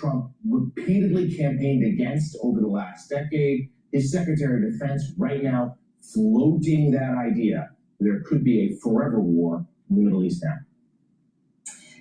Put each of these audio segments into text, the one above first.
Trump repeatedly campaigned against over the last decade. His Secretary of Defense right now floating that idea. There could be a forever war in the Middle East now.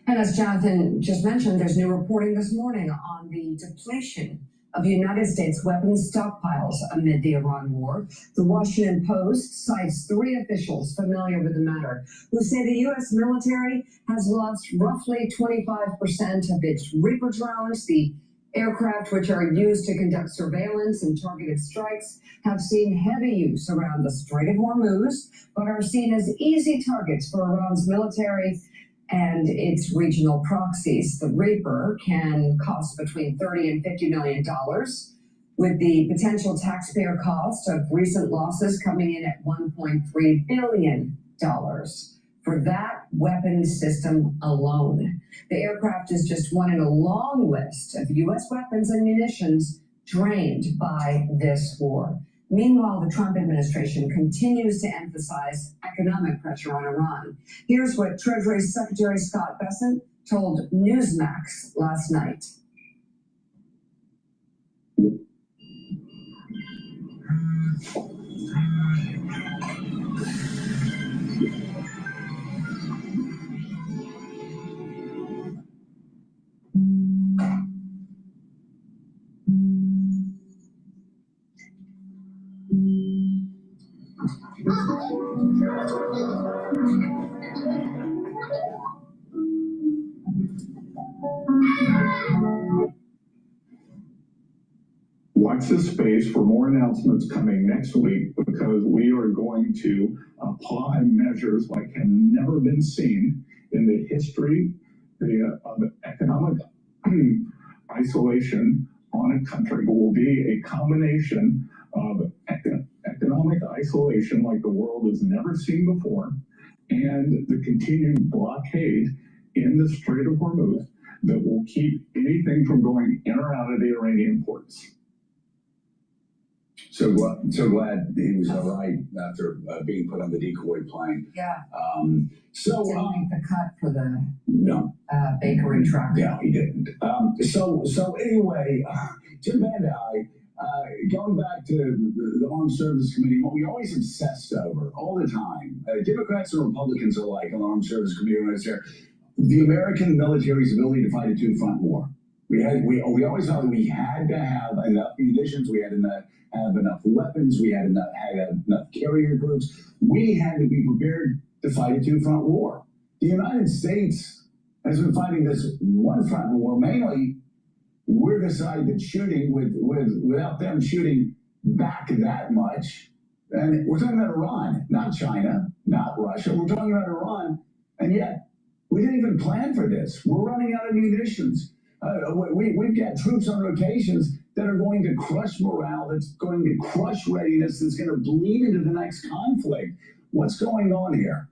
And as Jonathan just mentioned, there's new reporting this morning on the depletion of United States weapons stockpiles amid the Iran war. The Washington Post cites 3 officials familiar with the matter who say the U.S. military has lost roughly 25% of its Reaper drones. The aircraft, which are used to conduct surveillance and targeted strikes, have seen heavy use around the Strait of Hormuz, but are seen as easy targets for Iran's military and its regional proxies. The Reaper can cost between $30 and $50 million, with the potential taxpayer cost of recent losses coming in at $1.3 billion for that weapon system alone. The aircraft is just one in a long list of U.S. weapons and munitions drained by this war. Meanwhile, the Trump administration continues to emphasize economic pressure on Iran. Here's what Treasury Secretary Scott Bessent told Newsmax last night. Watch this space for more announcements coming next week, because we are going to apply measures like have never been seen in the history of economic isolation on a country. It will be a combination of economic isolation like the world has never seen before, and the continued blockade in the Strait of Hormuz that will keep anything from going in or out of the Iranian ports. So glad he was all right after being put on the decoy plane. Yeah. Didn't make the cut for the bakery truck. Yeah, he didn't. So anyway, Jim Van Dyke, going back to the Armed Services Committee, what we always obsessed over all the time, Democrats and Republicans alike on the Armed Services Committee when I was there, the American military's ability to fight a two-front war. We always thought we had to have enough munitions, we had to have enough weapons, we had enough carrier groups. We had to be prepared to fight a two-front war. The United States has been fighting this one-front war. Mainly, we're the side that's shooting without them shooting back that much. And we're talking about Iran, not China, not Russia. We're talking about Iran, and yet we didn't even plan for this. We're running out of munitions. We've got troops on rotations that are going to crush morale, that's going to crush readiness, that's going to bleed into the next conflict. What's going on here?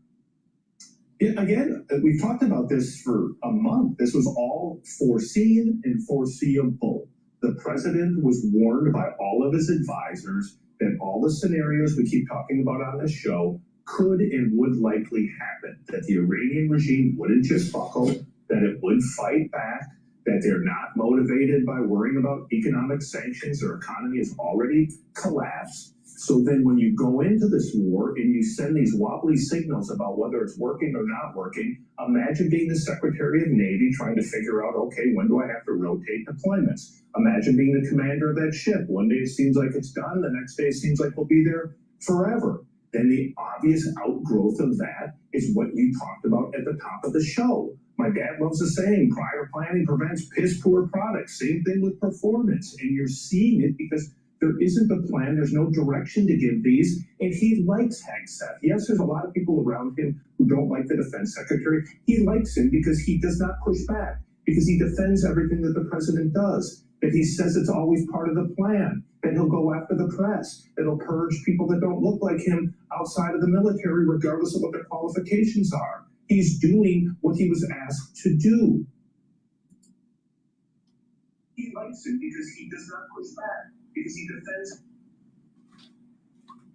Again, we've talked about this for a month. This was all foreseen and foreseeable. The president was warned by all of his advisors that all the scenarios we keep talking about on this show could and would likely happen, that the Iranian regime wouldn't just buckle, that it would fight back, that they're not motivated by worrying about economic sanctions. Their economy has already collapsed. So then when you go into this war and you send these wobbly signals about whether it's working or not working, imagine being the Secretary of Navy trying to figure out, okay, when do I have to rotate deployments? Imagine being the commander of that ship. One day it seems like it's done. The next day it seems like we'll be there forever. Then the obvious outgrowth of that is what you talked about at the top of the show. My dad loves the saying, prior planning prevents piss poor products. Same thing with performance. And you're seeing it because there isn't a plan. There's no direction to give these. And he likes Hegseth. Yes, there's a lot of people around him who don't like the defense secretary. He likes him because he does not push back, because he defends everything that the president does, that he says it's always part of the plan, that he'll go after the press, that he'll purge people that don't look like him outside of the military, regardless of what their qualifications are. He's doing what he was asked to do. He likes him because he does not push back, because he defends.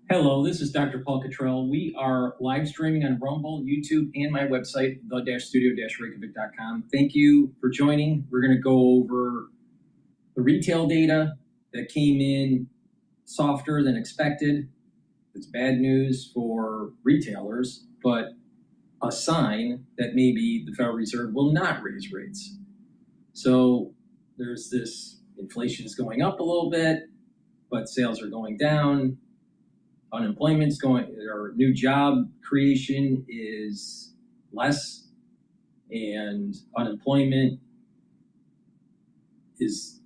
Hello, this is DrPaulCottrell. We are live streaming on Rumble, YouTube, and my website, the-studio-reykjavik.com. Thank you for joining. We're going to go over the retail data that came in softer than expected. It's bad news for retailers, but a sign that maybe the Federal Reserve will not raise rates. So there's this inflation is going up a little bit, but sales are going down. Unemployment's going, or new job creation is less, and unemployment is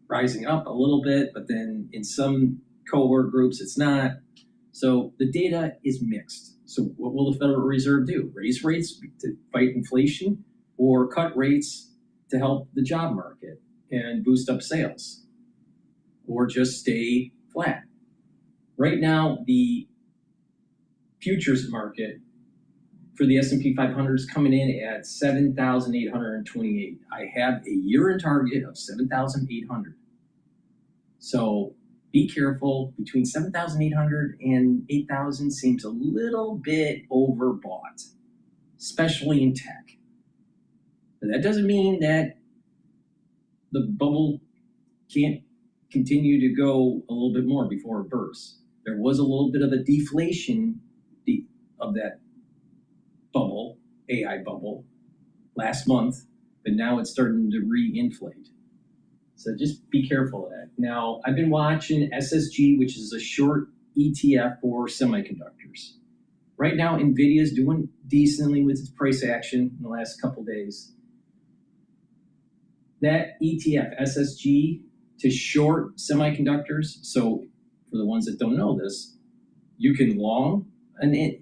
rising up a little bit, but then in some cohort groups it's not. So the data is mixed. So what will the Federal Reserve do? Raise rates to fight inflation, or cut rates to help the job market and boost up sales, or just stay flat? Right now, the futures market for the S&P 500 is coming in at 7,828. I have a year-end target of 7,800. So be careful. Between 7,800 and 8,000 seems a little bit overbought, especially in tech. But that doesn't mean that the bubble can't continue to go a little bit more before it bursts. There was a little bit of a deflation of that bubble, AI bubble, last month, but now it's starting to re-inflate. So just be careful of that. Now, I've been watching SSG, which is a short ETF for semiconductors. Right now, NVIDIA is doing decently with its price action in the last couple of days. That ETF, SSG, to short semiconductors, so for the ones that don't know this, you can long a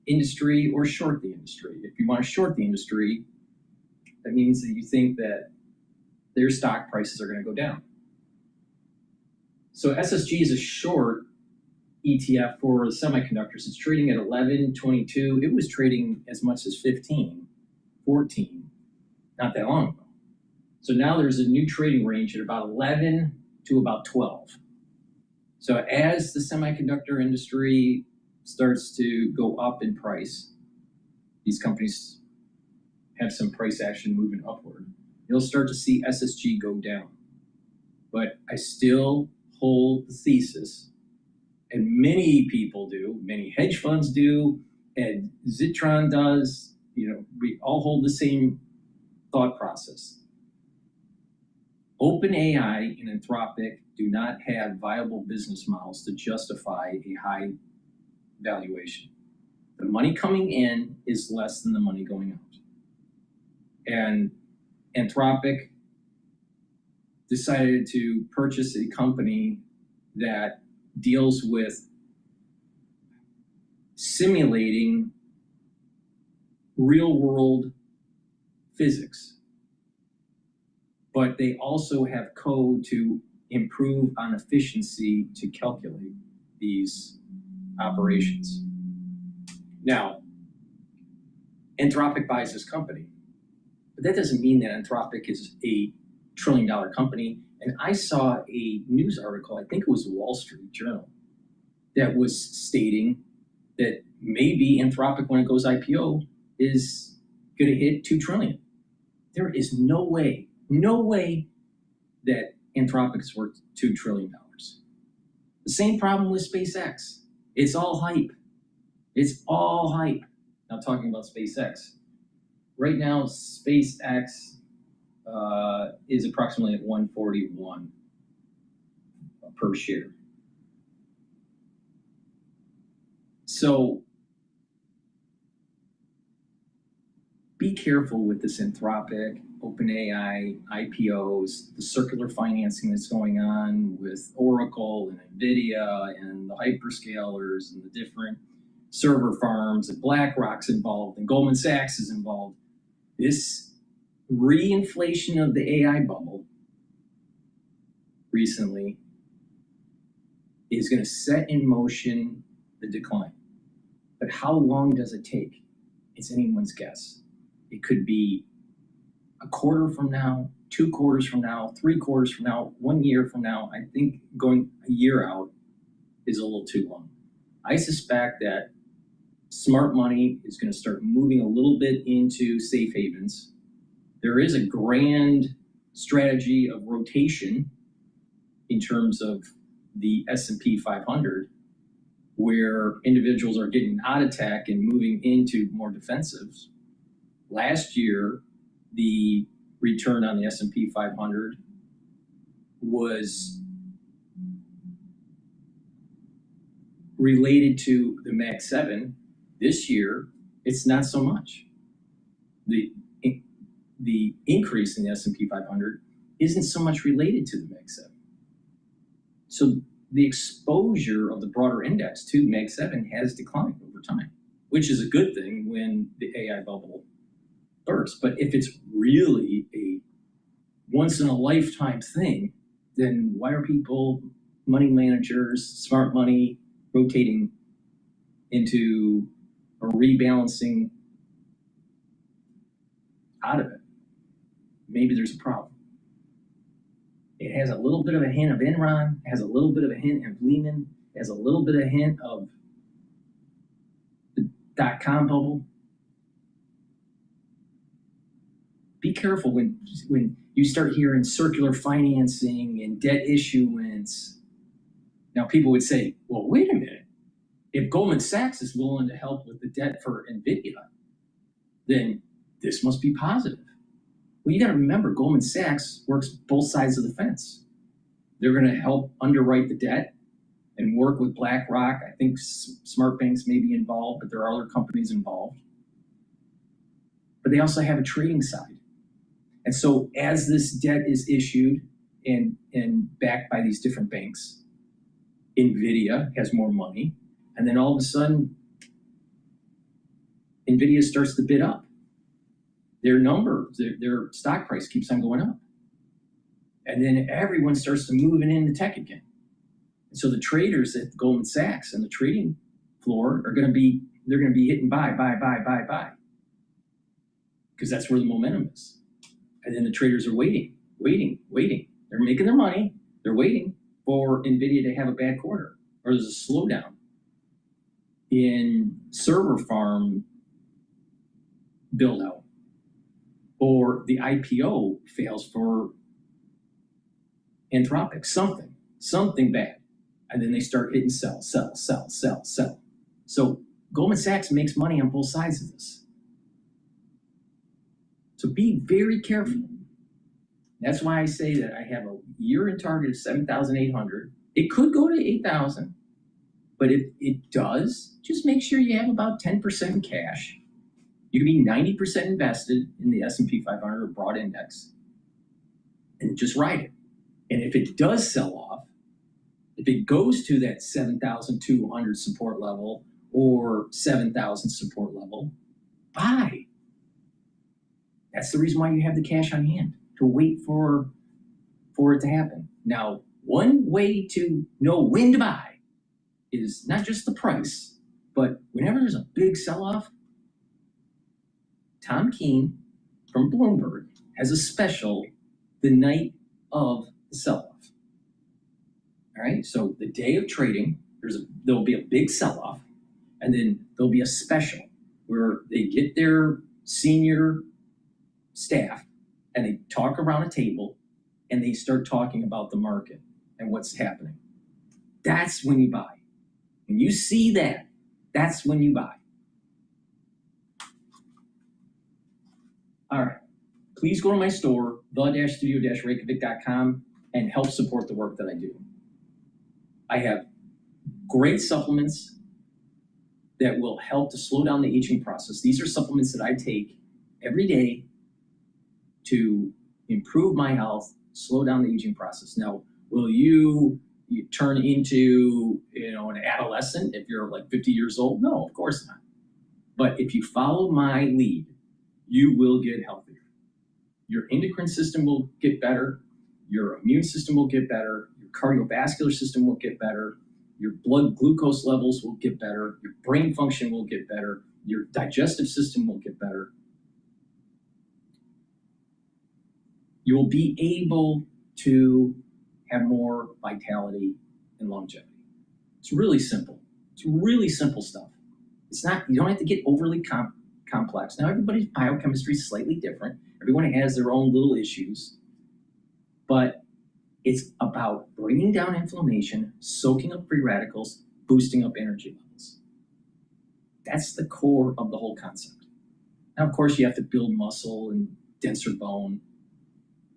industry or short the industry. If you want to short the industry, that means that you think that their stock prices are going to go down. So SSG is a short ETF for the semiconductors. It's trading at 11.22. It was trading as much as 15, 14, not that long ago. So now there's a new trading range at about 11 to about 12. So as the semiconductor industry starts to go up in price, these companies have some price action moving upward. You'll start to see SSG go down. But I still hold the thesis, and many people do, many hedge funds do, and GETTR does, we all hold the same thought process. OpenAI and Anthropic do not have viable business models to justify a high valuation. The money coming in is less than the money going out. And Anthropic decided to purchase a company that deals with simulating real-world physics, but they also have code to improve on efficiency to calculate these operations. Now, Anthropic buys this company, but that doesn't mean that Anthropic is a $1 trillion company. And I saw a news article, I think it was the Wall Street Journal, that was stating that maybe Anthropic, when it goes IPO, is going to hit $2 trillion. There is no way that Anthropic is worth $2 trillion. The same problem with SpaceX. It's all hype. It's all hype. Now, talking about SpaceX. Right now, SpaceX is approximately at 141 per share. So be careful with this Anthropic, OpenAI, IPOs, the circular financing that's going on with Oracle and NVIDIA and the hyperscalers and the different server farms, and BlackRock's involved and Goldman Sachs is involved. This reinflation of the AI bubble recently is going to set in motion the decline. But how long does it take? It's anyone's guess. It could be a quarter from now, 2 quarters from now, 3 quarters from now, 1 year from now. I think going a year out is a little too long. I suspect that smart money is going to start moving a little bit into safe havens. There is a grand strategy of rotation in terms of the S&P 500, where individuals are getting out of tech and moving into more defensives. Last year, the return on the S&P 500 was related to the Mag 7. This year, it's not so much. The increase in the S&P 500 isn't so much related to the Mag 7. So the exposure of the broader index to Mag 7 has declined over time, which is a good thing when the AI bubble bursts. But if it's really a once-in-a-lifetime thing, then why are people, money managers, smart money, rotating into or rebalancing out of it? Maybe there's a problem. It has a little bit of a hint of Enron, has a little bit of a hint of Lehman, has a little bit of a hint of the dot-com bubble. Be careful when you start hearing circular financing and debt issuance. Now people would say, well, wait a minute. If Goldman Sachs is willing to help with the debt for NVIDIA, then this must be positive. Well, you got to remember, Goldman Sachs works both sides of the fence. They're going to help underwrite the debt and work with BlackRock. I think smart banks may be involved, but there are other companies involved. But they also have a trading side. And so as this debt is issued and backed by these different banks, NVIDIA has more money. And then all of a sudden, NVIDIA starts to bid up. Their stock price keeps on going up. And then everyone starts to move into tech again. And so the traders at Goldman Sachs and the trading floor are going to be hitting buy. Because that's where the momentum is. And then the traders are waiting. They're making their money. They're waiting for NVIDIA to have a bad quarter, or there's a slowdown in server farm build out, or the IPO fails for Anthropic, something bad. And then they start hitting sell. So Goldman Sachs makes money on both sides of this. So be very careful. That's why I say that I have a year-end target of 7,800. It could go to 8,000, but if it does, just make sure you have about 10% in cash. You can be 90% invested in the S&P 500 or broad index, and just ride it. And if it does sell off, if it goes to that 7,200 support level or 7,000 support level, buy. That's the reason why you have the cash on hand, to wait for it to happen. Now, one way to know when to buy is not just the price, but whenever there's a big sell-off, Tom Keene from Bloomberg has a special the night of the sell-off. All right, so the day of trading, there'll be a big sell-off, and then there'll be a special where they get their senior staff and they talk around a table and they start talking about the market and what's happening. That's when you buy. When you see that, that's when you buy. All right, please go to my store, the-studio-reykjavik.com, and help support the work that I do. I have great supplements that will help to slow down the aging process. These are supplements that I take every day to improve my health, slow down the aging process. Now, will you turn into an adolescent if you're like 50 years old? No, of course not. But if you follow my lead, you will get healthier. Your endocrine system will get better. Your immune system will get better. Your cardiovascular system will get better. Your blood glucose levels will get better. Your brain function will get better. Your digestive system will get better. You will be able to have more vitality and longevity. It's really simple. It's really simple stuff. It's not, you don't have to get overly complex. Now, everybody's biochemistry is slightly different. Everyone has their own little issues. But it's about bringing down inflammation, soaking up free radicals, boosting up energy levels. That's the core of the whole concept. Now, of course, you have to build muscle and denser bone.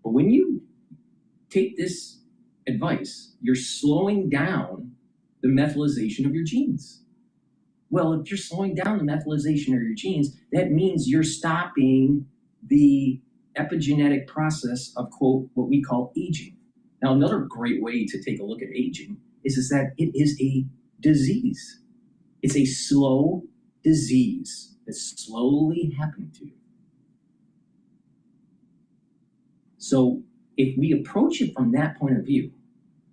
But when you take this advice, you're slowing down the methylation of your genes. Well, if you're slowing down the methylation of your genes, that means you're stopping the epigenetic process of, quote, what we call aging. Now, another great way to take a look at aging is that it is a disease. It's a slow disease that's slowly happening to you. So if we approach it from that point of view,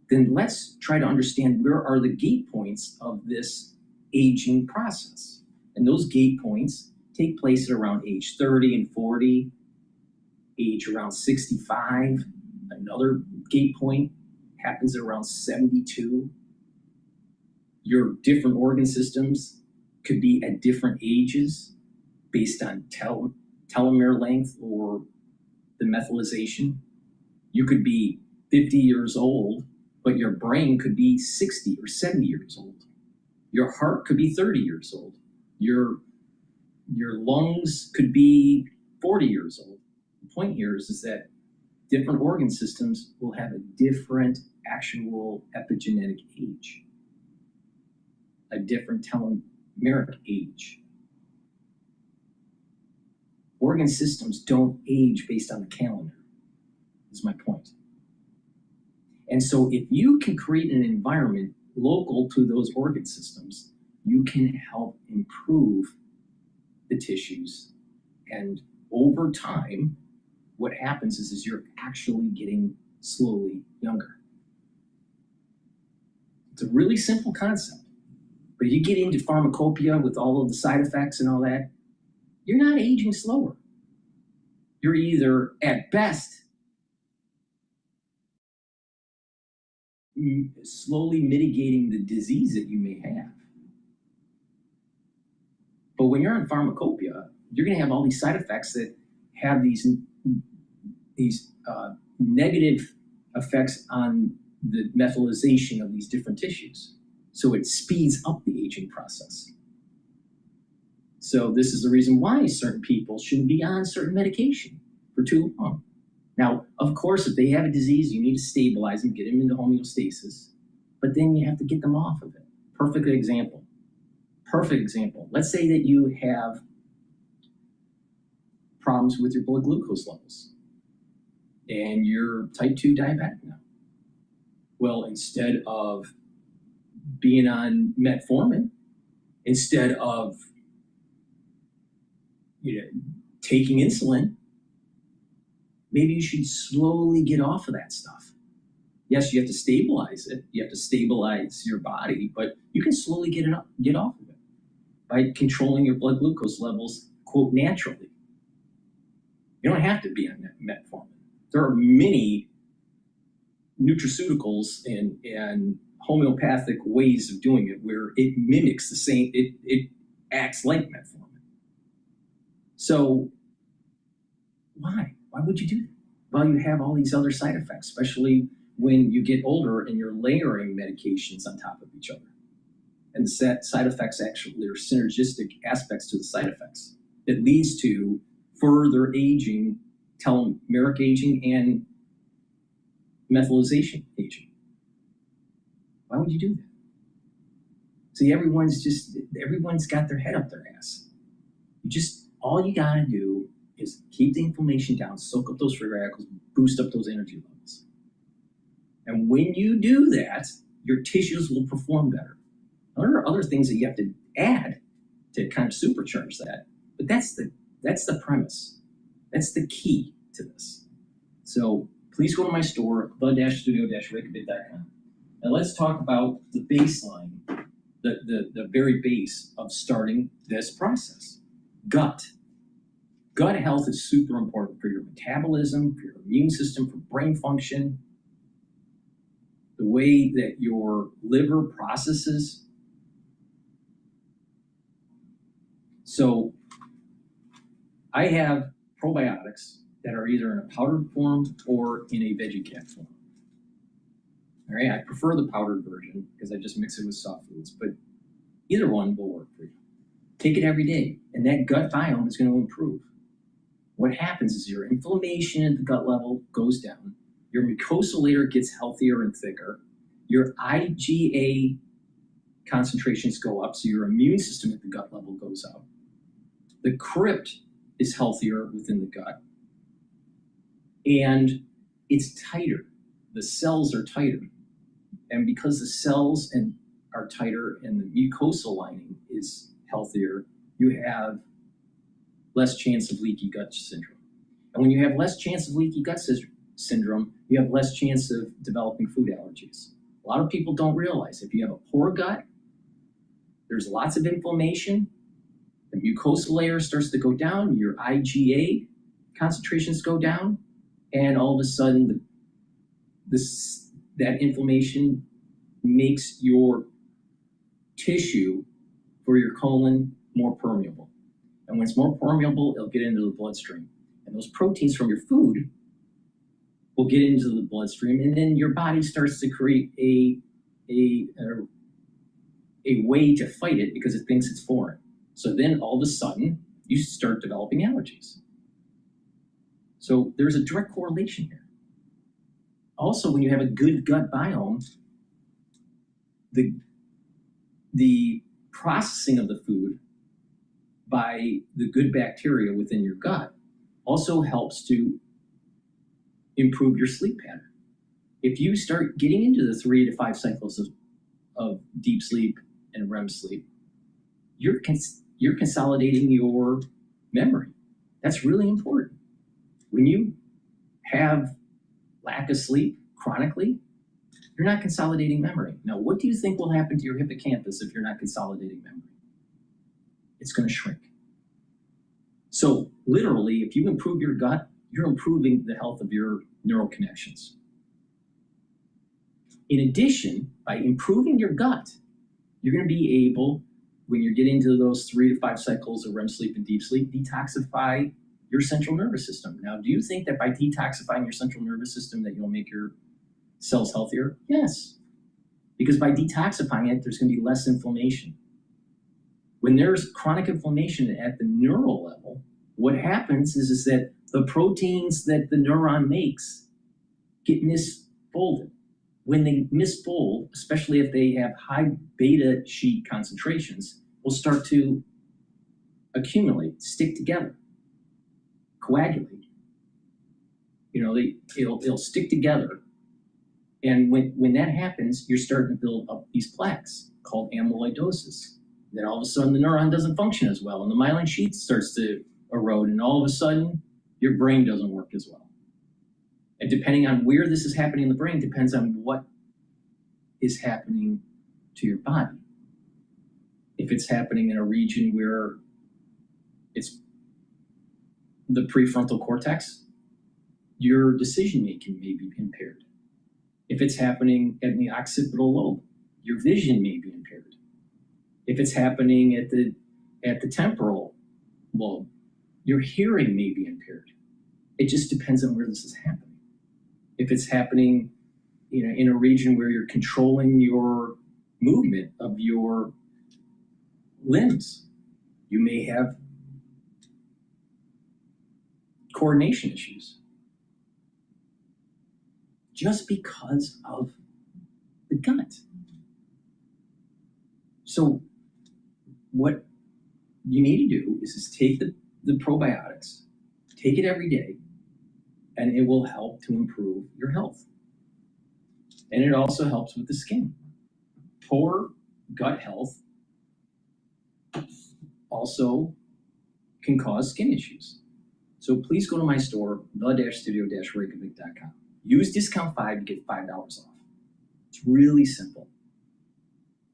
then let's try to understand where are the gate points of this aging process. And those gate points take place at around age 30 and 40, age around 65. Another gate point happens at around 72. Your different organ systems could be at different ages based on telomere length or the methylation. You could be 50 years old, but your brain could be 60 or 70 years old. Your heart could be 30 years old. Your lungs could be 40 years old. The point here is that different organ systems will have a different actual epigenetic age, a different telomeric age. Organ systems don't age based on the calendar, is my point. And so if you can create an environment local to those organ systems, you can help improve the tissues. And over time, what happens is you're actually getting slowly younger. It's a really simple concept. But if you get into pharmacopoeia with all of the side effects and all that, you're not aging slower. You're either, at best, slowly mitigating the disease that you may have. But when you're on pharmacopoeia, you're going to have all these side effects that have these negative effects on the methylation of these different tissues. So it speeds up the aging process. So this is the reason why certain people shouldn't be on certain medication for too long. Now, of course, if they have a disease, you need to stabilize them, get them into homeostasis, but then you have to get them off of it. Perfect example. Let's say that you have problems with your blood glucose levels and you're type 2 diabetic now. Well, instead of being on metformin, instead of taking insulin, maybe you should slowly get off of that stuff. Yes, you have to stabilize it. You have to stabilize your body, but you can slowly get off of it by controlling your blood glucose levels, quote, naturally. You don't have to be on metformin. There are many nutraceuticals and homeopathic ways of doing it where it mimics the same, it acts like metformin. So why would you do that? Well, you have all these other side effects, especially when you get older and you're layering medications on top of each other. And the side effects actually are synergistic aspects to the side effects. It leads to further aging, telomeric aging, and methylation aging. Why would you do that? See, everyone's got their head up their ass. All you gotta do is keep the inflammation down, soak up those free radicals, boost up those energy levels. And when you do that, your tissues will perform better. Now, there are other things that you have to add to kind of supercharge that, but that's the premise. That's the key to this. So please go to my store, the-studio-reykjavik.com. And let's talk about the baseline, the very base of starting this process. Gut health is super important for your metabolism, for your immune system, for brain function, the way that your liver processes. So I have probiotics that are either in a powdered form or in a veggie cap form. All right, I prefer the powdered version because I just mix it with soft foods, but either one will work for you. Take it every day, and that gut biome is going to improve. What happens is your inflammation at the gut level goes down, your mucosal layer gets healthier and thicker, your IgA concentrations go up, so your immune system at the gut level goes up. The crypt is healthier within the gut, and it's tighter. The cells are tighter. And because the cells are tighter and the mucosal lining is healthier, you have less chance of leaky gut syndrome. And when you have less chance of leaky gut syndrome, you have less chance of developing food allergies. A lot of people don't realize if you have a poor gut, there's lots of inflammation, the mucosal layer starts to go down, your IgA concentrations go down, and all of a sudden that inflammation makes your tissue for your colon more permeable. And when it's more permeable, it'll get into the bloodstream. And those proteins from your food will get into the bloodstream, and then your body starts to create a way to fight it because it thinks it's foreign. So then all of a sudden, you start developing allergies. So there's a direct correlation here. Also, when you have a good gut biome, the processing of the food by the good bacteria within your gut also helps to improve your sleep pattern. If you start getting into the 3 to 5 cycles of deep sleep and REM sleep, you're consolidating your memory. That's really important. When you have lack of sleep chronically, you're not consolidating memory. Now, what do you think will happen to your hippocampus if you're not consolidating memory? It's going to shrink. So literally, if you improve your gut, you're improving the health of your neural connections. In addition, by improving your gut, you're going to be able, when you're getting to those 3 to 5 cycles of REM sleep and deep sleep, detoxify your central nervous system. Now, do you think that by detoxifying your central nervous system that you'll make your cells healthier? Yes. Because by detoxifying it, there's going to be less inflammation. When there's chronic inflammation at the neural level, what happens is that the proteins that the neuron makes get misfolded. When they misfold, especially if they have high beta sheet concentrations, will start to accumulate, stick together, coagulate. You know, it'll stick together. And when that happens, you're starting to build up these plaques called amyloidosis. Then all of a sudden the neuron doesn't function as well, and the myelin sheath starts to erode, and all of a sudden your brain doesn't work as well. And depending on where this is happening in the brain depends on what is happening to your body. If it's happening in a region where it's the prefrontal cortex, your decision making may be impaired. If it's happening in the occipital lobe, your vision may be impaired. If it's happening at the temporal lobe, your hearing may be impaired. It just depends on where this is happening. If it's happening, in a region where you're controlling your movement of your limbs, you may have coordination issues just because of the gut. So what you need to do is take the probiotics, take it every day, and it will help to improve your health. And it also helps with the skin. Poor gut health also can cause skin issues. So please go to my store, the-studio-reykjavik.com. Use discount 5 to get $5 off. It's really simple.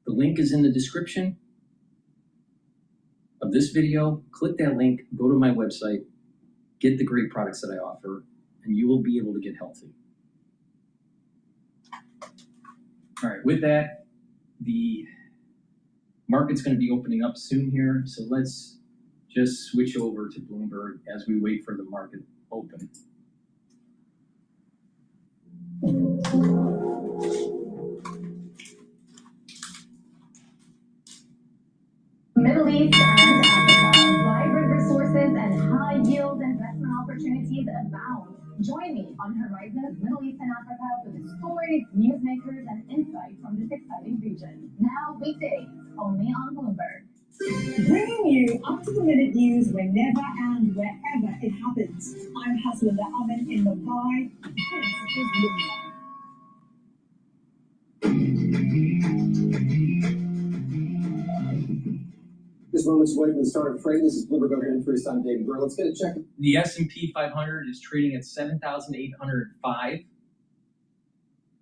The link is in the description of this video. Click that link, go to my website, get the great products that I offer, and you will be able to get healthy. All right, with that, the market's going to be opening up soon here, so let's just switch over to Bloomberg as we wait for the market open. Middle East and Africa, vibrant resources and high-yield investment opportunities abound. Join me on Horizons Middle East and Africa for the stories, newsmakers, and insight from this exciting region. Now weekdays, only on Bloomberg. Bringing you up-to-the-minute news whenever and wherever it happens. I'm Haslinda Amin in Mumbai. This is Bloomberg. This moment's away from the start of trading. This is Bloomberg Open Interest. I'm David Burr. Let's get a check. The S&P 500 is trading at 7,805.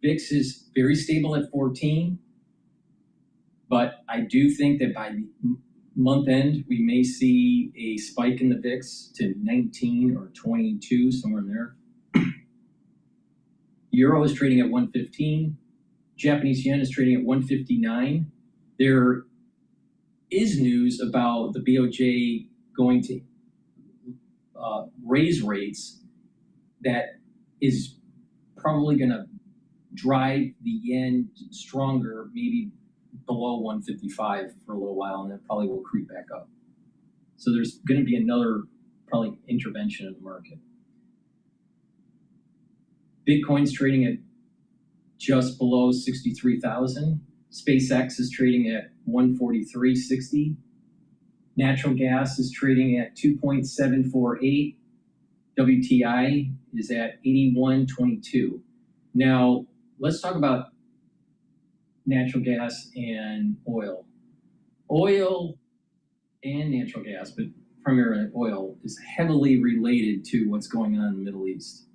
VIX is very stable at 14. But I do think that by month end, we may see a spike in the VIX to 19 or 22, somewhere in there. Euro is trading at 115. Japanese yen is trading at 159. There is news about the BOJ going to raise rates that is probably going to drive the yen stronger, maybe below 155 for a little while, and then probably will creep back up. So there's going to be another probably intervention in the market. Bitcoin's trading at just below 63,000. SpaceX is trading at 143.60. Natural gas is trading at 2.748. WTI is at 81.22. Now, let's talk about natural gas and oil. Oil and natural gas, but primarily oil, is heavily related to what's going on in the Middle East.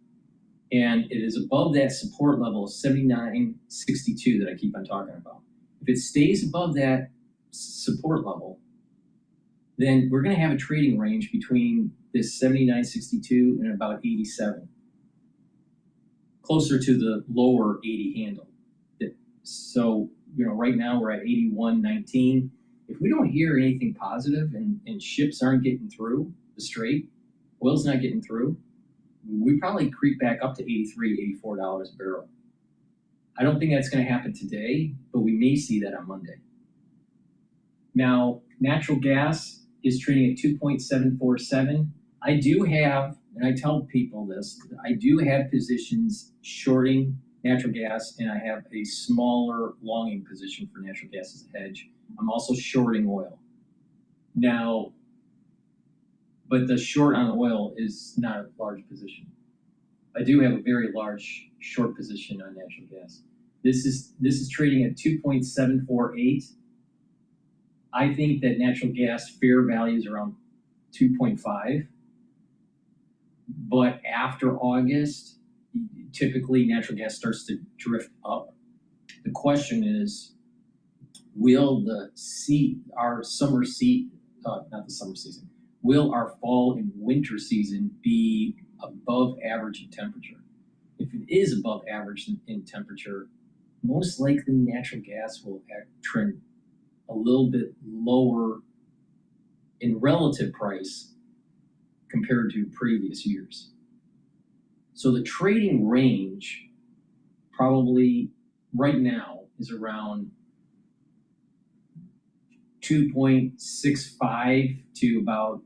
And it is above that support level of 79.62 that I keep on talking about. If it stays above that support level, then we're going to have a trading range between this 79.62 and about 87, closer to the lower 80 handle. So, right now we're at 81.19. If we don't hear anything positive and ships aren't getting through the strait, oil's not getting through, we probably creep back up to $83, $84 a barrel. I don't think that's going to happen today, but we may see that on Monday. Now, natural gas is trading at 2.747. I do have, and I tell people this, I do have positions shorting natural gas, and I have a smaller longing position for natural gas as a hedge. I'm also shorting oil. Now, but the short on oil is not a large position. I do have a very large short position on natural gas. This is trading at 2.748. I think that natural gas fair value is around 2.5. But after August, typically natural gas starts to drift up. The question is, will our summer season, not the summer season, will our fall and winter season be above average in temperature? If it is above average in temperature, most likely natural gas will trend a little bit lower in relative price compared to previous years. So the trading range probably right now is around 2.65 to about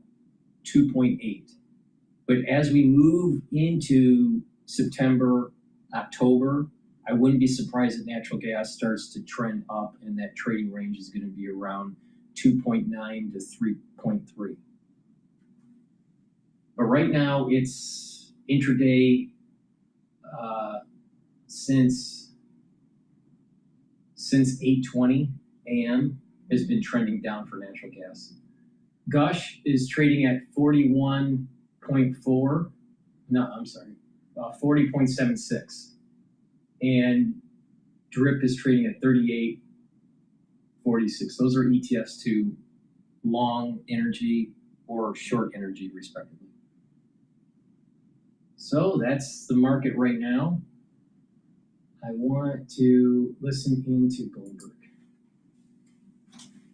2.8. But as we move into September, October, I wouldn't be surprised if natural gas starts to trend up, and that trading range is going to be around 2.9 to 3.3. But right now, it's intraday since 8:20 a.m. has been trending down for natural gas. Gush is trading at 40.76. And DRIP is trading at 38.46. Those are ETFs to long energy or short energy, respectively. So that's the market right now. I want to listen into Goldberg.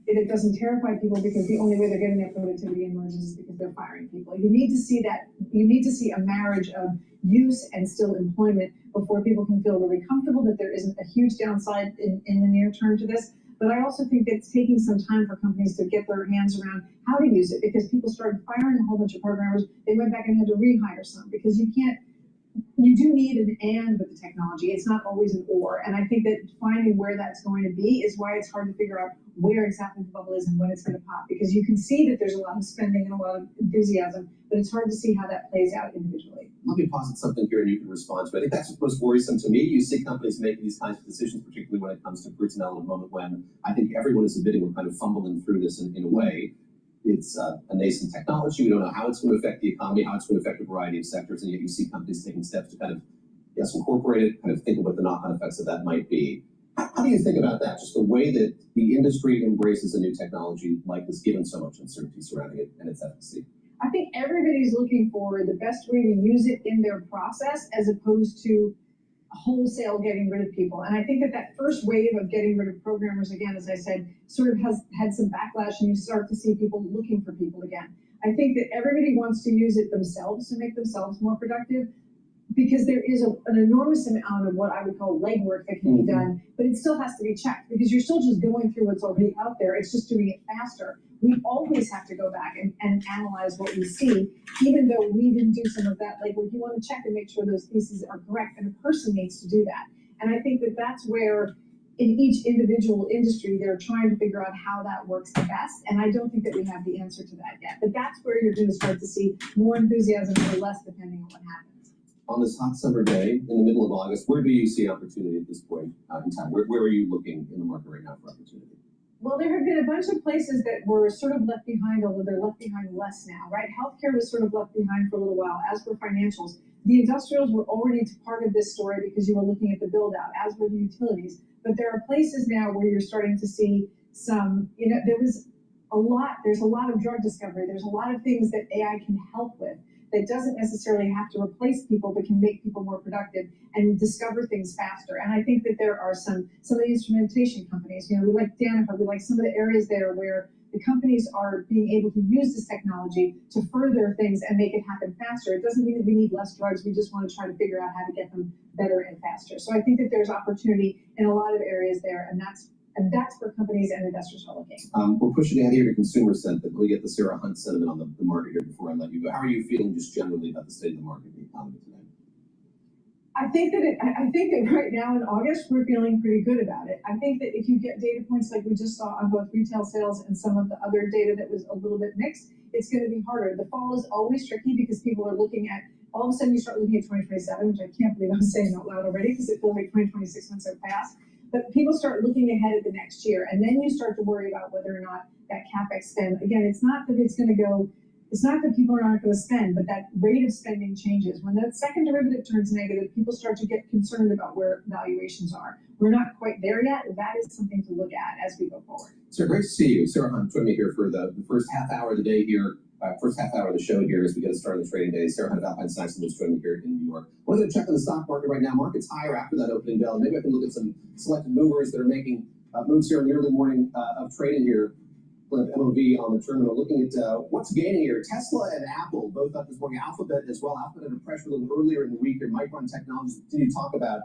it doesn't terrify people because the only way they're getting their productivity and margins is because they're firing people. You need to see that, you need to see a marriage of use and still employment before people can feel really comfortable that there isn't a huge downside in the near term to this. But I also think that it's taking some time for companies to get their hands around how to use it, because people started firing a whole bunch of programmers. They went back and had to rehire some, because you do need an and with the technology. It's not always an or. And I think that finding where that's going to be is why it's hard to figure out where exactly the bubble is and when it's going to pop, because you can see that there's a lot of spending and a lot of enthusiasm, but it's hard to see how that plays out individually. Let me posit something here and you can respond to it. I think that's what's most worrisome to me. You see companies making these kinds of decisions, particularly when it comes to personnel at a moment when I think everyone is admitting we're kind of fumbling through this in a way. It's a nascent technology. We don't know how it's going to affect the economy, how it's going to affect a variety of sectors, and yet you see companies taking steps to kind of, yes, incorporate it, kind of think of what the knock-on effects of that might be. How do you think about that? Just the way that the industry embraces a new technology like this, given so much uncertainty surrounding it and its efficacy? I think everybody's looking for the best way to use it in their process as opposed to wholesale getting rid of people. And I think that first wave of getting rid of programmers, again, as I said, sort of has had some backlash, and you start to see people looking for people again. I think that everybody wants to use it themselves to make themselves more productive, because there is an enormous amount of what I would call legwork that can be done, but it still has to be checked, because you're still just going through what's already out there. It's just doing it faster. We always have to go back and analyze what we see, even though we didn't do some of that legwork. You want to check and make sure those theses are correct, and a person needs to do that. And I think that that's where, in each individual industry, they're trying to figure out how that works the best. And I don't think that we have the answer to that yet. But that's where you're going to start to see more enthusiasm or less, depending on what happens. On this hot summer day in the middle of August, where do you see opportunity at this point in time? Where are you looking in the market right now for opportunity? Well, there have been a bunch of places that were sort of left behind, although they're left behind less now, right? Healthcare was sort of left behind for a little while, as were financials. The industrials were already part of this story because you were looking at the build out, as were the utilities. But there are places now where you're starting to see some, there's a lot of drug discovery. There's a lot of things that AI can help with that doesn't necessarily have to replace people, but can make people more productive and discover things faster. And I think that there are some of the instrumentation companies, we like Danaher, we like some of the areas there where the companies are being able to use this technology to further things and make it happen faster. It doesn't mean that we need less drugs. We just want to try to figure out how to get them better and faster. So I think that there's opportunity in a lot of areas there, and that's where companies and investors are looking. We're pushing ahead here to consumer sentiment. We get the Sarah Hunt sentiment on the market here before I let you go. How are you feeling just generally about the state of the market and the economy today? I think that right now in August, we're feeling pretty good about it. I think that if you get data points like we just saw on both retail sales and some of the other data that was a little bit mixed, it's going to be harder. The fall is always tricky because people are looking at, all of a sudden you start looking at 2027, which I can't believe I'm saying out loud already because it feels like 2026 went so fast. But people start looking ahead at the next year, and then you start to worry about whether or not that CapEx spend, again, it's not that people are not going to spend, but that rate of spending changes. When that second derivative turns negative, people start to get concerned about where valuations are. We're not quite there yet. That is something to look at as we go forward. So great to see you. Sarah Hunt joining me here for the first half hour of the day here, first half hour of the show here as we get started the trading day. Sarah Hunt of Alpine Science is joining me here in New York. We're going to check on the stock market right now. Market's higher after that opening bell. Maybe I can look at some selected movers that are making moves here in the early morning of trading here. We'll have MOV on the terminal looking at what's gaining here. Tesla and Apple both up this morning. Alphabet as well. Alphabet under pressure a little earlier in the week here. Micron Technologies continue to talk about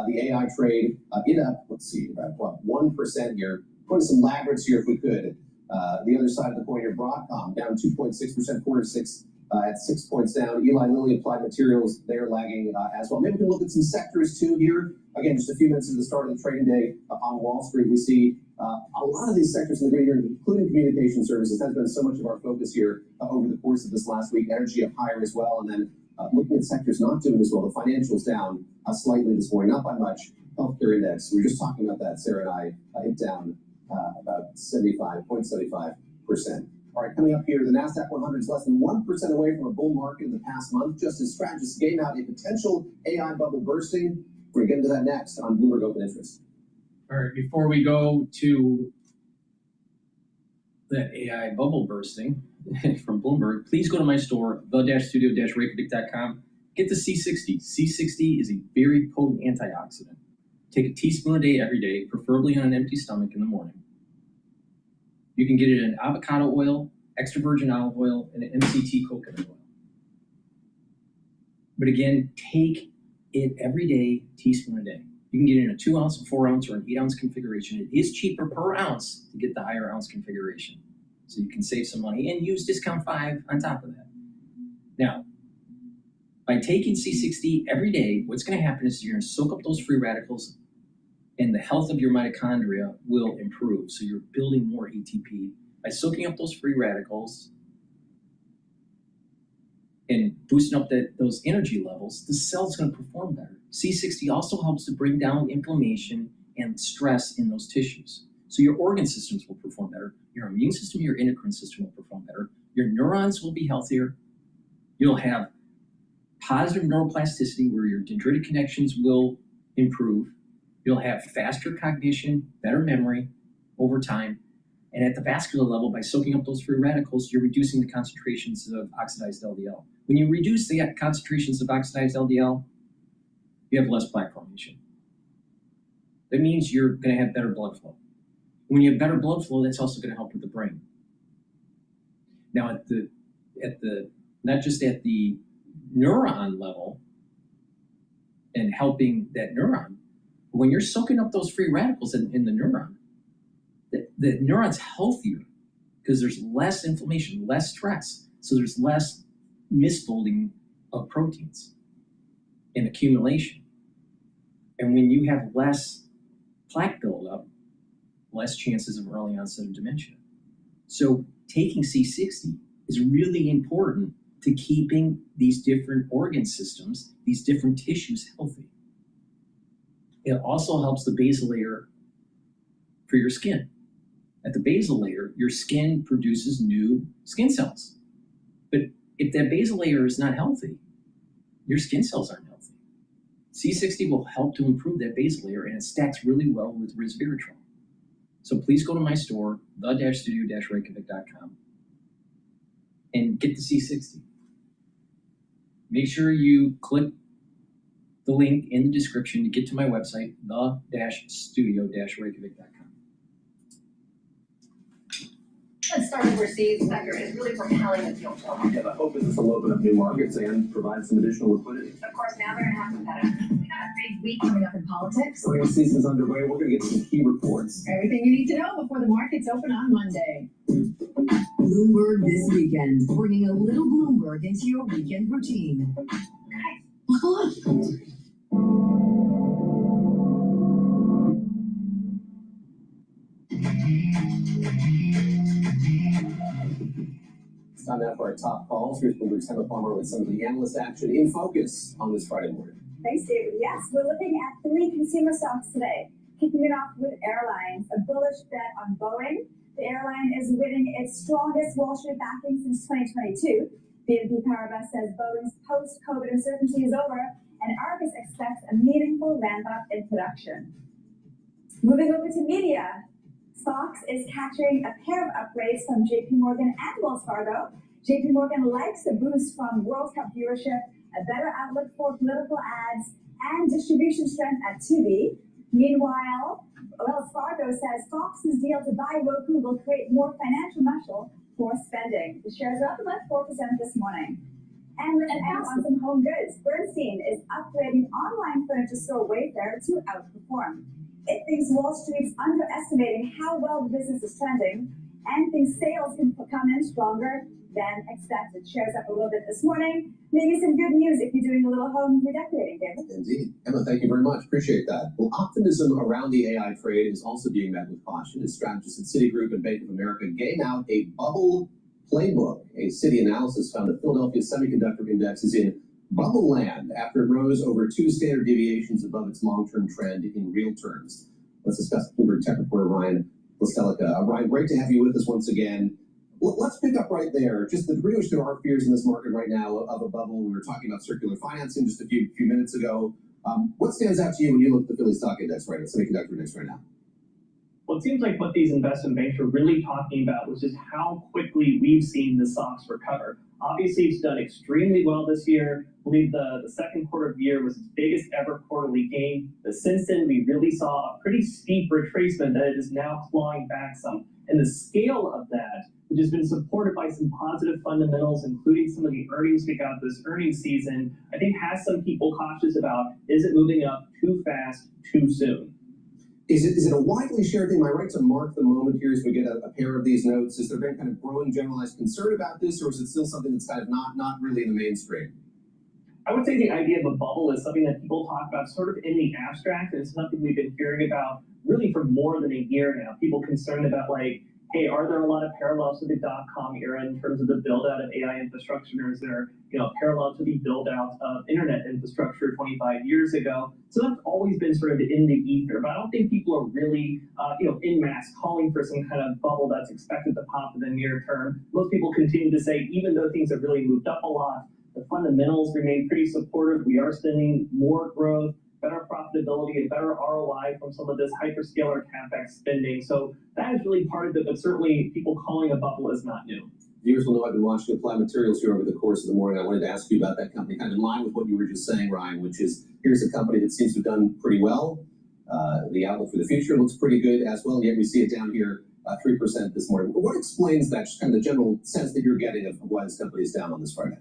the AI trade. It up, let's see, about 1% here. Put some laggards here if we could. The other side of the coin here, Broadcom down 2.6%, quarter 6 at 6 points down. Eli Lilly, Applied Materials, they're lagging as well. Maybe we can look at some sectors too here. Again, just a few minutes at the start of the trading day on Wall Street, we see a lot of these sectors in the green here, including communication services. That's been so much of our focus here over the course of this last week. Energy up higher as well. And then looking at sectors not doing as well. The financials down slightly this morning, not by much. Healthcare index, we were just talking about that, Sarah and I, it down about 75.75%. All right, coming up here, the NASDAQ 100 is less than 1% away from a bull market in the past month, just as strategists game out a potential AI bubble bursting. We're going to get into that next on Bloomberg Open Interest. All right, before we go to that AI bubble bursting from Bloomberg, please go to my store, the-studio-reykjavik.com. Get the C60. C60 is a very potent antioxidant. Take a teaspoon a day every day, preferably on an empty stomach in the morning. You can get it in avocado oil, extra virgin olive oil, and MCT coconut oil. But again, take it every day, teaspoon a day. You can get it in a 2 ounce, a 4 ounce, or an 8 ounce configuration. It is cheaper per ounce to get the higher ounce configuration. So you can save some money and use discount 5 on top of that. Now, by taking C60 every day, what's going to happen is you're going to soak up those free radicals and the health of your mitochondria will improve. So you're building more ATP. By soaking up those free radicals and boosting up those energy levels, the cell's going to perform better. C60 also helps to bring down inflammation and stress in those tissues. So your organ systems will perform better. Your immune system, your endocrine system will perform better. Your neurons will be healthier. You'll have positive neuroplasticity where your dendritic connections will improve. You'll have faster cognition, better memory over time. And at the vascular level, by soaking up those free radicals, you're reducing the concentrations of oxidized LDL. When you reduce the concentrations of oxidized LDL, you have less plaque formation. That means you're going to have better blood flow. When you have better blood flow, that's also going to help with the brain. Now, not just at the neuron level and helping that neuron, but when you're soaking up those free radicals in the neuron, the neuron's healthier because there's less inflammation, less stress. So there's less misfolding of proteins and accumulation. And when you have less plaque buildup, less chances of early onset of dementia. So taking C60 is really important to keeping these different organ systems, these different tissues healthy. It also helps the basal layer for your skin. At the basal layer, your skin produces new skin cells. But if that basal layer is not healthy, your skin cells aren't healthy. C60 will help to improve that basal layer, and it stacks really well with resveratrol. So please go to my store, the-studio-reykjavik.com, and get the C60. Make sure you click the link in the description to get to my website, the-studio-reykjavik.com. Let's start overseas. The sector is really propelling the fuel flow. Yeah, the hope is this will open up new markets and provide some additional liquidity. Of course, now they're going to have competitors. We got a big week coming up in politics. Earnings season's underway. We're going to get some key reports. Everything you need to know before the markets open on Monday. Bloomberg this weekend, bringing a little Bloomberg into your weekend routine. It's time now for our top calls. Here's Bloomberg's Emma Palmer with some of the analyst action in focus on this Friday morning. Thanks, David. Yes, we're looking at 3 consumer stocks today. Kicking it off with airlines, a bullish bet on Boeing. The airline is winning its strongest Wall Street backing since 2022. BNP Paribas says Boeing's post-COVID uncertainty is over, and Argus expects a meaningful ramp-up in production. Moving over to media, Fox is capturing a pair of upgrades from JP Morgan and Wells Fargo. JP Morgan likes the boost from World Cup viewership, a better outlook for political ads, and distribution strength at Tubi. Meanwhile, Wells Fargo says Fox's deal to buy Roku will create more financial muscle for spending. The shares are up about 4% this morning. And on some home goods, Bernstein is upgrading online furniture store Wayfair to outperform. It thinks Wall Street's underestimating how well the business is trending and thinks sales can come in stronger than expected. Shares up a little bit this morning. Maybe some good news if you're doing a little home redecorating, David. Indeed. Emma, thank you very much. Appreciate that. Well, optimism around the AI trade is also being met with caution as strategists at Citigroup and Bank of America game out a bubble playbook. A Citi analysis found that Philadelphia's semiconductor index is in bubble land after it rose over 2 standard deviations above its long-term trend in real terms. Let's discuss Bloomberg Tech reporter Ryan Listelica. Ryan, great to have you with us once again. Let's pick up right there. Just the degree to which there are fears in this market right now of a bubble. We were talking about circular financing just a few minutes ago. What stands out to you when you look at the Philly stock index right now, semiconductor index right now? Well, it seems like what these investment banks were really talking about was just how quickly we've seen the stocks recover. Obviously, it's done extremely well this year. I believe the second quarter of the year was its biggest ever quarterly gain. But since then, we really saw a pretty steep retracement that is now clawing back some. And the scale of that, which has been supported by some positive fundamentals, including some of the earnings we got this earnings season, I think has some people cautious about, is it moving up too fast, too soon? Is it a widely shared thing? Am I right to mark the moment here as we get a pair of these notes? Is there been kind of growing generalized concern about this, or is it still something that's kind of not really in the mainstream? I would say the idea of a bubble is something that people talk about sort of in the abstract, and it's something we've been hearing about really for more than a year now. People concerned about, like, hey, are there a lot of parallels to the .com era in terms of the build out of AI infrastructure? Or is there, parallel to the build out of internet infrastructure 25 years ago? So that's always been sort of in the ether, but I don't think people are really, in mass calling for some kind of bubble that's expected to pop in the near term. Most people continue to say, even though things have really moved up a lot, the fundamentals remain pretty supportive. We are seeing more growth, better profitability, and better ROI from some of this hyperscaler CapEx spending. So that is really part of it, but certainly people calling a bubble is not new. Viewers will know I've been watching Applied Materials here over the course of the morning. I wanted to ask you about that company, kind of in line with what you were just saying, Ryan, which is, here's a company that seems to have done pretty well. The outlook for the future looks pretty good as well, yet we see it down here 3% this morning. What explains that, just kind of the general sense that you're getting of why this company is down on this Friday?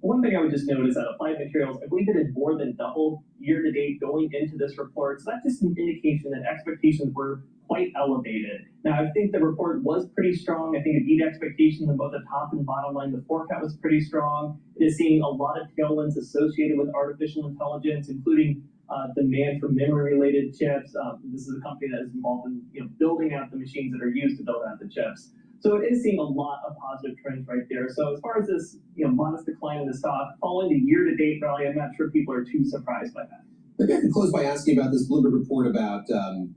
One thing I would just note is that Applied Materials, I believe it had more than doubled year to date going into this report. So that's just an indication that expectations were quite elevated. Now, I think the report was pretty strong. I think it beat expectations on both the top and bottom line. The forecast was pretty strong. It is seeing a lot of tailwinds associated with artificial intelligence, including demand for memory-related chips. This is a company that is involved in building out the machines that are used to build out the chips. So it is seeing a lot of positive trends right there. So as far as this modest decline in the stock, following the year-to-date rally, I'm not sure people are too surprised by that. Maybe I can close by asking about this Bloomberg report about the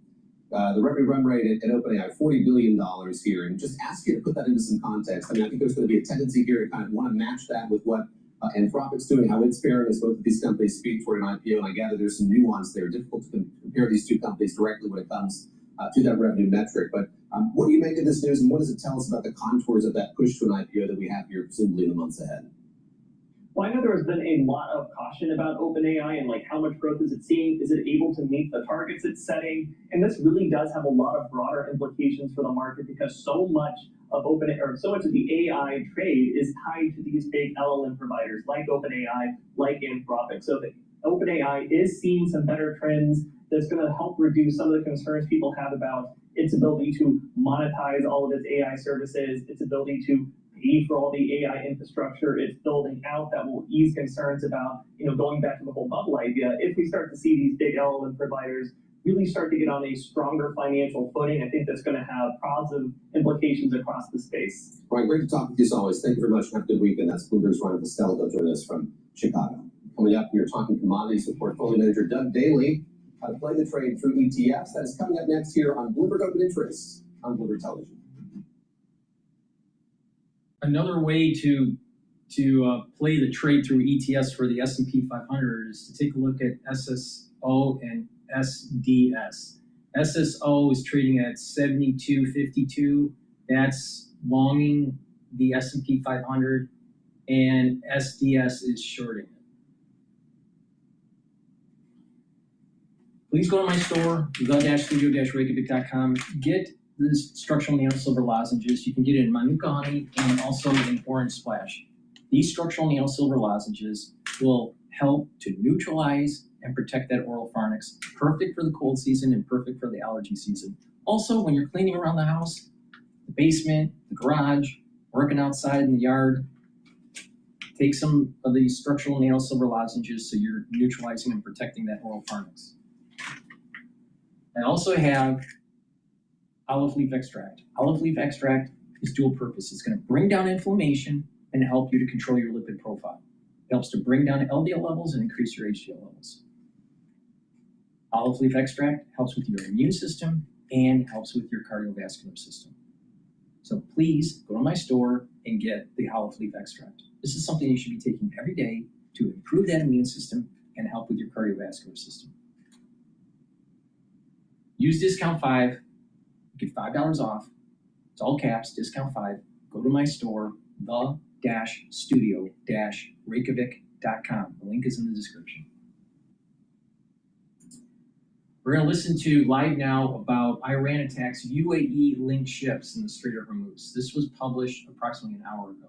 revenue run rate at OpenAI, $40 billion here, and just ask you to put that into some context. I mean, I think there's going to be a tendency here to kind of want to match that with what Anthropic's doing, how it's faring as both of these companies speak toward an IPO, and I gather there's some nuance there. Difficult to compare these two companies directly when it comes to that revenue metric. But what do you make of this news, and what does it tell us about the contours of that push to an IPO that we have here presumably in the months ahead? Well, I know there has been a lot of caution about OpenAI and how much growth is it seeing? Is it able to meet the targets it's setting? And this really does have a lot of broader implications for the market because so much of the AI trade is tied to these big LLM providers like OpenAI, like Anthropic. So OpenAI is seeing some better trends that's going to help reduce some of the concerns people have about its ability to monetize all of its AI services, its ability to pay for all the AI infrastructure it's building out. That will ease concerns about, going back to the whole bubble idea. If we start to see these big LLM providers really start to get on a stronger financial footing, I think that's going to have positive implications across the space. Ryan, great to talk with you as always. Thank you very much. Have a good weekend. That's Bloomberg's Ryan Costello joining us from Chicago. Coming up, we are talking commodities with portfolio manager Doug Daly, how to play the trade through ETFs. That is coming up next here on Bloomberg Open Interest on Bloomberg Television. Another way to play the trade through ETFs for the S&P 500 is to take a look at SSO and SDS. SSO is trading at 72.52. That's longing the S&P 500, and SDS is shorting it. Please go to my store, the-studio-reykjavik.com. Get the structural nail silver lozenges. You can get it in Manuka honey and also in orange splash. These structural nail silver lozenges will help to neutralize and protect that oral pharynx. Perfect for the cold season and perfect for the allergy season. Also, when you're cleaning around the house, the basement, the garage, working outside in the yard, take some of these structural nail silver lozenges so you're neutralizing and protecting that oral pharynx. I also have olive leaf extract. Olive leaf extract is dual purpose. It's going to bring down inflammation and help you to control your lipid profile. It helps to bring down LDL levels and increase your HDL levels. Olive leaf extract helps with your immune system and helps with your cardiovascular system. So please go to my store and get the olive leaf extract. This is something you should be taking every day to improve that immune system and help with your cardiovascular system. Use discount 5, get $5 off. It's all caps, discount 5. Go to my store, the-studio-reykjavik.com. The link is in the description. We're going to listen to live now about Iran attacks UAE-linked ships in the Strait of Hormuz. This was published approximately an hour ago.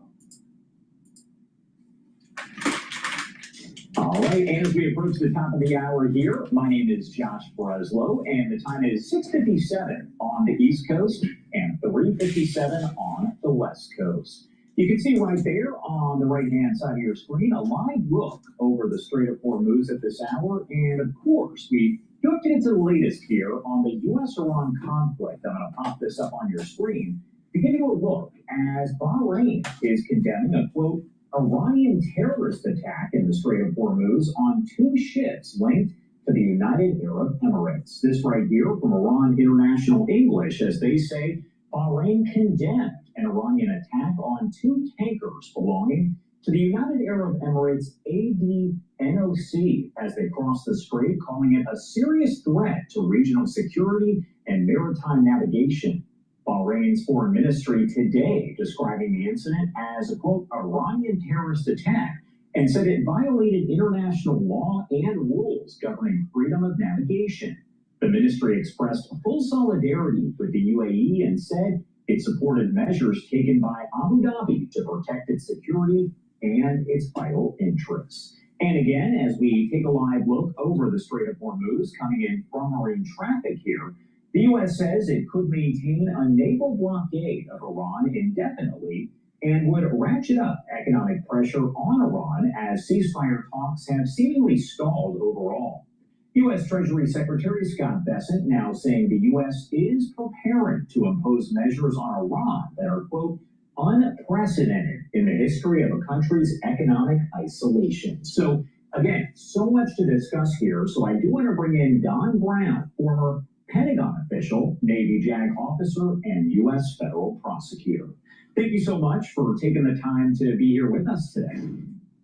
All right, as we approach the top of the hour here, my name is Josh Breslow, and the time is 6:57 on the East Coast and 3:57 on the West Coast. You can see right there on the right-hand side of your screen a live look over the Strait of Hormuz at this hour, and of course, we looked into the latest here on the U.S.-Iran conflict. I'm going to pop this up on your screen to give you a look as Bahrain is condemning a, quote, Iranian terrorist attack in the Strait of Hormuz on 2 ships linked to the United Arab Emirates. This right here from Iran International English, as they say, Bahrain condemned an Iranian attack on 2 tankers belonging to the United Arab Emirates ADNOC as they crossed the strait, calling it a serious threat to regional security and maritime navigation. Bahrain's foreign ministry today describing the incident as a, quote, Iranian terrorist attack, and said it violated international law and rules governing freedom of navigation. The ministry expressed full solidarity with the UAE and said it supported measures taken by Abu Dhabi to protect its security and its vital interests. And again, as we take a live look over the Strait of Hormuz coming in from marine traffic here, the U.S. says it could maintain a naval blockade of Iran indefinitely and would ratchet up economic pressure on Iran as ceasefire talks have seemingly stalled overall. U.S. Treasury Secretary Scott Bessent now saying the U.S. is preparing to impose measures on Iran that are, quote, unprecedented in the history of a country's economic isolation. So, again, so much to discuss here. So I do want to bring in Don Brown, former Pentagon official, Navy JAG officer, and U.S. federal prosecutor. Thank you so much for taking the time to be here with us today.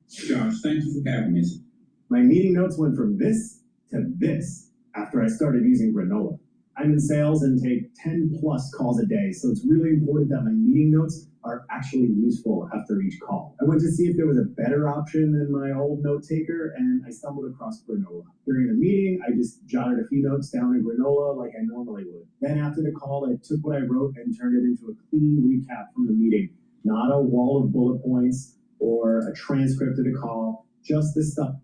Josh, thank you for having me. My meeting notes went from this to this after I started using granola. I'm in sales and take 10 plus calls a day, so it's really important that my meeting notes are actually useful after each call. I went to see if there was a better option than my old note taker, and I stumbled across granola. During the meeting, I just jotted a few notes down in granola like I normally would. Then after the call, I took what I wrote and turned it into a clean recap from the meeting. Not a wall of bullet points or a transcript of the call, just this stuff.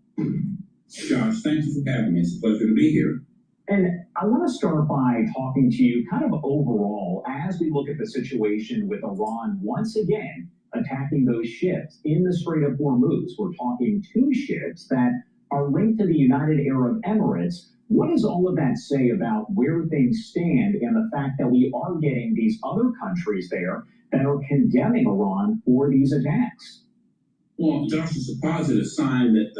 Josh, thank you for having me. It's a pleasure to be here. And I want to start by talking to you kind of overall as we look at the situation with Iran once again attacking those ships in the Strait of Hormuz. We're talking 2 ships that are linked to the United Arab Emirates. What does all of that say about where things stand and the fact that we are getting these other countries there that are condemning Iran for these attacks? Well, Josh, it's a positive sign that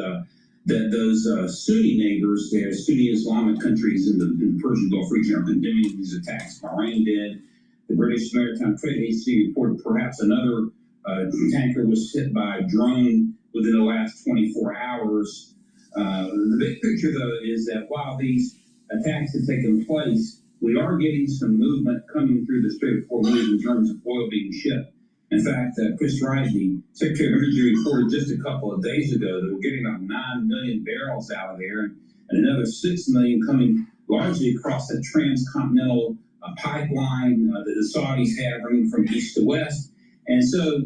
those Sunni neighbors, they're Sunni Islamic countries in the Persian Gulf region, are condemning these attacks. Bahrain did. The British Maritime Trade Agency reported perhaps another tanker was hit by a drone within the last 24 hours. The big picture, though, is that while these attacks have taken place, we are getting some movement coming through the Strait of Hormuz in terms of oil being shipped. In fact, Chris Wright, the Secretary of Energy, reported just a couple of days ago that we're getting about 9 million barrels out of there and another 6 million coming largely across the transcontinental pipeline that the Saudis have running from east to west. And so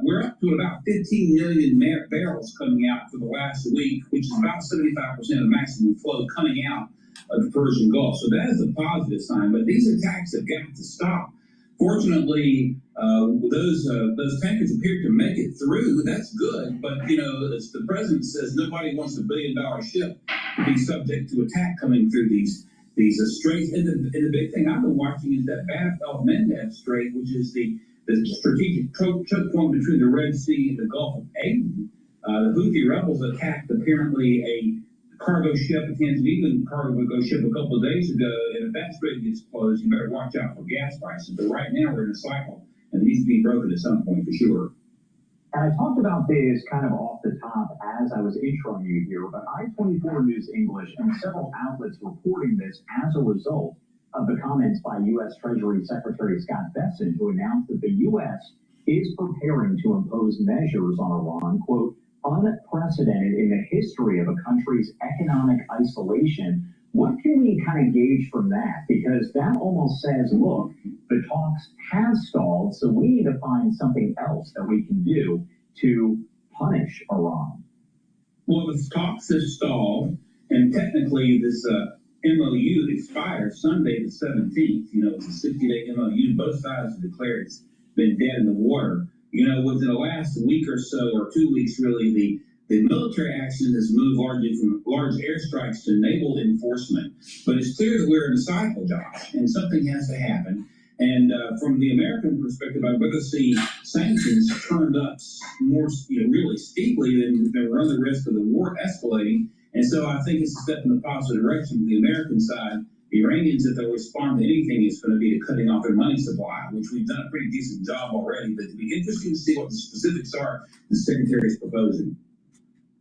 we're up to about 15 million barrels coming out for the last week, which is about 75% of the maximum flow coming out of the Persian Gulf. So that is a positive sign. But these attacks have got to stop. Fortunately, those tankers appear to make it through. That's good. But, you know, as the president says, nobody wants $1 billion ship to be subject to attack coming through these straits. And the big thing I've been watching is that Bab el-Mandeb Strait, which is the strategic choke point between the Red Sea and the Gulf of Aden. The Houthi rebels attacked apparently a cargo ship, a Tanzanian cargo ship a couple of days ago, and if that strait gets closed, you better watch out for gas prices. But right now we're in a cycle, and it needs to be broken at some point for sure. And I talked about this kind of off the top as I was introing you here, but I-24 News English and several outlets reporting this as a result of the comments by U.S. Treasury Secretary Scott Bessent, who announced that the U.S. is preparing to impose measures on Iran, quote, unprecedented in the history of a country's economic isolation, What can we kind of gauge from that? Because that almost says, look, the talks have stalled, so we need to find something else that we can do to punish Iran. Well, the talks have stalled, and technically this MOU expired Sunday the 17th. You know, it's a 60-day MOU. Both sides have declared it's been dead in the water. You know, within the last week or so, or 2 weeks really, the military action has moved largely from large airstrikes to naval enforcement. But it's clear that we're in a cycle, Josh, and something has to happen. And from the American perspective, I'd rather see sanctions turned up more, really steeply than run the risk of the war escalating. And so I think it's a step in the positive direction from the American side. The Iranians, if they'll respond to anything, it's going to be to cutting off their money supply, which we've done a pretty decent job already. But it'll be interesting to see what the specifics are the Secretary is proposing.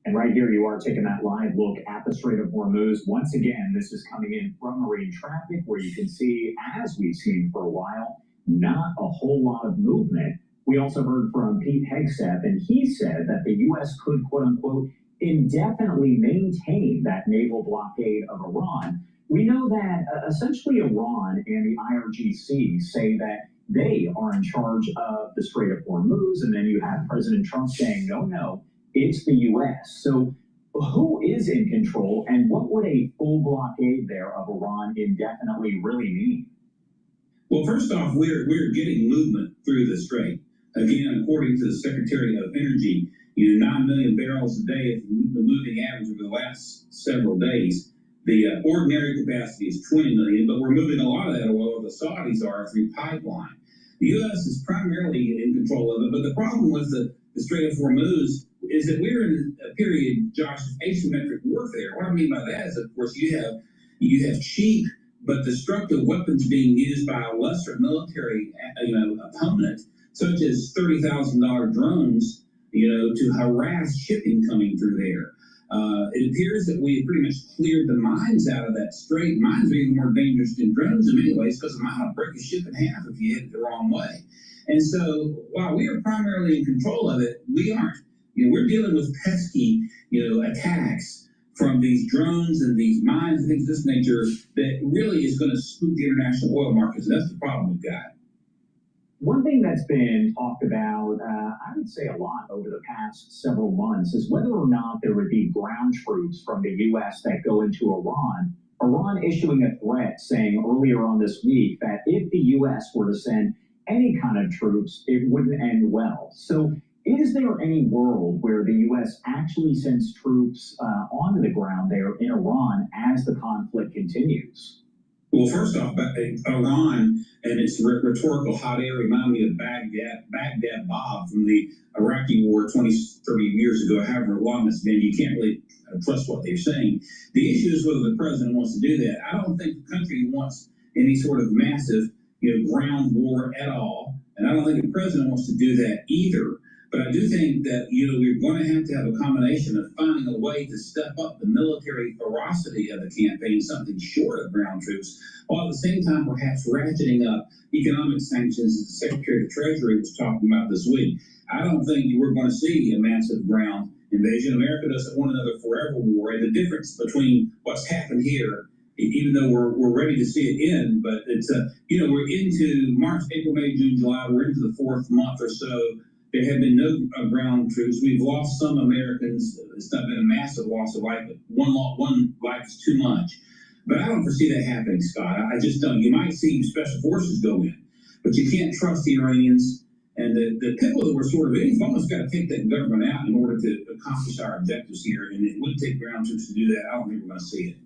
And right here, you are taking that live look at the Strait of Hormuz. Once again, this is coming in from marine traffic, where you can see, as we've seen for a while, not a whole lot of movement. We also heard from Pete Hegseth, and he said that the U.S. could, quote unquote, indefinitely maintain that naval blockade of Iran. We know that essentially Iran and the IRGC say that they are in charge of the Strait of Hormuz, and then you have President Trump saying, no, it's the U.S. So who is in control, and what would a full blockade there of Iran indefinitely really mean? Well, first off, we're getting movement through the strait. Again, according to the Secretary of Energy, 9 million barrels a day is the moving average over the last several days. The ordinary capacity is 20 million, but we're moving a lot of that oil, the Saudis are, through pipeline. The U.S. is primarily in control of it, but the problem with the Strait of Hormuz is that we're in a period, Josh, of asymmetric warfare. What I mean by that is, of course, you have cheap but destructive weapons being used by a lesser military, opponent, such as $30,000 drones, to harass shipping coming through there. It appears that we have pretty much cleared the mines out of that strait. Mines are even more dangerous than drones in many ways, because a mine will break a ship in half if you hit it the wrong way. And so while we are primarily in control of it, we aren't. We're dealing with pesky, attacks from these drones and these mines and things of this nature that really is going to spook the international oil markets. That's the problem we've got. One thing that's been talked about, I would say a lot over the past several months, is whether or not there would be ground troops from the U.S. that go into Iran. Iran issuing a threat saying earlier on this week that if the U.S. were to send any kind of troops, it wouldn't end well. So is there any world where the U.S. actually sends troops onto the ground there in Iran as the conflict continues? Well, first off, Iran and its rhetorical hot air remind me of Baghdad Bob from the Iraqi war 20, 30 years ago, however long it's been. You can't really trust what they're saying. The issue is whether the president wants to do that. I don't think the country wants any sort of massive, ground war at all. And I don't think the president wants to do that either. But I do think that, we're going to have a combination of finding a way to step up the military ferocity of the campaign, something short of ground troops, while at the same time perhaps ratcheting up economic sanctions, as the Secretary of the Treasury was talking about this week. I don't think we're going to see a massive ground invasion. America doesn't want another forever war. And the difference between what's happened here, even though we're ready to see it end, but it's, we're into March, April, May, June, July. We're into the fourth month or so. There have been no ground troops. We've lost some Americans. It's not been a massive loss of life, but one life is too much. But I don't foresee that happening, Scott. I just don't. You might see special forces go in, but you can't trust the Iranians. And the people that were sort of, you've almost got to take that government out in order to accomplish our objectives here. And it would take ground troops to do that. I don't think we're going to see it.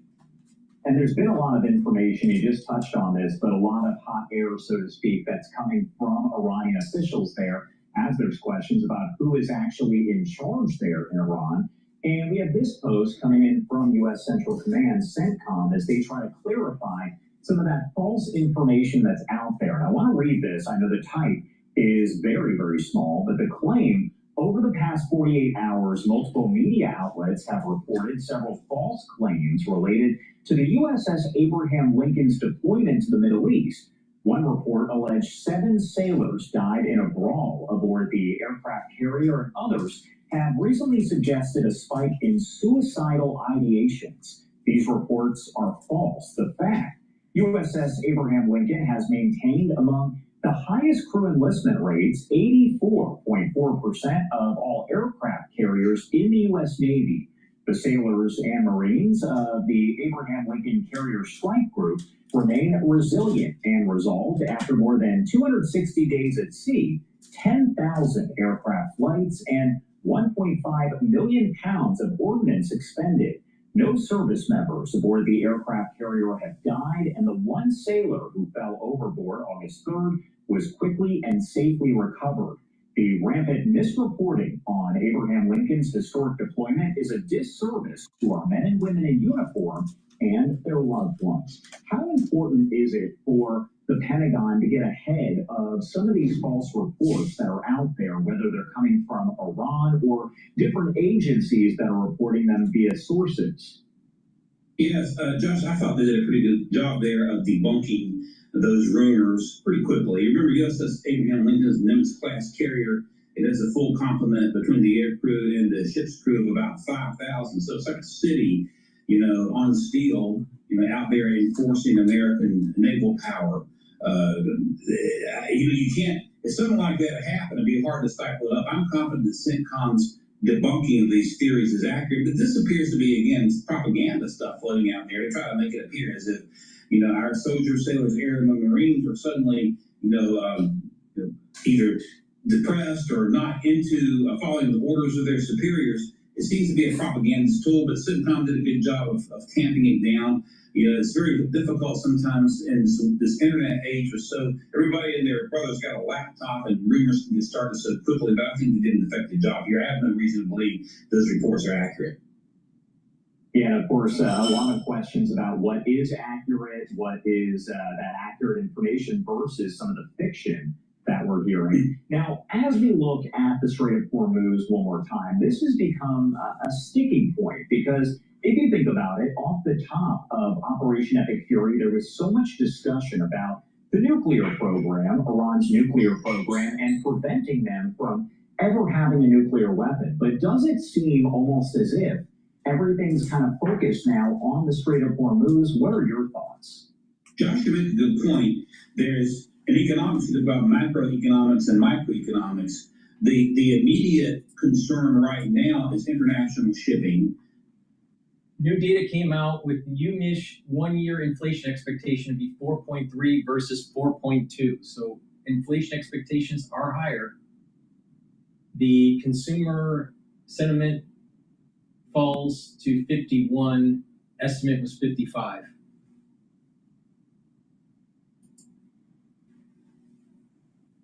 And there's been a lot of information, you just touched on this, but a lot of hot air, so to speak, that's coming from Iranian officials there, as there's questions about who is actually in charge there in Iran. And we have this post coming in from U.S. Central Command, CENTCOM, as they try to clarify some of that false information that's out there. And I want to read this. I know the type is very, very small, but the claim, over the past 48 hours, multiple media outlets have reported several false claims related to the USS Abraham Lincoln's deployment to the Middle East. One report alleged 7 sailors died in a brawl aboard the aircraft carrier, and others have recently suggested a spike in suicidal ideations. These reports are false. The fact, USS Abraham Lincoln has maintained among the highest crew enlistment rates, 84.4% of all aircraft carriers in the U.S. Navy. The sailors and Marines of the Abraham Lincoln Carrier Strike Group remain resilient and resolved after more than 260 days at sea, 10,000 aircraft flights, and 1.5 million pounds of ordnance expended. No service members aboard the aircraft carrier have died, and the one sailor who fell overboard August 3rd was quickly and safely recovered. The rampant misreporting on Abraham Lincoln's historic deployment is a disservice to our men and women in uniform and their loved ones. How important is it for the Pentagon to get ahead of some of these false reports that are out there, whether they're coming from Iran or different agencies that are reporting them via sources? Yes, Josh, I thought they did a pretty good job there of debunking those rumors pretty quickly. You remember USS Abraham Lincoln's Nimitz-class carrier, it has a full complement between the air crew and the ship's crew of about 5,000. So it's like a city, on steel, out there enforcing American naval power. You can't, if something like that happened, it'd be hard to stifle it up. I'm confident that CENTCOM's debunking of these theories is accurate, but this appears to be, again, propaganda stuff floating out there. They try to make it appear as if, our soldiers, sailors, airmen, and Marines are suddenly, either depressed or not into following the orders of their superiors. It seems to be a propagandist tool, but CENTCOM did a good job of tamping it down. It's very difficult sometimes in this internet age, so everybody and their brother's got a laptop and rumors can get started so quickly, but I think they did an effective job here. I have no reason to believe those reports are accurate. Yeah, and of course, a lot of questions about what is accurate, what is that accurate information versus some of the fiction that we're hearing. Now, as we look at the Strait of Hormuz one more time, this has become a sticking point because if you think about it, off the top of Operation Epic Fury, there was so much discussion about the nuclear program, Iran's nuclear program, and preventing them from ever having a nuclear weapon. But does it seem almost as if everything's kind of focused now on the Strait of Hormuz? What are your thoughts? Josh, you make a good point. There's an economics about macroeconomics and microeconomics. The immediate concern right now is international shipping. New data came out with UMISH 1-year inflation expectation to be 4.3 versus 4.2. So inflation expectations are higher. The consumer sentiment falls to 51. Estimate was 55.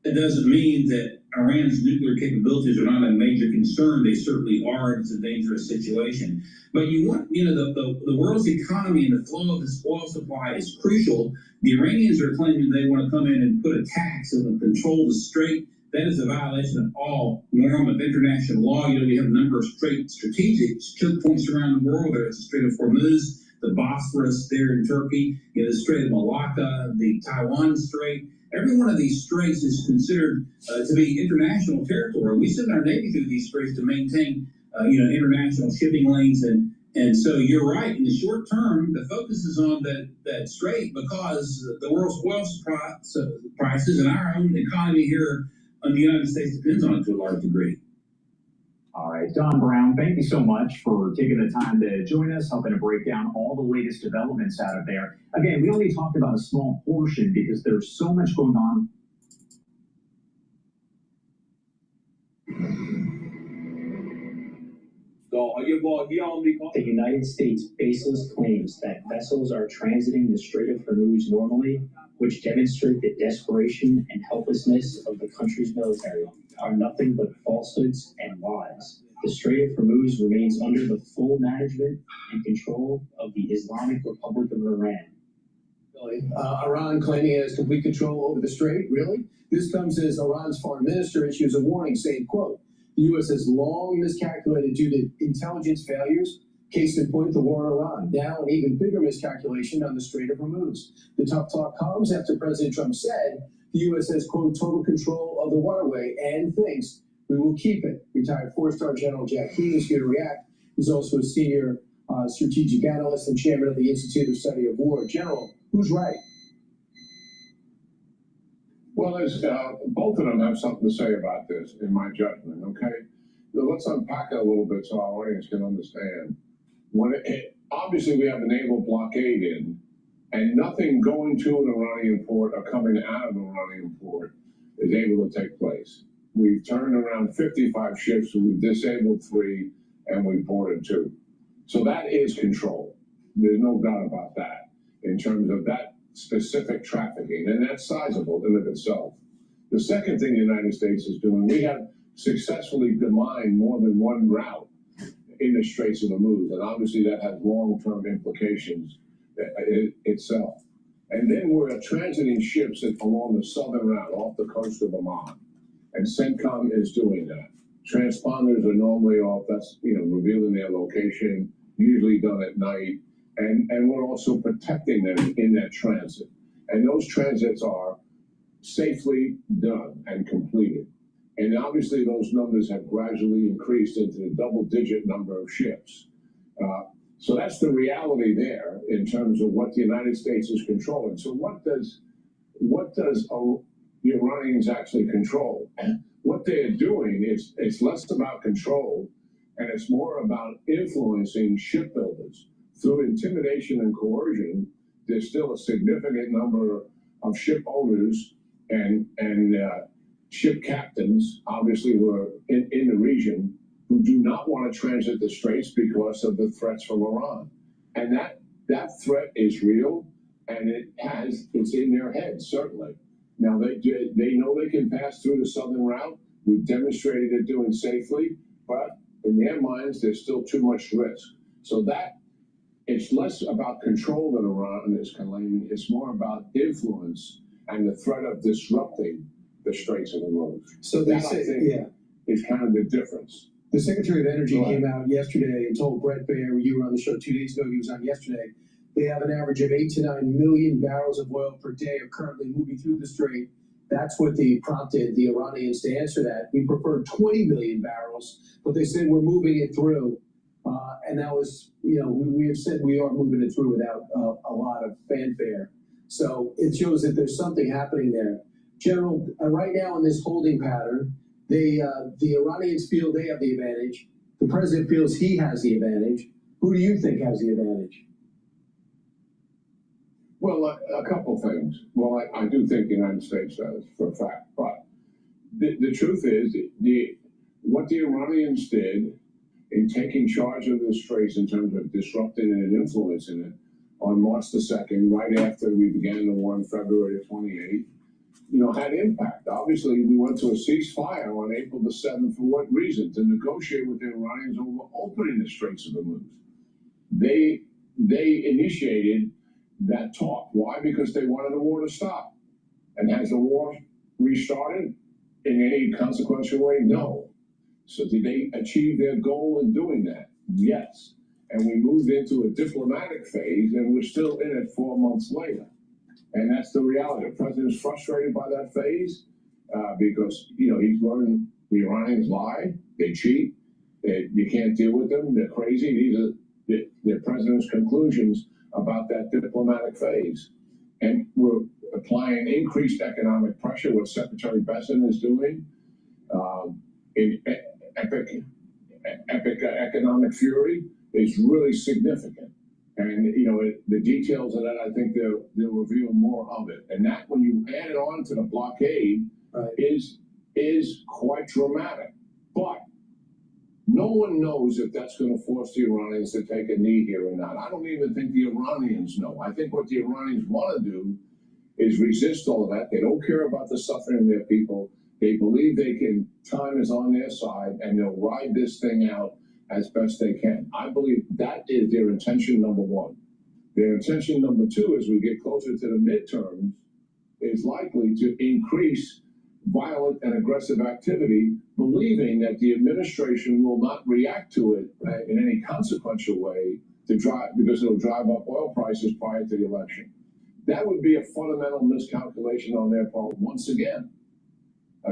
It doesn't mean that Iran's nuclear capabilities are not a major concern. They certainly are. It's a dangerous situation. But you want, the world's economy and the flow of this oil supply is crucial. The Iranians are claiming they want to come in and put a tax and control the strait. That is a violation of all norm of international law. We have a number of strategic choke points around the world. There's the Strait of Hormuz, the Bosphorus there in Turkey, the Strait of Malacca, the Taiwan Strait. Every one of these straits is considered to be international territory. We send our Navy through these straits to maintain, international shipping lanes. And so you're right. In the short term, the focus is on that strait because the world's oil prices and our own economy here in the United States depends on it to a large degree. All right, Don Brown, thank you so much for taking the time to join us, helping to break down all the latest developments out of there. Again, we only talked about a small portion because there's so much going on. The United States baseless claims that vessels are transiting the Strait of Hormuz normally, which demonstrate the desperation and helplessness of the country's military, are nothing but falsehoods and lies. The Strait of Hormuz remains under the full management and control of the Islamic Republic of Iran. Iran claiming it has complete control over the strait, really? This comes as Iran's foreign minister issues a warning saying, quote, the U.S. has long miscalculated due to intelligence failures. Case in point, the war in Iran. Now an even bigger miscalculation on the Strait of Hormuz. The tough talk comes after President Trump said the U.S. has, quote, total control of the waterway and thinks we will keep it. Retired 4-star General Jack Keane is here to react. He's also a senior strategic analyst and chairman of the Institute of Study of War. General, who's right? Well, both of them have something to say about this, in my judgment, okay? Now, let's unpack it a little bit so our audience can understand. Obviously, we have a naval blockade in, and nothing going to an Iranian port or coming out of an Iranian port is able to take place. We've turned around 55 ships, we've disabled 3, and we've boarded 2. So that is control. There's no doubt about that in terms of that specific trafficking, and that's sizable in of itself. The second thing the United States is doing, we have successfully demined more than one route in the Straits of Hormuz, and obviously that has long-term implications itself. And then we're transiting ships along the southern route off the coast of Oman, and CENTCOM is doing that. Transponders are normally off, that's revealing their location, usually done at night, and we're also protecting them in that transit. And those transits are safely done and completed. And obviously those numbers have gradually increased into the double-digit number of ships. So that's the reality there in terms of what the United States is controlling. So what does the Iranians actually control? What they're doing is it's less about control, and it's more about influencing shipbuilders. Through intimidation and coercion, there's still a significant number of ship owners and ship captains, obviously, who are in the region, who do not want to transit the Straits because of the threats from Iran. And that threat is real, and it's in their heads, certainly. Now, they know they can pass through the southern route. We've demonstrated it doing safely, but in their minds, there's still too much risk. So it's less about control that Iran is claiming. It's more about influence and the threat of disrupting the Straits of Hormuz. So they say, is kind of the difference. The Secretary of Energy came out yesterday and told Brett Baer, you were on the show 2 days ago, he was on yesterday, they have an average of 8 to 9 million barrels of oil per day are currently moving through the Strait. That's what prompted the Iranians to answer that. We prefer 20 million barrels, but they said we're moving it through. And that was, we have said we are moving it through without a lot of fanfare. So it shows that there's something happening there. General, right now in this holding pattern, the Iranians feel they have the advantage. The president feels he has the advantage. Who do you think has the advantage? Well, a couple things. Well, I do think the United States does, for a fact. But the truth is, what the Iranians did in taking charge of the Straits in terms of disrupting it and influencing it on March the 2nd, right after we began the war on February the 28th, had impact. Obviously, we went to a ceasefire on April the 7th. For what reason? To negotiate with the Iranians over opening the Straits of Hormuz. They initiated that talk. Why? Because they wanted the war to stop. And has the war restarted in any consequential way? No. So did they achieve their goal in doing that? Yes. And we moved into a diplomatic phase, and we're still in it 4 months later. And that's the reality. The president's frustrated by that phase because, he's learned the Iranians lie, they cheat, you can't deal with them, they're crazy. These are the president's conclusions about that diplomatic phase. And we're applying increased economic pressure, what Secretary Besson is doing, in epic economic fury is really significant. And, the details of that, I think they'll reveal more of it. And that, when you add it on to the blockade, is quite dramatic. But no one knows if that's going to force the Iranians to take a knee here or not. I don't even think the Iranians know. I think what the Iranians want to do is resist all of that. They don't care about the suffering of their people. They believe time is on their side, and they'll ride this thing out as best they can. I believe that is their intention number one. Their intention number two, as we get closer to the midterms, is likely to increase violent and aggressive activity, believing that the administration will not react to it in any consequential way because it'll drive up oil prices prior to the election. That would be a fundamental miscalculation on their part once again.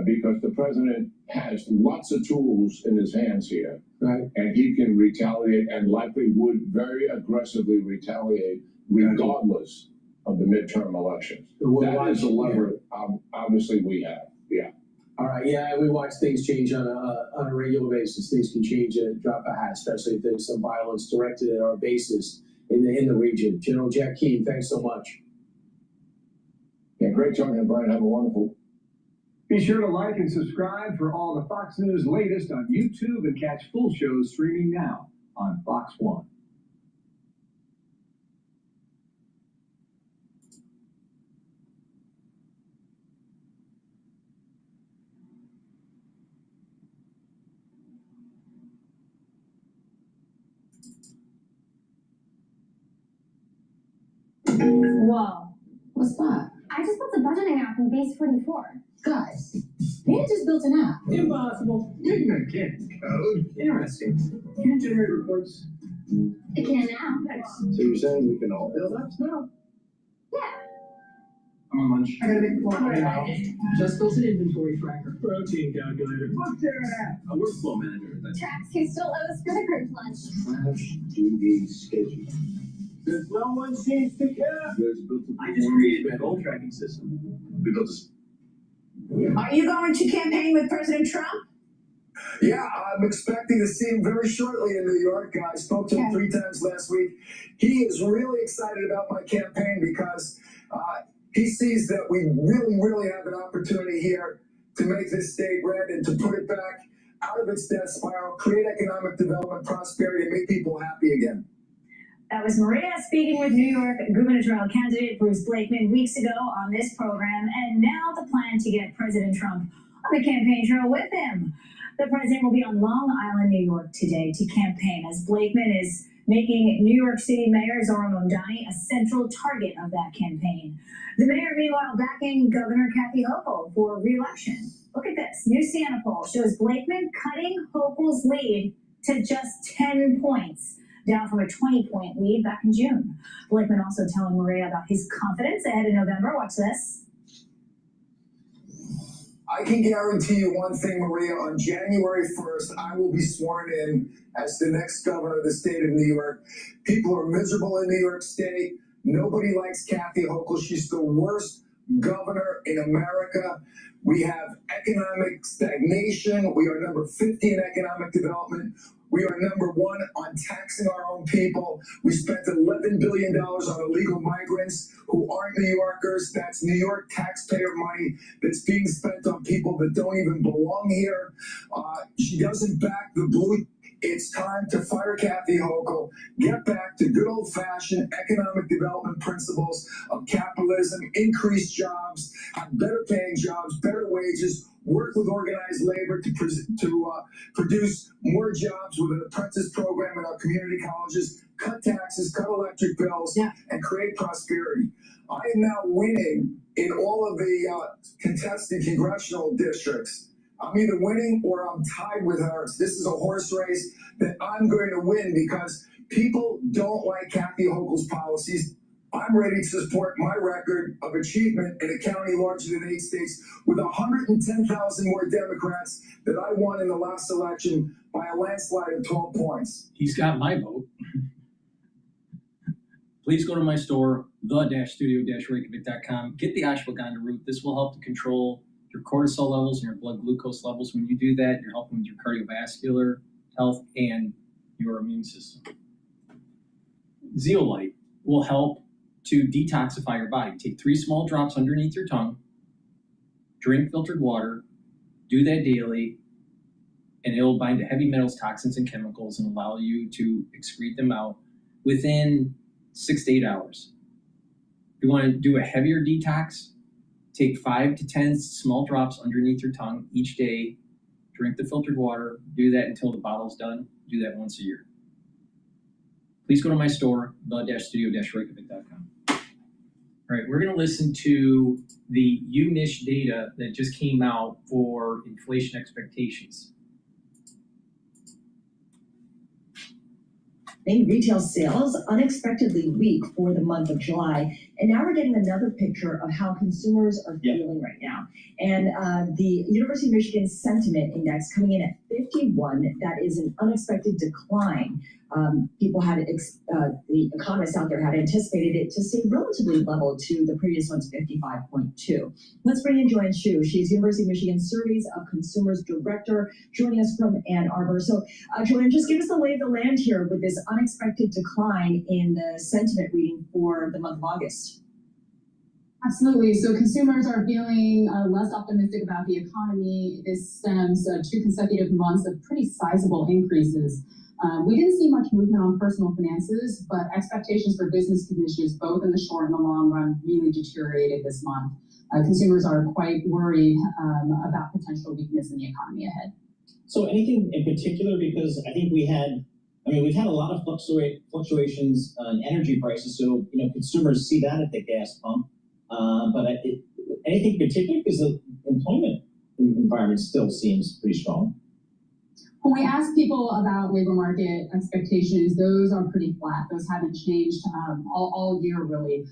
because the president has lots of tools in his hands here. Right. And he can retaliate and likely would very aggressively retaliate regardless of the midterm elections. That is a lever, obviously, we have. Yeah. All right, yeah, we watch things change on a regular basis. Things can change at a drop of a hat, especially if there's some violence directed at our bases in the region. General Jack Keane, thanks so much. Yeah, great talking to Brian. Have a wonderful. Be sure to like and subscribe for all the Fox News latest on YouTube and catch full shows streaming now on Fox One. Whoa. What's that? I just built a budgeting app in Base 44. Guys, Nina just built an app. Impossible. You can't code. Interesting. Can you generate reports? It can now. Nice. So you're saying we can all build apps now? Yeah. I'm on lunch. I gotta make a call now. Just built an inventory tracker. Protein calculator. Look there at A workflow manager. Tracks who still owe us for the group lunch. Trash duty schedule. There's no one seems to care. I just created a goal tracking system. We built this. Are you going to campaign with President Trump? Yeah, I'm expecting to see him very shortly in New York. I spoke to him 3 times last week. He is really excited about my campaign because he sees that we really have an opportunity here to make this state red and to put it back out of its death spiral, create economic development, prosperity, and make people happy again. That was Maria speaking with New York gubernatorial candidate Bruce Blakeman weeks ago on this program, and now the plan to get President Trump on the campaign trail with him. The president will be on Long Island, New York today to campaign as Blakeman is making New York City Mayor Zohran Mamdani a central target of that campaign. The mayor, meanwhile, backing Governor Kathy Hochul for re-election. Look at this. New Siena poll shows Blakeman cutting Hochul's lead to just 10 points. Down from a 20-point lead back in June. Blakeman also telling Maria about his confidence ahead of November. Watch this. I can guarantee you one thing, Maria. On January 1st, I will be sworn in as the next governor of the state of New York. People are miserable in New York State. Nobody likes Kathy Hochul. She's the worst governor in America. We have economic stagnation. We are number 50 in economic development. We are number 1 on taxing our own people. We spent $11 billion on illegal migrants who aren't New Yorkers. That's New York taxpayer money that's being spent on people that don't even belong here. She doesn't back the blue. It's time to fire Kathy Hochul, get back to good old-fashioned economic development principles of capitalism, increase jobs, have better paying jobs, better wages, work with organized labor to produce more jobs with an apprentice program in our community colleges, cut taxes, cut electric bills, and create prosperity. I am now winning in all of the contested congressional districts. I'm either winning or I'm tied with her. This is a horse race that I'm going to win because people don't like Kathy Hochul's policies. I'm ready to support my record of achievement in a county larger than 8 states with 110,000 more Democrats that I won in the last election by a landslide of 12 points. He's got my vote. Please go to my store, the-studio-reykjavik.com. Get the ashwagandha root. This will help to control your cortisol levels and your blood glucose levels. When you do that, you're helping with your cardiovascular health and your immune system. Zeolite will help to detoxify your body. Take 3 small drops underneath your tongue, drink filtered water, do that daily, and it'll bind to heavy metals, toxins, and chemicals and allow you to excrete them out within 6 to 8 hours. If you want to do a heavier detox, take 5 to 10 small drops underneath your tongue each day, drink the filtered water, do that until the bottle's done, do that once a year. Please go to my store, the-studio-reykjavik.com. All right, we're going to listen to the UNISH data that just came out for inflation expectations. Main retail sales unexpectedly weak for the month of July. And now we're getting another picture of how consumers are feeling right now. And the University of Michigan Sentiment Index coming in at 51, that is an unexpected decline. People had, the economists out there had anticipated it to stay relatively level to the previous one's 55.2. Let's bring in Joanne Shu. She's University of Michigan Surveys of Consumers Director, joining us from Ann Arbor. So Joanne, just give us the lay of the land here with this unexpected decline in the sentiment reading for the month of August. Absolutely. So consumers are feeling less optimistic about the economy. This stems 2 consecutive months of pretty sizable increases. We didn't see much movement on personal finances, but expectations for business conditions, both in the short and the long run, really deteriorated this month. Consumers are quite worried about potential weakness in the economy ahead. So anything in particular, because I think we've had a lot of fluctuations on energy prices, so consumers see that at the gas pump. But anything in particular, because the employment environment still seems pretty strong. When we ask people about labor market expectations, those are pretty flat. Those haven't changed all year, really.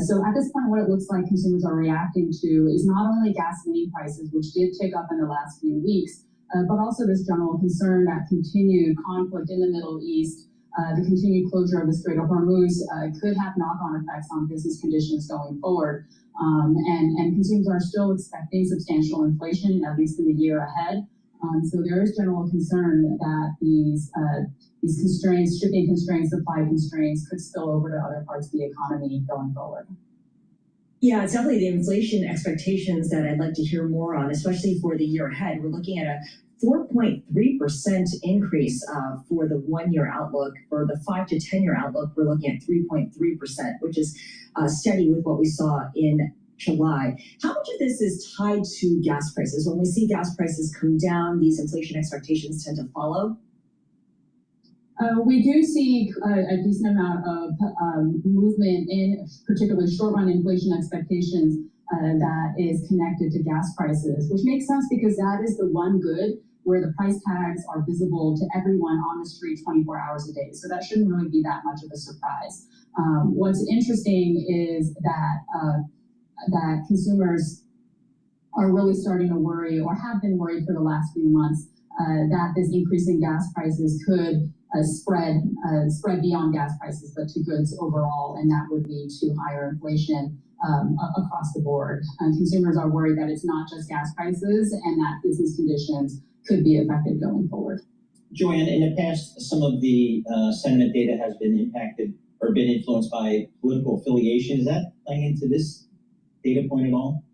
So at this point, what it looks like consumers are reacting to is not only gasoline prices, which did tick up in the last few weeks, but also this general concern that continued conflict in the Middle East, the continued closure of the Strait of Hormuz could have knock-on effects on business conditions going forward. And consumers are still expecting substantial inflation, at least in the year ahead. So there is general concern that these constraints, shipping constraints, supply constraints, could spill over to other parts of the economy going forward. Yeah, it's definitely the inflation expectations that I'd like to hear more on, especially for the year ahead. We're looking at a 4.3% increase for the 1-year outlook. For the 5 to 10-year outlook, we're looking at 3.3%, which is steady with what we saw in July. How much of this is tied to gas prices? When we see gas prices come down, these inflation expectations tend to follow. We do see a decent amount of movement in particularly short-run inflation expectations that is connected to gas prices, which makes sense because that is the one good where the price tags are visible to everyone on the street 24 hours a day. So that shouldn't really be that much of a surprise. What's interesting is that consumers are really starting to worry, or have been worried for the last few months, that this increase in gas prices could spread beyond gas prices, but to goods overall, and that would lead to higher inflation across the board. Consumers are worried that it's not just gas prices and that business conditions could be affected going forward. Joanne, in the past, some of the sentiment data has been impacted or been influenced by political affiliation. Is that playing into this data point at all?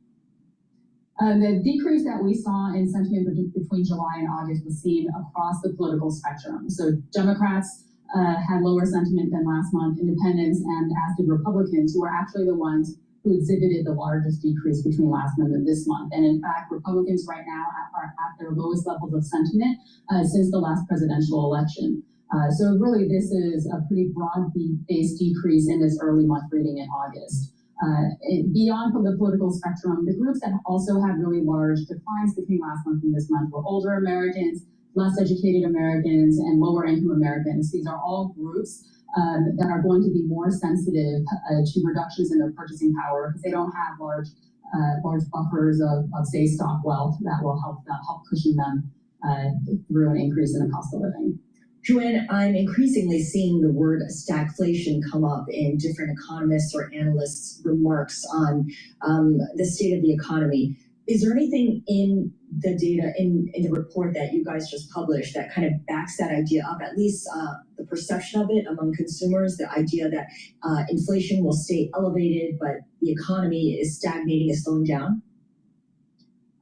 The decrease that we saw in sentiment between July and August was seen across the political spectrum. So Democrats had lower sentiment than last month, independents, and as did Republicans, who were actually the ones who exhibited the largest decrease between last month and this month. And in fact, Republicans right now are at their lowest levels of sentiment since the last presidential election. So really, this is a pretty broad-based decrease in this early month reading in August. Beyond the political spectrum, the groups that also had really large declines between last month and this month were older Americans, less educated Americans, and lower income Americans. These are all groups that are going to be more sensitive to reductions in their purchasing power because they don't have large buffers of say, stock wealth that will help cushion them through an increase in the cost of living. Joanne, I'm increasingly seeing the word stagflation come up in different economists or analysts' remarks on the state of the economy. Is there anything in the data, in the report that you guys just published that kind of backs that idea up, at least the perception of it among consumers, the idea that inflation will stay elevated, but the economy is stagnating, is slowing down?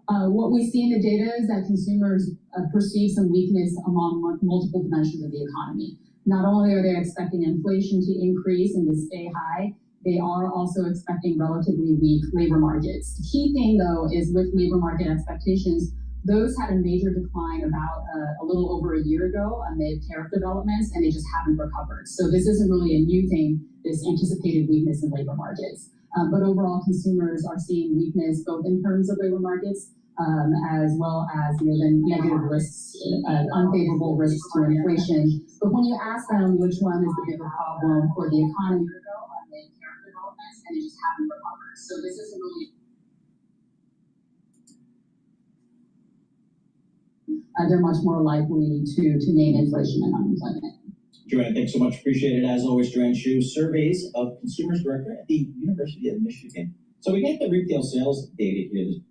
What we see in the data is that consumers perceive some weakness among multiple dimensions of the economy. Not only are they expecting inflation to increase and to stay high, they are also expecting relatively weak labor markets. The key thing, though, is with labor market expectations, those had a major decline about a little over a year ago amid tariff developments, and they just haven't recovered. So this isn't really a new thing, this anticipated weakness in labor markets. But overall, consumers are seeing weakness both in terms of labor markets as well as the negative risks, unfavorable risks to inflation. But when you ask them which one is the bigger problem for the economy, they character developments, and they just haven't recovered. So this is really they're much more likely to name inflation and unemployment. Joanne, thanks so much. Appreciate it. As always, Joanne Shu, Surveys of Consumers Director at the University of Michigan. So we get the retail sales data here.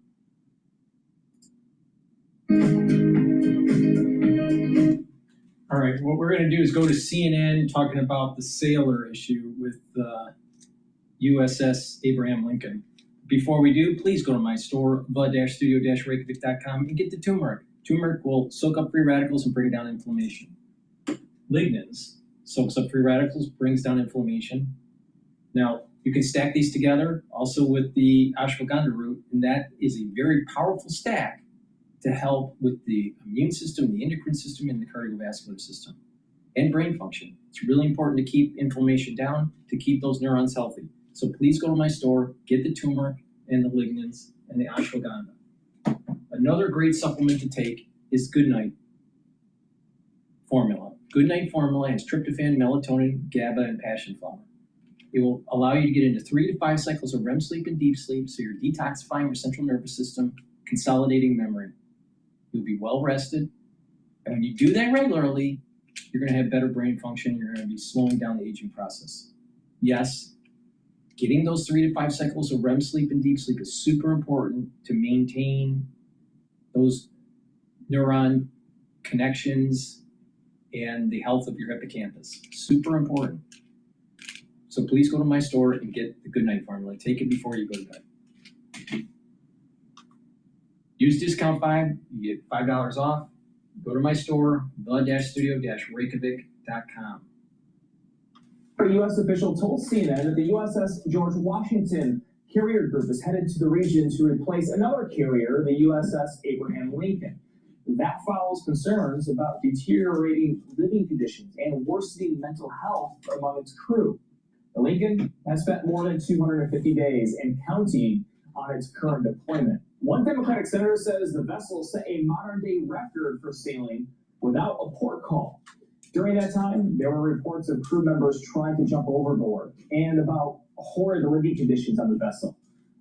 All right, what we're going to do is go to CNN talking about the sailor issue with USS Abraham Lincoln. Before we do, please go to my store, the-studio-reykjavik.com, and get the turmeric. Turmeric will soak up free radicals and bring down inflammation. Lignans soaks up free radicals, brings down inflammation. Now, you can stack these together also with the ashwagandha root, and that is a very powerful stack to help with the immune system, the endocrine system, and the cardiovascular system, and brain function. It's really important to keep inflammation down, to keep those neurons healthy. So please go to my store, get the turmeric and the lignans and the ashwagandha. Another great supplement to take is Goodnight Formula. Goodnight Formula has tryptophan, melatonin, GABA, and passion flower. It will allow you to get into 3 to 5 cycles of REM sleep and deep sleep, so you're detoxifying your central nervous system, consolidating memory. You'll be well rested. And when you do that regularly, you're going to have better brain function. You're going to be slowing down the aging process. Yes, getting those 3 to 5 cycles of REM sleep and deep sleep is super important to maintain those neuron connections and the health of your hippocampus. Super important. So please go to my store and get the Goodnight Formula. Take it before you go to bed. Use discount 5, you get $5 off. Go to my store, the-studio-reykjavik.com. A U.S. official told CNN that the USS George Washington carrier group is headed to the region to replace another carrier, the USS Abraham Lincoln. That follows concerns about deteriorating living conditions and worsening mental health among its crew. The Lincoln has spent more than 250 days and counting on its current deployment. One Democratic senator says the vessel set a modern-day record for sailing without a port call. During that time, there were reports of crew members trying to jump overboard and about horrid living conditions on the vessel.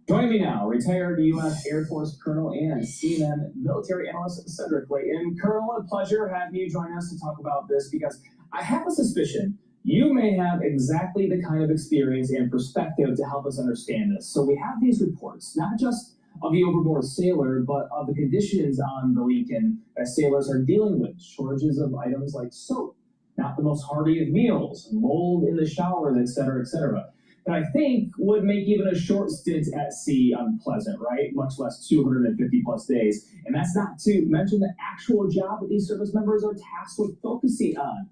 Joining me now, retired U.S. Air Force Colonel and CNN military analyst Cedric Layton. Colonel, a pleasure having you join us to talk about this because I have a suspicion you may have exactly the kind of experience and perspective to help us understand this. So we have these reports, not just of the overboard sailor, but of the conditions on the Lincoln that sailors are dealing with. Shortages of items like soap, not the most hearty of meals, mold in the showers, etc., etc. And I think would make even a short stint at sea unpleasant, right? Much less 250 plus days. And that's not to mention the actual job that these service members are tasked with focusing on.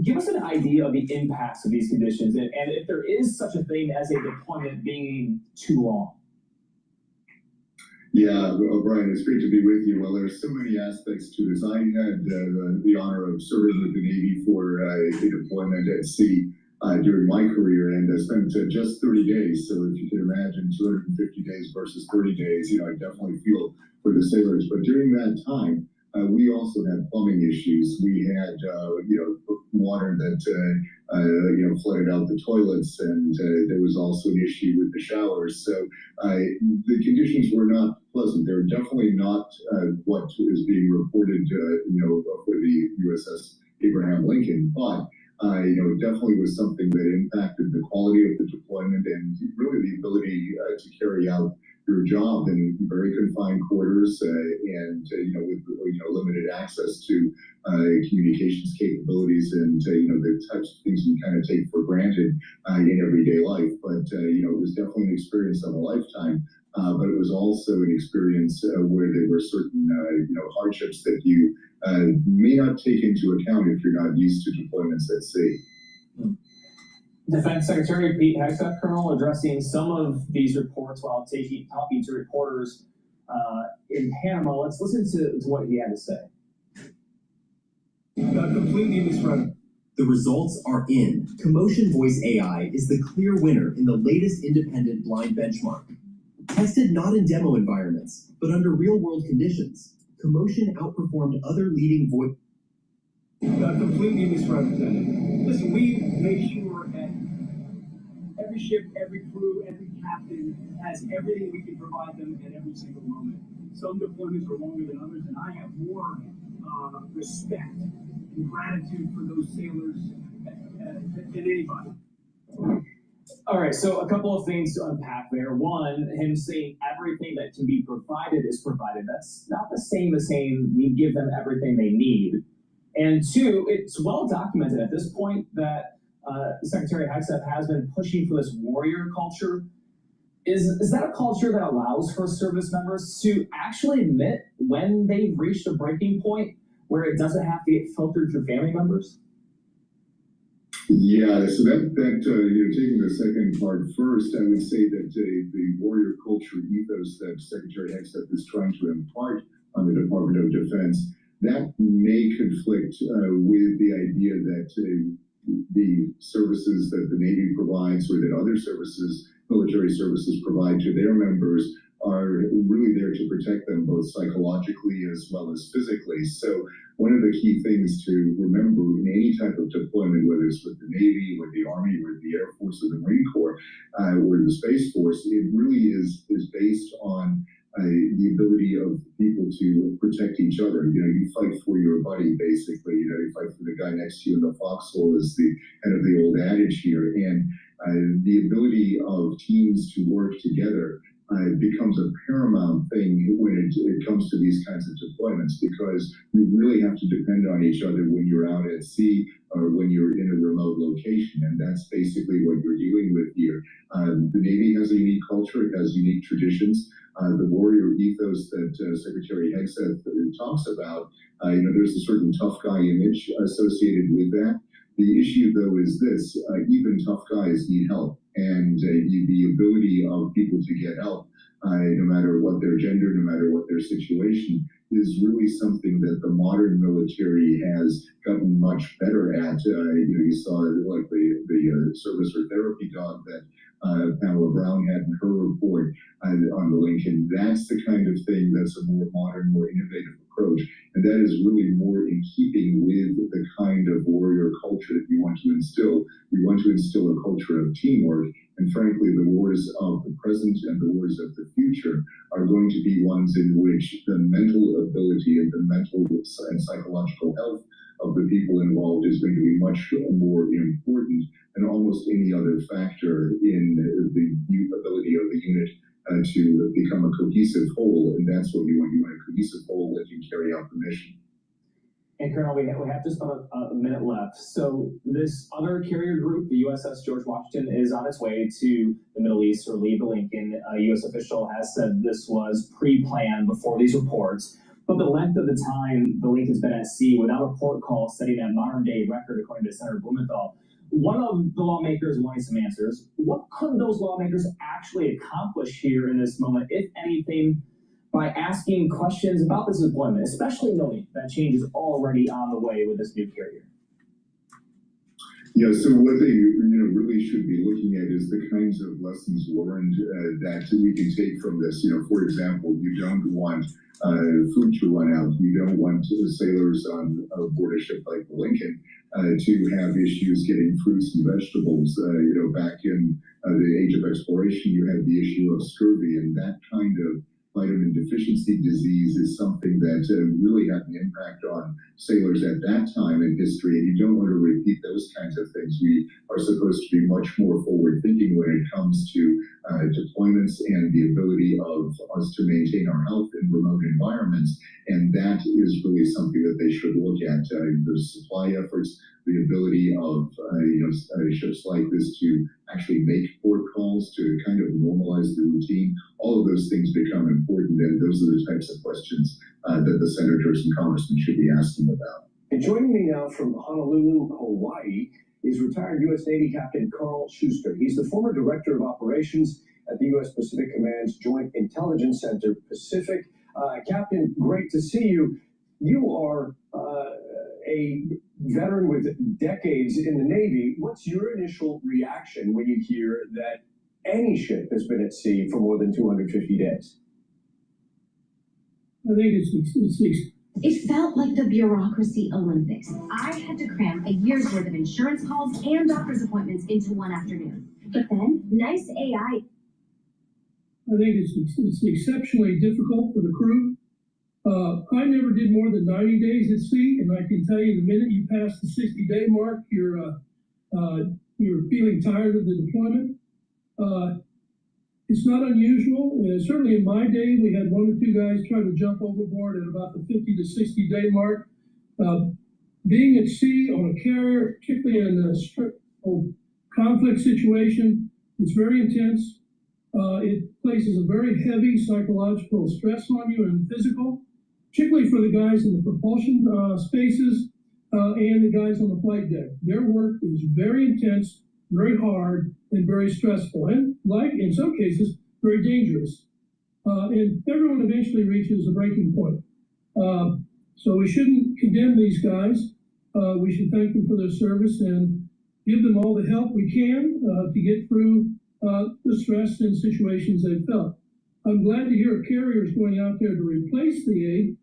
Give us an idea of the impacts of these conditions and if there is such a thing as a deployment being too long. Yeah, well, Brian, it's great to be with you. Well, there's so many aspects to this. I had the honor of serving with the Navy for a deployment at sea during my career, and I spent just 30 days. So if you can imagine 250 days versus 30 days, you know, I definitely feel for the sailors. But during that time, we also had plumbing issues. We had, water that, flooded out the toilets, and there was also an issue with the showers. So the conditions were not pleasant. They were definitely not what is being reported, for the USS Abraham Lincoln, but it definitely was something that impacted the quality of the deployment and really the ability to carry out your job in very confined quarters and with limited access to communications capabilities and the types of things we kind of take for granted in everyday life. But it was definitely an experience of a lifetime. But it was also an experience where there were certain hardships that you may not take into account if you're not used to deployments at sea. Defense Secretary Pete Hegseth, Colonel, addressing some of these reports while talking to reporters in Panama. Let's listen to what he had to say. Completely misread. The results are in. Commotion Voice AI is the clear winner in the latest independent blind benchmark. Tested not in demo environments, but under real-world conditions, Commotion outperformed other leading voice. Completely misrepresented. Listen, we make sure that every ship, every crew, every captain has everything we can provide them at every single moment. Some deployments are longer than others, and I have more respect and gratitude for those sailors than anybody. All right, so a couple of things to unpack there. One, him saying everything that can be provided is provided. That's not the same as saying we give them everything they need. And two, it's well documented at this point that Secretary Hegseth has been pushing for this warrior culture. Is that a culture that allows for service members to actually admit when they've reached a breaking point where it doesn't have to get filtered through family members? Yeah, so that taking the second part first, I would say that the warrior culture ethos that Secretary Hegseth is trying to impart on the Department of Defense, that may conflict with the idea that the services that the Navy provides or that other services, military services provide to their members are really there to protect them both psychologically as well as physically. So one of the key things to remember in any type of deployment, whether it's with the Navy, with the Army, with the Air Force, or the Marine Corps, or the Space Force, it really is based on the ability of people to protect each other. You know, you fight for your buddy, basically. You know, you fight for the guy next to you in the foxhole is the kind of the old adage here. And the ability of teams to work together becomes a paramount thing when it comes to these kinds of deployments, because you really have to depend on each other when you're out at sea or when you're in a remote location, and that's basically what you're dealing with here. The Navy has a unique culture, it has unique traditions. The warrior ethos that Secretary Hegseth talks about, there's a certain tough guy image associated with that. The issue, though, is this: even tough guys need help, and the ability of people to get help, no matter what their gender, no matter what their situation, is really something that the modern military has gotten much better at. You saw like the service or therapy dog that Pamela Brown had in her report on the Lincoln. That's the kind of thing that's a more modern, more innovative approach. And that is really more in keeping with the kind of warrior culture that you want to instill. You want to instill a culture of teamwork. And frankly, the wars of the present and the wars of the future are going to be ones in which the mental ability and the mental and psychological health of the people involved is going to be much more important than almost any other factor in the ability of the unit to become a cohesive whole. And that's what you want. You want a cohesive whole that can carry out the mission. And Colonel, we have just about a minute left. So this other carrier group, the USS George Washington, is on its way to the Middle East to relieve the Lincoln. A U.S. official has said this was pre-planned before these reports. But the length of the time the Lincoln's been at sea without a port call setting a modern-day record, according to Senator Blumenthal, one of the lawmakers wanting some answers. What could those lawmakers actually accomplish here in this moment, if anything, by asking questions about this deployment, especially knowing that change is already on the way with this new carrier? Yeah, so what they really should be looking at is the kinds of lessons learned that we can take from this. For example, you don't want food to run out. You don't want sailors on board a ship like the Lincoln to have issues getting fruits and vegetables. Back in the age of exploration, you had the issue of scurvy, and that kind of vitamin deficiency disease is something that really had an impact on sailors at that time in history, and you don't want to repeat those kinds of things. We are supposed to be much more forward-thinking when it comes to deployments and the ability of us to maintain our health in remote environments, and that is really something that they should look at. The supply efforts, the ability of ships like this to actually make port calls, to kind of normalize the routine. All of those things become important, and those are the types of questions that the senators and congressmen should be asking about. And joining me now from Honolulu, Hawaii, is retired U.S. Navy Captain Carl Schuster. He's the former Director of Operations at the U.S. Pacific Command's Joint Intelligence Center Pacific. Captain, great to see you. You are a veteran with decades in the Navy. What's your initial reaction when you hear that any ship has been at sea for more than 250 days. I think It felt like the bureaucracy Olympics. I had to cram a year's worth of insurance calls and doctor's appointments into one afternoon. But then, nice AI. I think it's exceptionally difficult for the crew. I never did more than 90 days at sea, and I can tell you the minute you pass the 60-day mark, you're feeling tired of the deployment. It's not unusual. Certainly in my day, we had one or two guys try to jump overboard at about the 50 to 60-day mark. Being at sea on a carrier, particularly in a conflict situation, it's very intense. It places a very heavy psychological stress on you and physical, particularly for the guys in the propulsion spaces and the guys on the flight deck. Their work is very intense, very hard, and very stressful, and like in some cases, very dangerous. And everyone eventually reaches a breaking point. So we shouldn't condemn these guys. We should thank them for their service and give them all the help we can to get through the stress and situations they've felt. I'm glad to hear a carrier is going out there to replace the aid.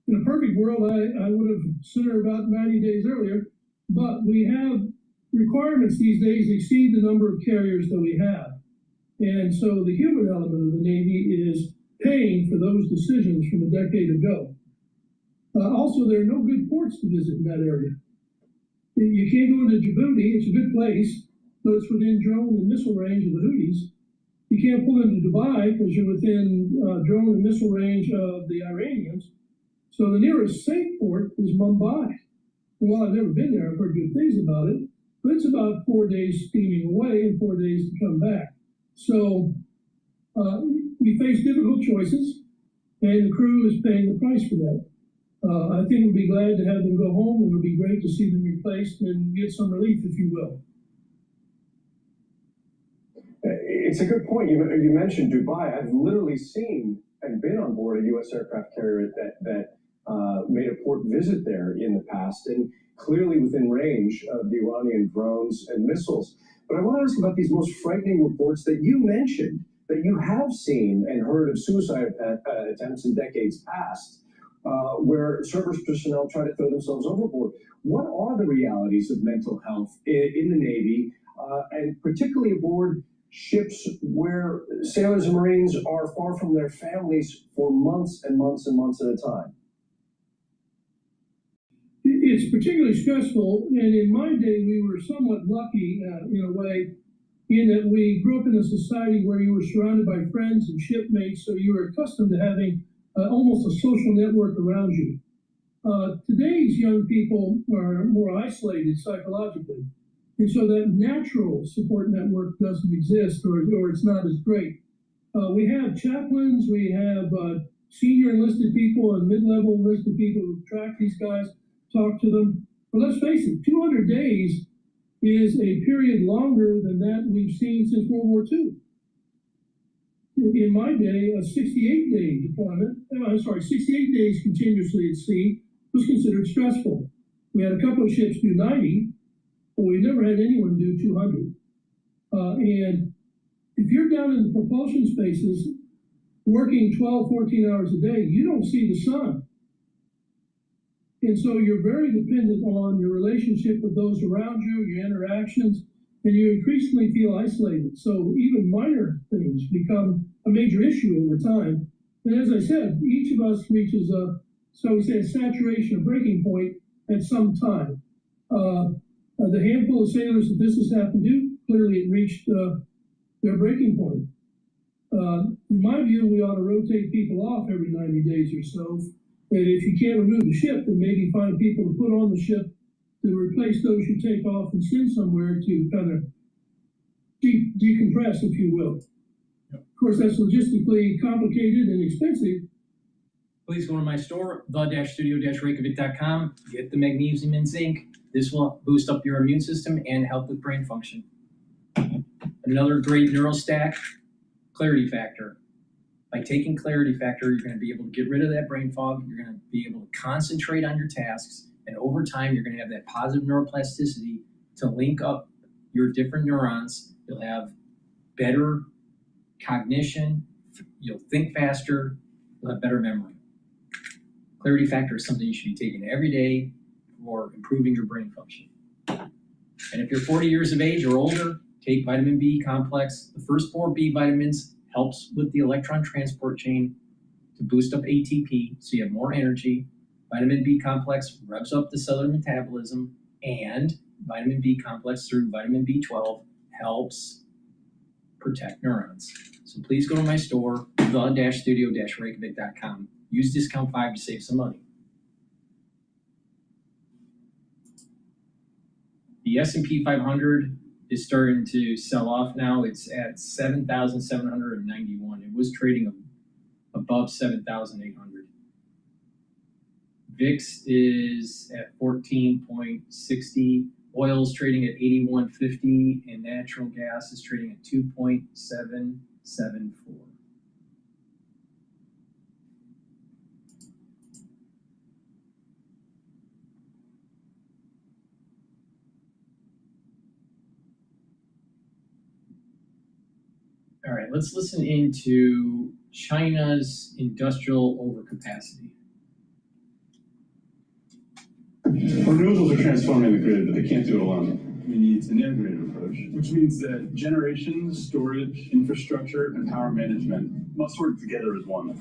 In a perfect world, I would have sent her about 90 days earlier, but we have requirements these days exceed the number of carriers that we have. And so the human element of the Navy is paying for those decisions from a decade ago. Also, there are no good ports to visit in that area. You can't go into Djibouti, it's a good place, but it's within drone and missile range of the Houthis. You can't pull into Dubai because you're within drone and missile range of the Iranians. So the nearest safe port is Mumbai. And while I've never been there, I've heard good things about it, but it's about 4 days steaming away and 4 days to come back. So we face difficult choices, and the crew is paying the price for that. I think we'll be glad to have them go home, and it'll be great to see them replaced and get some relief, if you will. It's a good point. You mentioned Dubai. I've literally seen and been on board a U.S. aircraft carrier that made a port visit there in the past, and clearly within range of the Iranian drones and missiles. But I want to ask about these most frightening reports that you mentioned, that you have seen and heard of suicide attempts in decades past, where service personnel try to throw themselves overboard. What are the realities of mental health in the Navy, and particularly aboard ships where sailors and Marines are far from their families for months and months and months at a time? It's particularly stressful, and in my day, we were somewhat lucky in a way, in that we grew up in a society where you were surrounded by friends and shipmates, so you were accustomed to having almost a social network around you. Today's young people are more isolated psychologically, and so that natural support network doesn't exist, or it's not as great. We have chaplains, we have senior enlisted people and mid-level enlisted people who track these guys, talk to them. But let's face it, 200 days is a period longer than that we've seen since World War II. In my day, a 68-day deployment, 68 days continuously at sea was considered stressful. We had a couple of ships do 90, but we never had anyone do 200. And if you're down in the propulsion spaces, working 12, 14 hours a day, you don't see the sun. And so you're very dependent on your relationship with those around you, your interactions, and you increasingly feel isolated. So even minor things become a major issue over time. And as I said, each of us reaches a saturation, a breaking point at some time. The handful of sailors that this has happened to, clearly it reached their breaking point. In my view, we ought to rotate people off every 90 days or so. And if you can't remove the ship, then maybe find people to put on the ship to replace those you take off and send somewhere to kind of decompress, if you will. Of course, that's logistically complicated and expensive. Please go to my store, the-studio-reykjavik.com. Get the magnesium and zinc. This will boost up your immune system and help with brain function. Another great neurostack, Clarity Factor. By taking Clarity Factor, you're going to be able to get rid of that brain fog. You're going to be able to concentrate on your tasks. And over time, you're going to have that positive neuroplasticity to link up your different neurons You'll have better cognition, you'll think faster, you'll have better memory. Clarity factor is something you should be taking every day for improving your brain function. And if you're 40 years of age or older, take vitamin B complex. The first 4 B vitamins helps with the electron transport chain to boost up ATP so you have more energy. Vitamin B complex revs up the cellular metabolism, and vitamin B complex through vitamin B12 helps protect neurons. So please go to my store, the-studio-reykjavik.com. Use discount 5 to save some money. The S&P 500 is starting to sell off now. It's at 7,791. It was trading above 7,800. VIX is at 14.60. Oil's trading at 81.50, and natural gas is trading at 2.774. All right, let's listen into China's industrial overcapacity. Renewables are transforming the grid, but they can't do it alone. We need an integrated approach, which means that generation, storage, infrastructure, and power management must work together as one.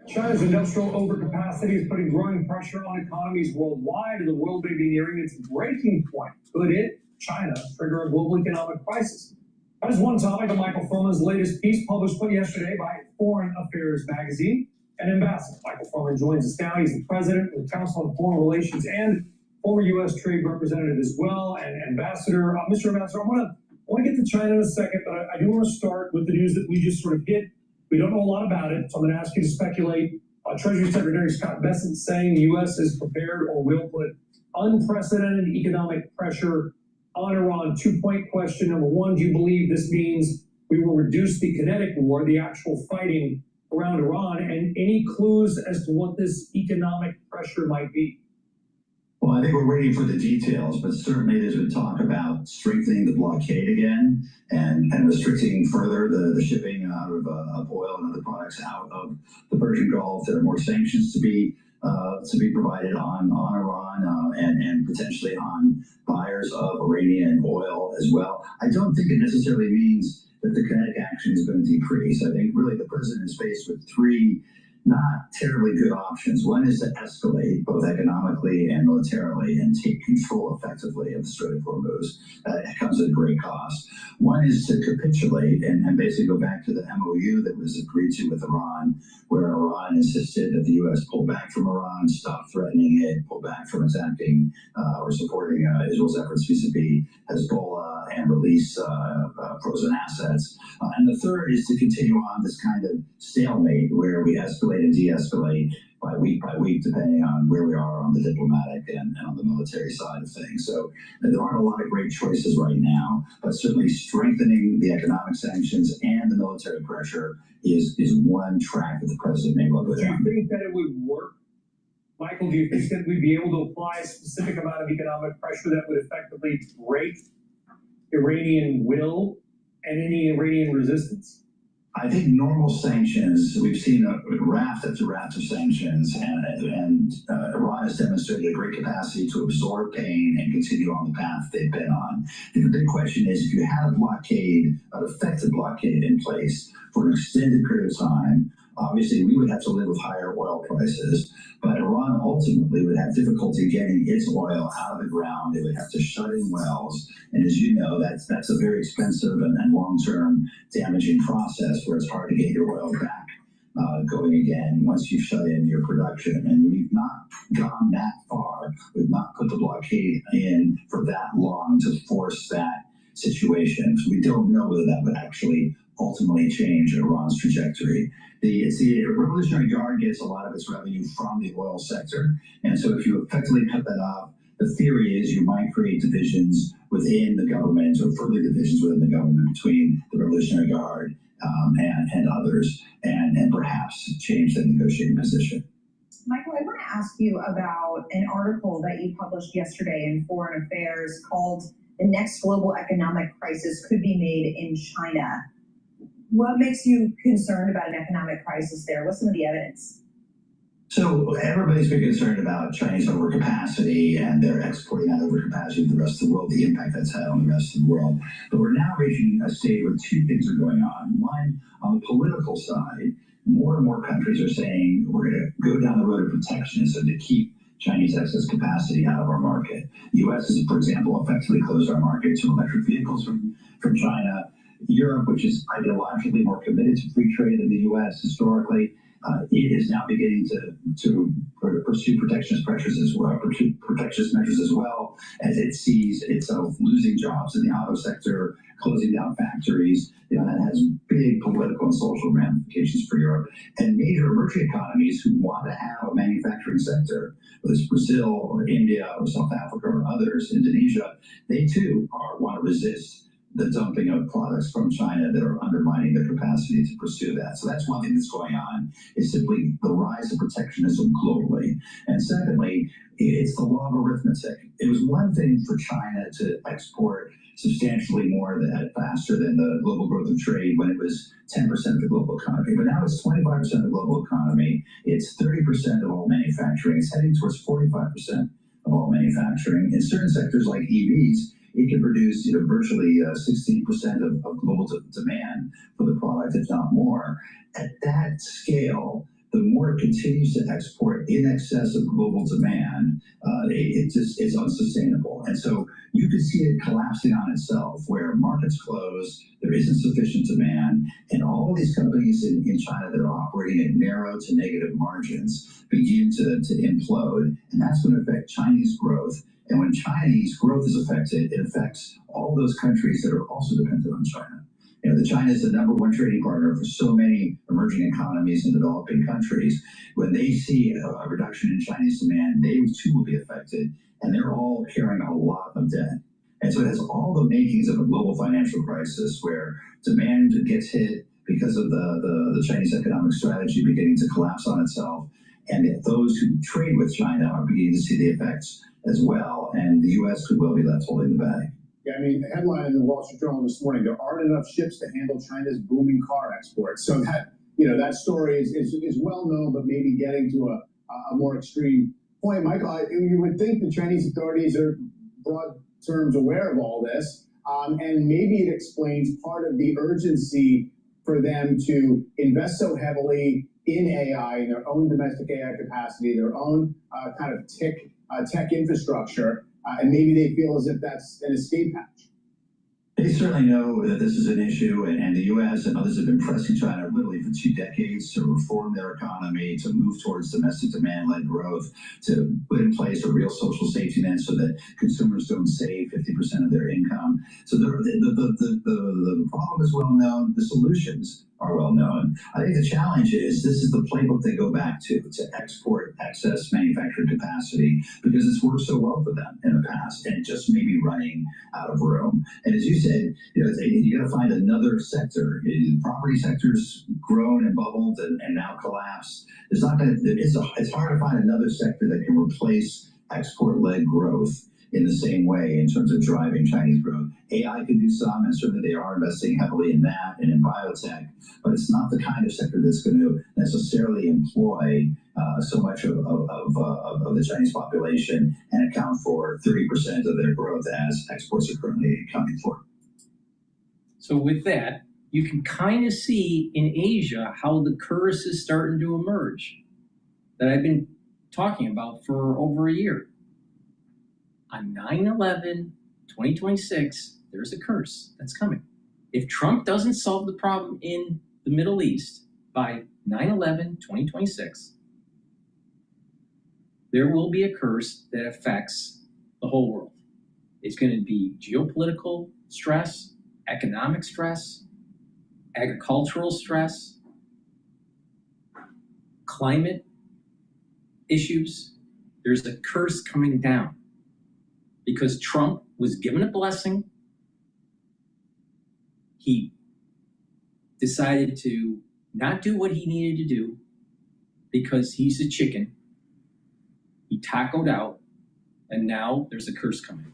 China's industrial overcapacity is putting growing pressure on economies worldwide, and the world may be nearing its breaking point. Could it, China, trigger a global economic crisis? That is one topic of Michael Furman's latest piece, published yesterday by Foreign Affairs magazine. And Ambassador Michael Furman joins us now. He's the president of the Council on Foreign Relations and former U.S. Trade Representative as well. And Ambassador, Mr. Ambassador, I want to get to China in a second, but I do want to start with the news that we just sort of hit. We don't know a lot about it, so I'm going to ask you to speculate. Treasury Secretary Scott Bessent saying the U.S. is prepared or will put unprecedented economic pressure on Iran. 2-point question. Number one, do you believe this means we will reduce the kinetic war, the actual fighting around Iran? And any clues as to what this economic pressure might be? Well, I think we're waiting for the details, but certainly there's been talk about strengthening the blockade again and restricting further the shipping out of oil and other products out of the Persian Gulf. There are more sanctions to be provided on Iran and potentially on buyers of Iranian oil as well. I don't think it necessarily means that the kinetic action is going to decrease. I think really the president is faced with 3 not terribly good options. One is to escalate both economically and militarily and take control effectively of the Strait of Hormuz. It comes at a great cost. One is to capitulate and basically go back to the MOU that was agreed to with Iran, where Iran insisted that the U.S. pull back from Iran, stop threatening it, pull back from attacking or supporting Israel's efforts vis-a-vis Hezbollah, and release frozen assets. And the third is to continue on this kind of stalemate where we escalate and de-escalate by week, depending on where we are on the diplomatic and on the military side of things. So there aren't a lot of great choices right now, but certainly strengthening the economic sanctions and the military pressure is one track that the president may well go down. Do you think that it would work? Michael, do you think that we'd be able to apply a specific amount of economic pressure that would effectively break Iranian will and any Iranian resistance? I think normal sanctions, we've seen a raft after raft of sanctions, and Iran has demonstrated a great capacity to absorb pain and continue on the path they've been on. And the big question is, if you had a blockade, an effective blockade in place for an extended period of time, obviously we would have to live with higher oil prices, but Iran ultimately would have difficulty getting its oil out of the ground. It would have to shut in wells, and as you know, that's a very expensive and long-term damaging process where it's hard to get your oil back going again once you've shut in your production. And we've not gone that far. We've not put the blockade in for that long to force that situation. So we don't know whether that would actually ultimately change Iran's trajectory. The Revolutionary Guard gets a lot of its revenue from the oil sector, and so if you effectively cut that off, the theory is you might create divisions within the government or further divisions within the government between the Revolutionary Guard and others, and perhaps change the negotiating position. Michael, I want to ask you about an article that you published yesterday in Foreign Affairs called "The Next Global Economic Crisis Could Be Made in China." What makes you concerned about an economic crisis there? What's some of the evidence? So everybody's been concerned about Chinese overcapacity and they're exporting that overcapacity to the rest of the world, the impact that's had on the rest of the world. But we're now reaching a stage where two things are going on. One, on the political side, more and more countries are saying we're going to go down the road of protectionism to keep Chinese excess capacity out of our market. The U.S. has, for example, effectively closed our market to electric vehicles from China. Europe, which is ideologically more committed to free trade than the U.S. historically, it is now beginning to pursue protectionist pressures as well, protectionist measures as well, as it sees itself losing jobs in the auto sector, closing down factories. That has big political and social ramifications for Europe. And major emerging economies who want to have a manufacturing sector, whether it's Brazil or India or South Africa or others, Indonesia, they too want to resist the dumping of products from China that are undermining their capacity to pursue that. So that's one thing that's going on, is simply the rise of protectionism globally. And secondly, it's the law of arithmetic. It was one thing for China to export substantially more faster than the global growth of trade when it was 10% of the global economy. But now it's 25% of the global economy. It's 30% of all manufacturing. It's heading towards 45% of all manufacturing. In certain sectors like EVs, it can produce virtually 16% of global demand for the product, if not more. At that scale, the more it continues to export in excess of global demand, it just is unsustainable. And so you can see it collapsing on itself, where markets close, there isn't sufficient demand, and all of these companies in China that are operating at narrow to negative margins begin to implode, and that's going to affect Chinese growth. And when Chinese growth is affected, it affects all those countries that are also dependent on China. China is the number one trading partner for so many emerging economies and developing countries. When they see a reduction in Chinese demand, they too will be affected, and they're all carrying a lot of debt. And so it has all the makings of a global financial crisis where demand gets hit because of the Chinese economic strategy beginning to collapse on itself, and those who trade with China are beginning to see the effects as well, and the U.S. could well be left holding the bag. Yeah, I mean, the headline in the Wall Street Journal this morning: there aren't enough ships to handle China's booming car exports. So that story is well known, but maybe getting to a more extreme point. Michael, you would think the Chinese authorities are broad terms aware of all this, and maybe it explains part of the urgency for them to invest so heavily in AI, in their own domestic AI capacity, their own kind of tech infrastructure, and maybe they feel as if that's an escape hatch. They certainly know that this is an issue, and the U.S. and others have been pressing China literally for 2 decades to reform their economy, to move towards domestic demand-led growth, to put in place a real social safety net so that consumers don't save 50% of their income. So the problem is well known. The solutions are well known. I think the challenge is this is the playbook they go back to export excess manufacturing capacity because it's worked so well for them in the past, and it just may be running out of room. And as you said, you got to find another sector. The property sector's grown and bubbled and now collapsed. It's hard to find another sector that can replace export-led growth in the same way in terms of driving Chinese growth. AI can do some, and certainly they are investing heavily in that and in biotech, but it's not the kind of sector that's going to necessarily employ so much of the Chinese population and account for 30% of their growth as exports are currently accounting for. So with that, you can kind of see in Asia how the curse is starting to emerge that I've been talking about for over a year. On 9/11/2026, there's a curse that's coming. If Trump doesn't solve the problem in the Middle East by 9/11/2026, there will be a curse that affects the whole world. It's going to be geopolitical stress, economic stress, agricultural stress, climate issues. There's a curse coming down because Trump was given a blessing. He decided to not do what he needed to do because he's a chicken He tacoed out, and now there's a curse coming.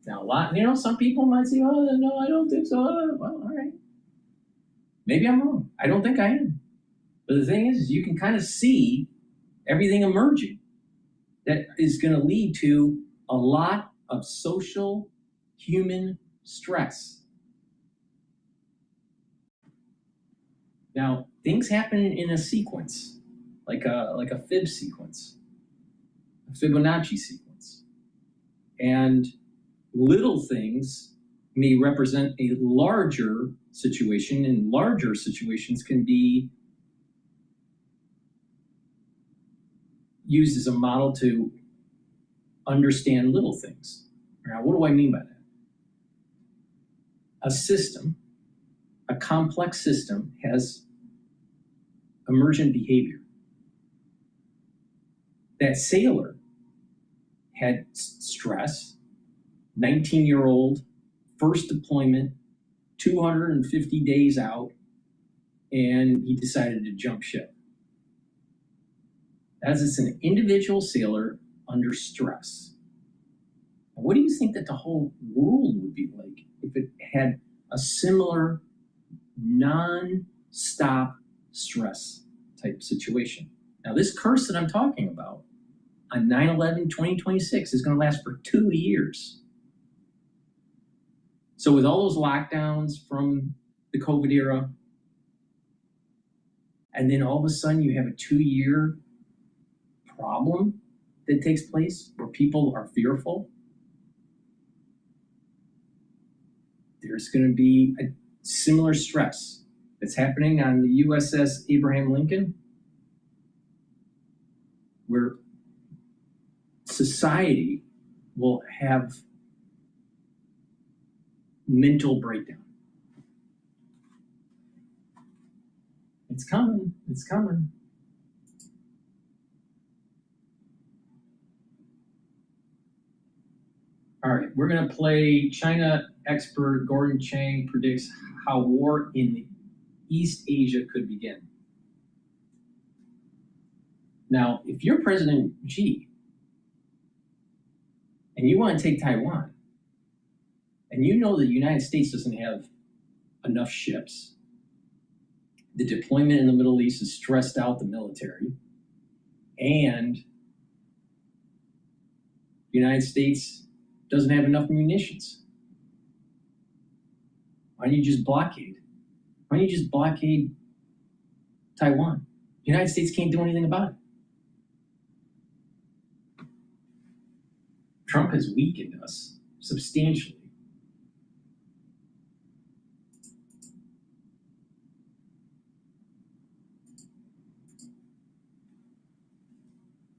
Now, some people might say, oh, no, I don't think so. Well, all right. Maybe I'm wrong. I don't think I am. But the thing is you can kind of see everything emerging that is going to lead to a lot of social human stress. Now, things happen in a sequence, like a Fib sequence, a Fibonacci sequence. And little things may represent a larger situation, and larger situations can be used as a model to understand little things. Now, what do I mean by that? A system, a complex system, has emergent behavior. That sailor had stress, 19-year-old, first deployment, 250 days out, and he decided to jump ship. As it's an individual sailor under stress. Now, what do you think that the whole world would be like if it had a similar non-stop stress type situation? Now, this curse that I'm talking about on 9/11/2026 is going to last for 2 years. So with all those lockdowns from the COVID era, and then all of a sudden you have a 2-year problem that takes place where people are fearful, there's going to be a similar stress that's happening on the USS Abraham Lincoln, where society will have mental breakdown. It's coming, it's coming. All right, we're gonna play China expert Gordon Chang predicts how war in East Asia could begin. Now, if you're President Xi and you want to take Taiwan, and you know the United States doesn't have enough ships, the deployment in the Middle East has stressed out the military, and the United States doesn't have enough munitions. Why don't you just blockade? Why don't you just blockade Taiwan? The United States can't do anything about it. Trump has weakened us substantially.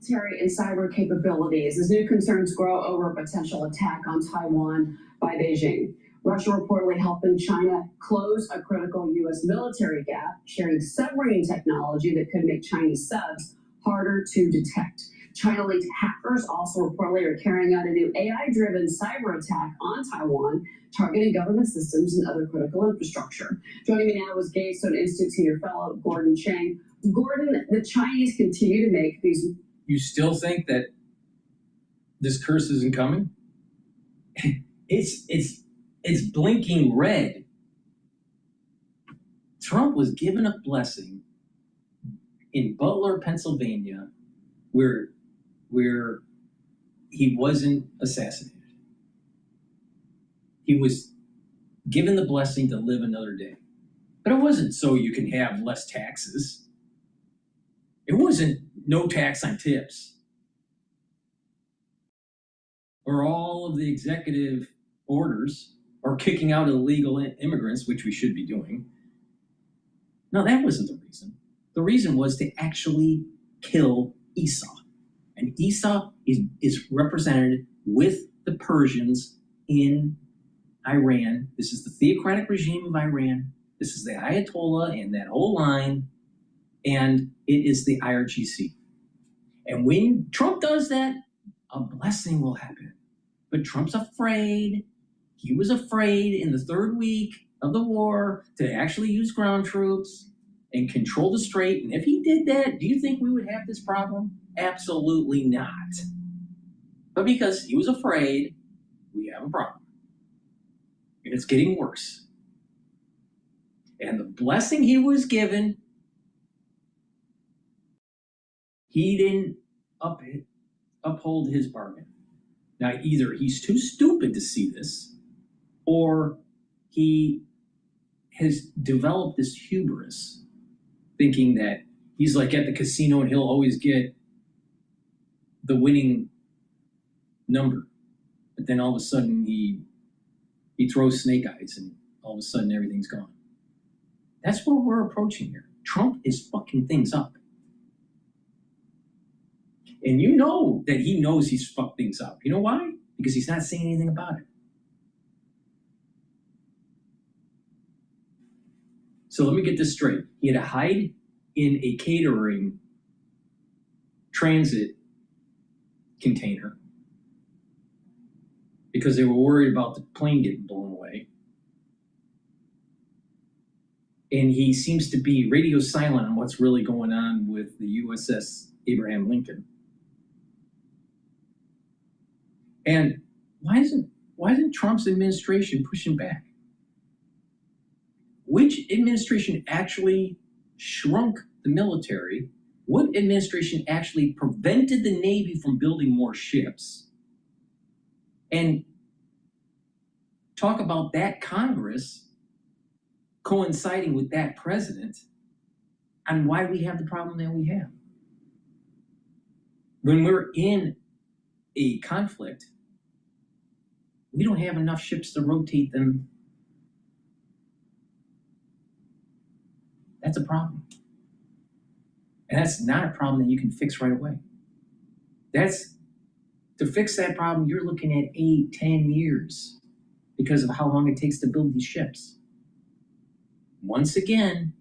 Military and cyber capabilities as new concerns grow over a potential attack on Taiwan by Beijing. Russia reportedly helping China close a critical U.S. military gap, sharing submarine technology that could make Chinese subs harder to detect. China-linked hackers also reportedly are carrying out a new AI-driven cyber attack on Taiwan, targeting government systems and other critical infrastructure. Joining me now is Gaystone Institute senior fellow Gordon Chang. Gordon, the Chinese continue to make these. You still think that this curse isn't coming? It's blinking red. Trump was given a blessing in Butler, Pennsylvania, where he wasn't assassinated. He was given the blessing to live another day. But it wasn't so you can have less taxes. It wasn't no tax on tips. Or all of the executive orders, or kicking out illegal immigrants, which we should be doing. No, that wasn't the reason. The reason was to actually kill Esau. And Esau is represented with the Persians in Iran. This is the theocratic regime of Iran. This is the Ayatollah and that whole line. And it is the IRGC. And when Trump does that, a blessing will happen. But Trump's afraid. He was afraid in the third week of the war to actually use ground troops. and control the strait. And if he did that, do you think we would have this problem? Absolutely not. But because he was afraid, we have a problem. And it's getting worse. And the blessing he was given, he didn't uphold his bargain. Now, either he's too stupid to see this, or he has developed this hubris, thinking that he's like at the casino and he'll always get the winning number. But then all of a sudden he throws snake eyes and all of a sudden everything's gone. That's where we're approaching here. Trump is fucking things up. And you know that he knows he's fucked things up. You know why? Because he's not saying anything about it. So let me get this straight. He had to hide in a catering transit container because they were worried about the plane getting blown away. And he seems to be radio silent on what's really going on with the USS Abraham Lincoln. And why isn't Trump's administration pushing back? Which administration actually shrunk the military? What administration actually prevented the Navy from building more ships? And talk about that Congress coinciding with that president on why we have the problem that we have. When we're in a conflict, we don't have enough ships to rotate them. That's a problem. And that's not a problem that you can fix right away. To fix that problem, you're looking at 8-10 years because of how long it takes to build these ships. Once again,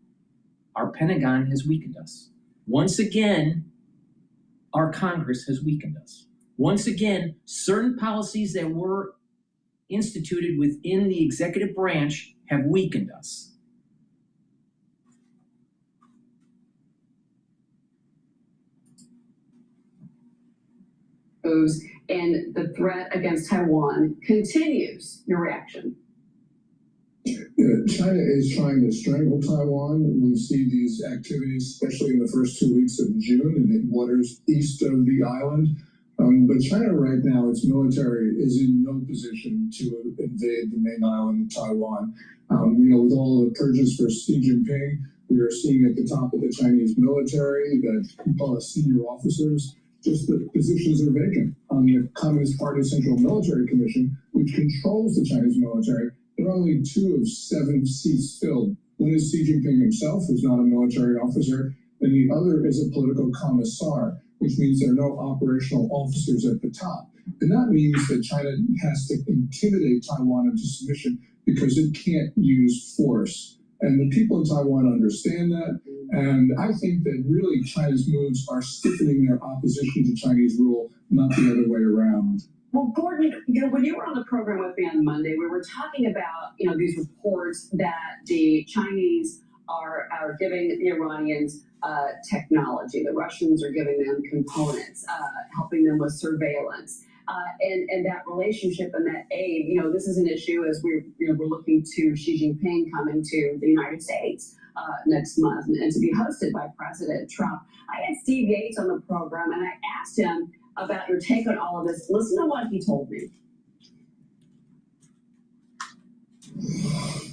our Pentagon has weakened us. Once again, our Congress has weakened us. Once again, certain policies that were instituted within the executive branch have weakened us. And the threat against Taiwan continues. Your reaction? China is trying to strangle Taiwan. We see these activities, especially in the first 2 weeks of June in the waters east of the island. But China right now, its military is in no position to invade the main island of Taiwan. With all the purges for Xi Jinping, we are seeing at the top of the Chinese military that senior officers, just the positions are vacant. On the Communist Party Central Military Commission, which controls the Chinese military, there are only 2 of 7 seats filled. One is Xi Jinping himself, who's not a military officer, and the other is a political commissar, which means there are no operational officers at the top. And that means that China has to intimidate Taiwan into submission because it can't use force. And the people in Taiwan understand that. And I think that really China's moves are stiffening their opposition to Chinese rule, not the other way around. Well, Gordon, when you were on the program with me on Monday, we were talking about, these reports that the Chinese are giving the Iranians technology. The Russians are giving them components, helping them with surveillance. And that relationship and that aid, this is an issue as we're looking to Xi Jinping coming to the United States next month and to be hosted by President Trump. I had Steve Yates on the program and I asked him about your take on all of this. Listen to what he told me.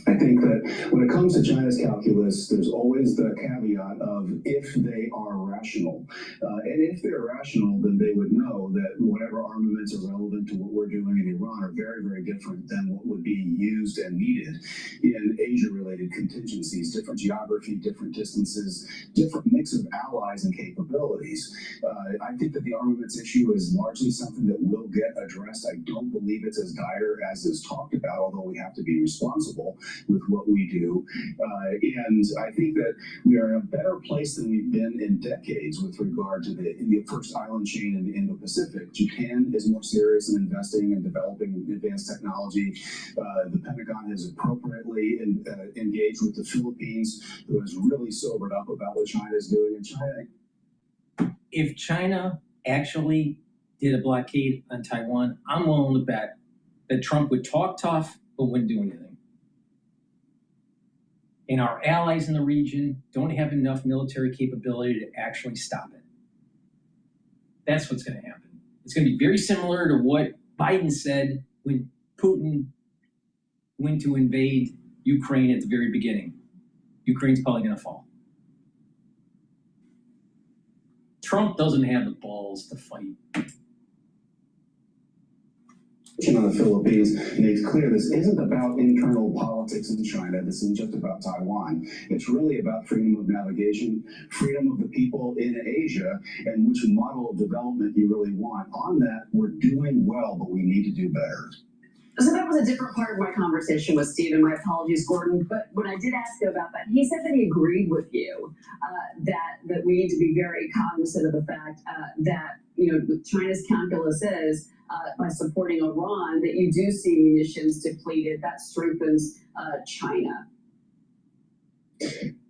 I think that when it comes to China's calculus, there's always the caveat of if they are rational. And if they're rational, then they would know that whatever armaments are relevant to what we're doing in Iran are very, very different than what would be used and needed in Asia-related contingencies, different geography, different distances, different mix of allies and capabilities. I think that the armaments issue is largely something that will get addressed. I don't believe it's as dire as is talked about, although we have to be responsible with what what we do. And I think that we are in a better place than we've been in decades with regard to the first island chain in the Indo-Pacific. Japan is more serious in investing and developing advanced technology. The Pentagon has appropriately engaged with the Philippines, who has really sobered up about what China is doing in China. If China actually did a blockade on Taiwan, I'm willing to bet that Trump would talk tough but wouldn't do anything. And our allies in the region don't have enough military capability to actually stop it. That's what's going to happen. It's going to be very similar to what Biden said when Putin went to invade Ukraine at the very beginning. Ukraine's probably going to fall. Trump doesn't have the balls to fight. On the Philippines makes clear this isn't about internal politics in China. This isn't just about Taiwan. It's really about freedom of navigation, freedom of the people in Asia, and which model of development you really want. On that, we're doing well, but we need to do better. So that was a different part of my conversation with Steve, and my apologies, Gordon. But when I did ask him about that, he said that he agreed with you that we need to be very cognizant of the fact that China's calculus is by supporting Iran that you do see munitions depleted. That strengthens China.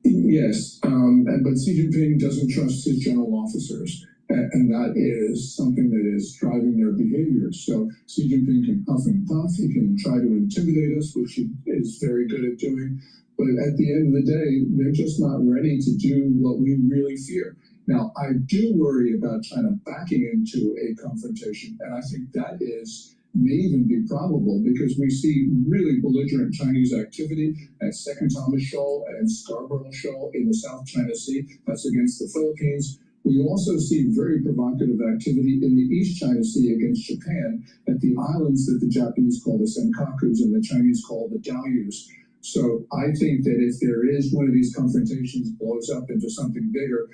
Yes, but Xi Jinping doesn't trust his general officers. And that is something that is driving their behavior. So Xi Jinping can huff and puff. He can try to intimidate us, which he is very good at doing. But at the end of the day, they're just not ready to do what we really fear. Now, I do worry about China backing into a confrontation. And I think that may even be probable because we see really belligerent Chinese activity at Second Thomas Shoal and Scarborough Shoal in the South China Sea. That's against the Philippines. We also see very provocative activity in the East China Sea against Japan at the islands that the Japanese call the Senkakus and the Chinese call the Diaoyus. So I think that if there is one of these confrontations blows up into something bigger,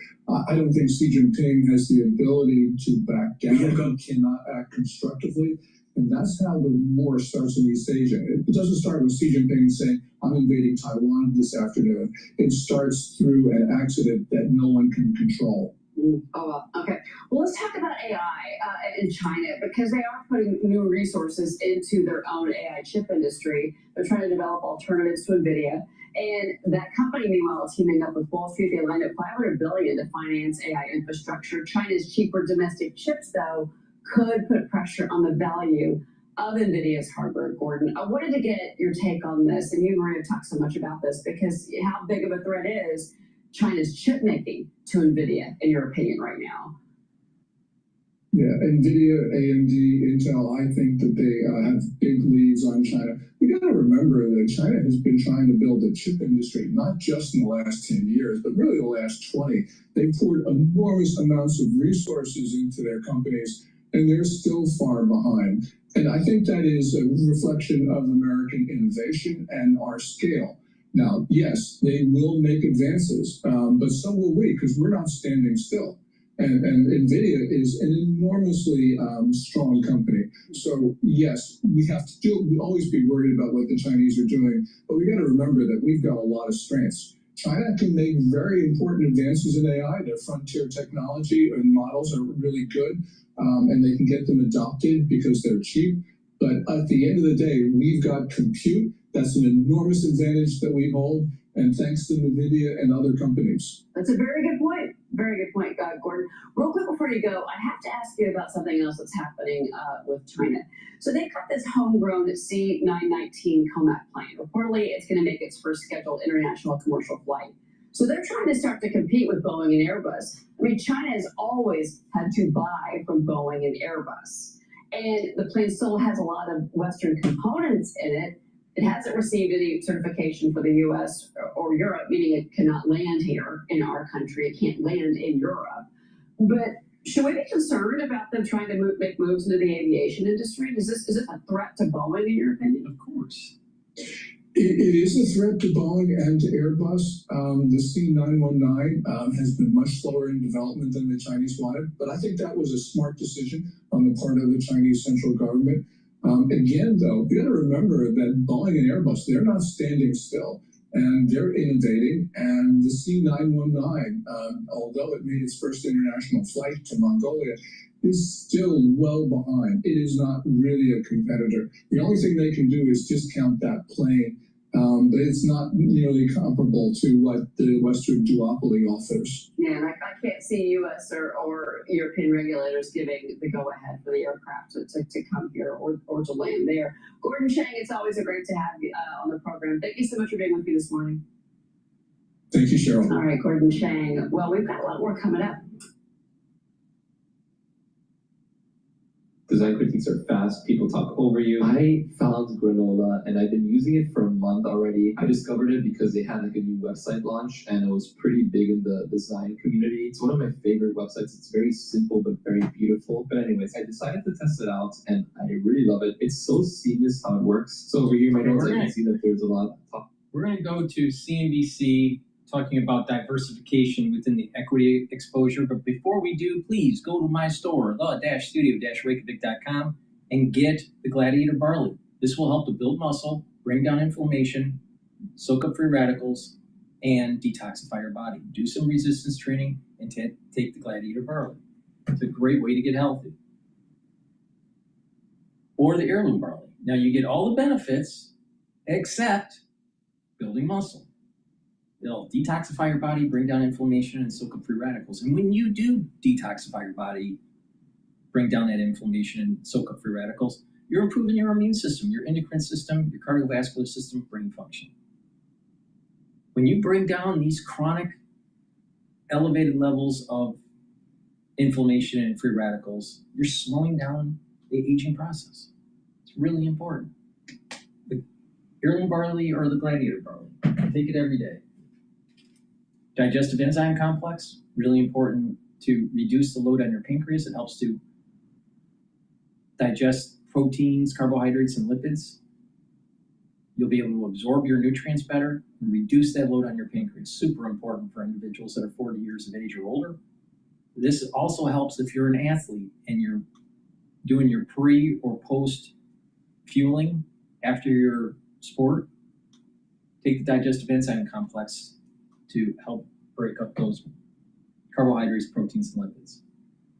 I don't think Xi Jinping has the ability to back down. He cannot act constructively. And that's how the war starts in East Asia. It doesn't start with Xi Jinping saying, I'm invading Taiwan this afternoon. It starts through an accident that no one can control. Oh, well, okay. Well, let's talk about AI in China because they are putting new resources into their own AI chip industry. They're trying to develop alternatives to NVIDIA. And that company, meanwhile, teaming up with Wall Street, they lined up $500 billion to finance AI infrastructure. China's cheaper domestic chips, though, could put pressure on the value of NVIDIA's hardware, Gordon. I wanted to get your take on this, and you and Maria talk so much about this because how big of a threat is China's chip making to NVIDIA, in your opinion, right now? Yeah, NVIDIA, AMD, Intel, I think that they have big leads on China. We got to remember that China has been trying to build a chip industry, not just in the last 10 years, but really the last 20. They've poured enormous amounts of resources into their companies, and they're still far behind. And I think that is a reflection of American innovation and our scale. Now, yes, they will make advances, but so will we, because we're not standing still. And NVIDIA is an enormously strong company. So, yes, we always be worried about what the Chinese are doing, but we got to remember that we've got a lot of strengths. China can make very important advances in AI. Their frontier technology and models are really good, and they can get them adopted because they're cheap. But at the end of the day, we've got compute. That's an enormous advantage that we hold, and thanks to NVIDIA and other companies. That's a very good point. Very good point, Gordon. Real quick before you go, I have to ask you about something else that's happening with China. So they've got this homegrown C919 Comac plane. Reportedly, it's going to make its first scheduled international commercial flight. So they're trying to start to compete with Boeing and Airbus. I mean, China has always had to buy from Boeing and Airbus. And the plane still has a lot of Western components in it. It hasn't received any certification for the U.S. or Europe, meaning it cannot land here in our country. It can't land in Europe. But should we be concerned about them trying to make moves into the aviation industry? Is it a threat to Boeing, in your opinion? Of course. It is a threat to Boeing and to Airbus. The C919 has been much slower in development than the Chinese wanted, but I think that was a smart decision on the part of the Chinese central government. Again, though, you got to remember that Boeing and Airbus, they're not standing still, and they're innovating. And the C919, although it made its first international flight to Mongolia, is still well behind. It is not really a competitor. The only thing they can do is discount that plane, but it's not nearly comparable to what the Western duopoly offers. Yeah, and I can't see U.S. or European regulators giving the go-ahead for the aircraft to come here or to land there. Gordon Chang, it's always a great to have you on the program. Thank you so much for being with me this morning. Thank you, Cheryl. All right, Gordon Chang. Well, we've got a lot more coming up. Design critiques are fast, people talk over you. I found granola and I've been using it for a month already. I discovered it because they had like a new website launch and it was pretty big in the design community. It's one of my favorite websites. It's very simple but very beautiful. But anyways, I decided to test it out and I really love it. It's so seamless how it works. So over here, my notes, I can see that there's a lot of talk. We're going to go to CNBC talking about diversification within the equity exposure. But before we do, please go to my store, the-studio-reykjavik.com, and get the Gladiator Barley. This will help to build muscle, bring down inflammation, soak up free radicals, and detoxify your body. Do some resistance training and take the Gladiator Barley. It's a great way to get healthy. Or the Heirloom Barley. Now you get all the benefits except building muscle. It'll detoxify your body, bring down inflammation, and soak up free radicals. And when you do detoxify your body, bring down that inflammation and soak up free radicals, you're improving your immune system, your endocrine system, your cardiovascular system, brain function. When you bring down these chronic elevated levels of inflammation and free radicals, you're slowing down the aging process. It's really important. The Heirloom Barley or the Gladiator Barley, take it every day. Digestive enzyme complex, really important to reduce the load on your pancreas. It helps to digest proteins, carbohydrates, and lipids. You'll be able to absorb your nutrients better and reduce that load on your pancreas. Super important for individuals that are 40 years of age or older. This also helps if you're an athlete and you're doing your pre or post fueling after your sport. Take the digestive enzyme complex to help break up those carbohydrates, proteins, and lipids.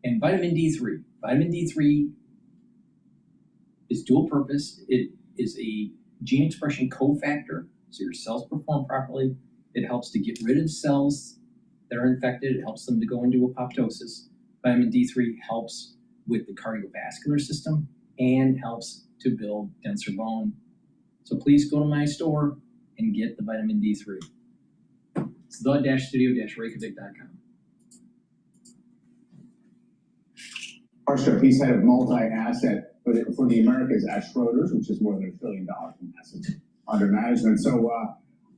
And vitamin D3. Vitamin D3 is dual purpose. It is a gene expression cofactor, so your cells perform properly. It helps to get rid of cells that are infected. It helps them to go into apoptosis. Vitamin D3 helps with the cardiovascular system and helps to build denser bone. So please go to my store and get the vitamin D3. It's the-studio-reykjavik.com. Harstrup, he's head of multi-asset for the Americas at Schroders, which is more than $1 trillion in assets under management. So,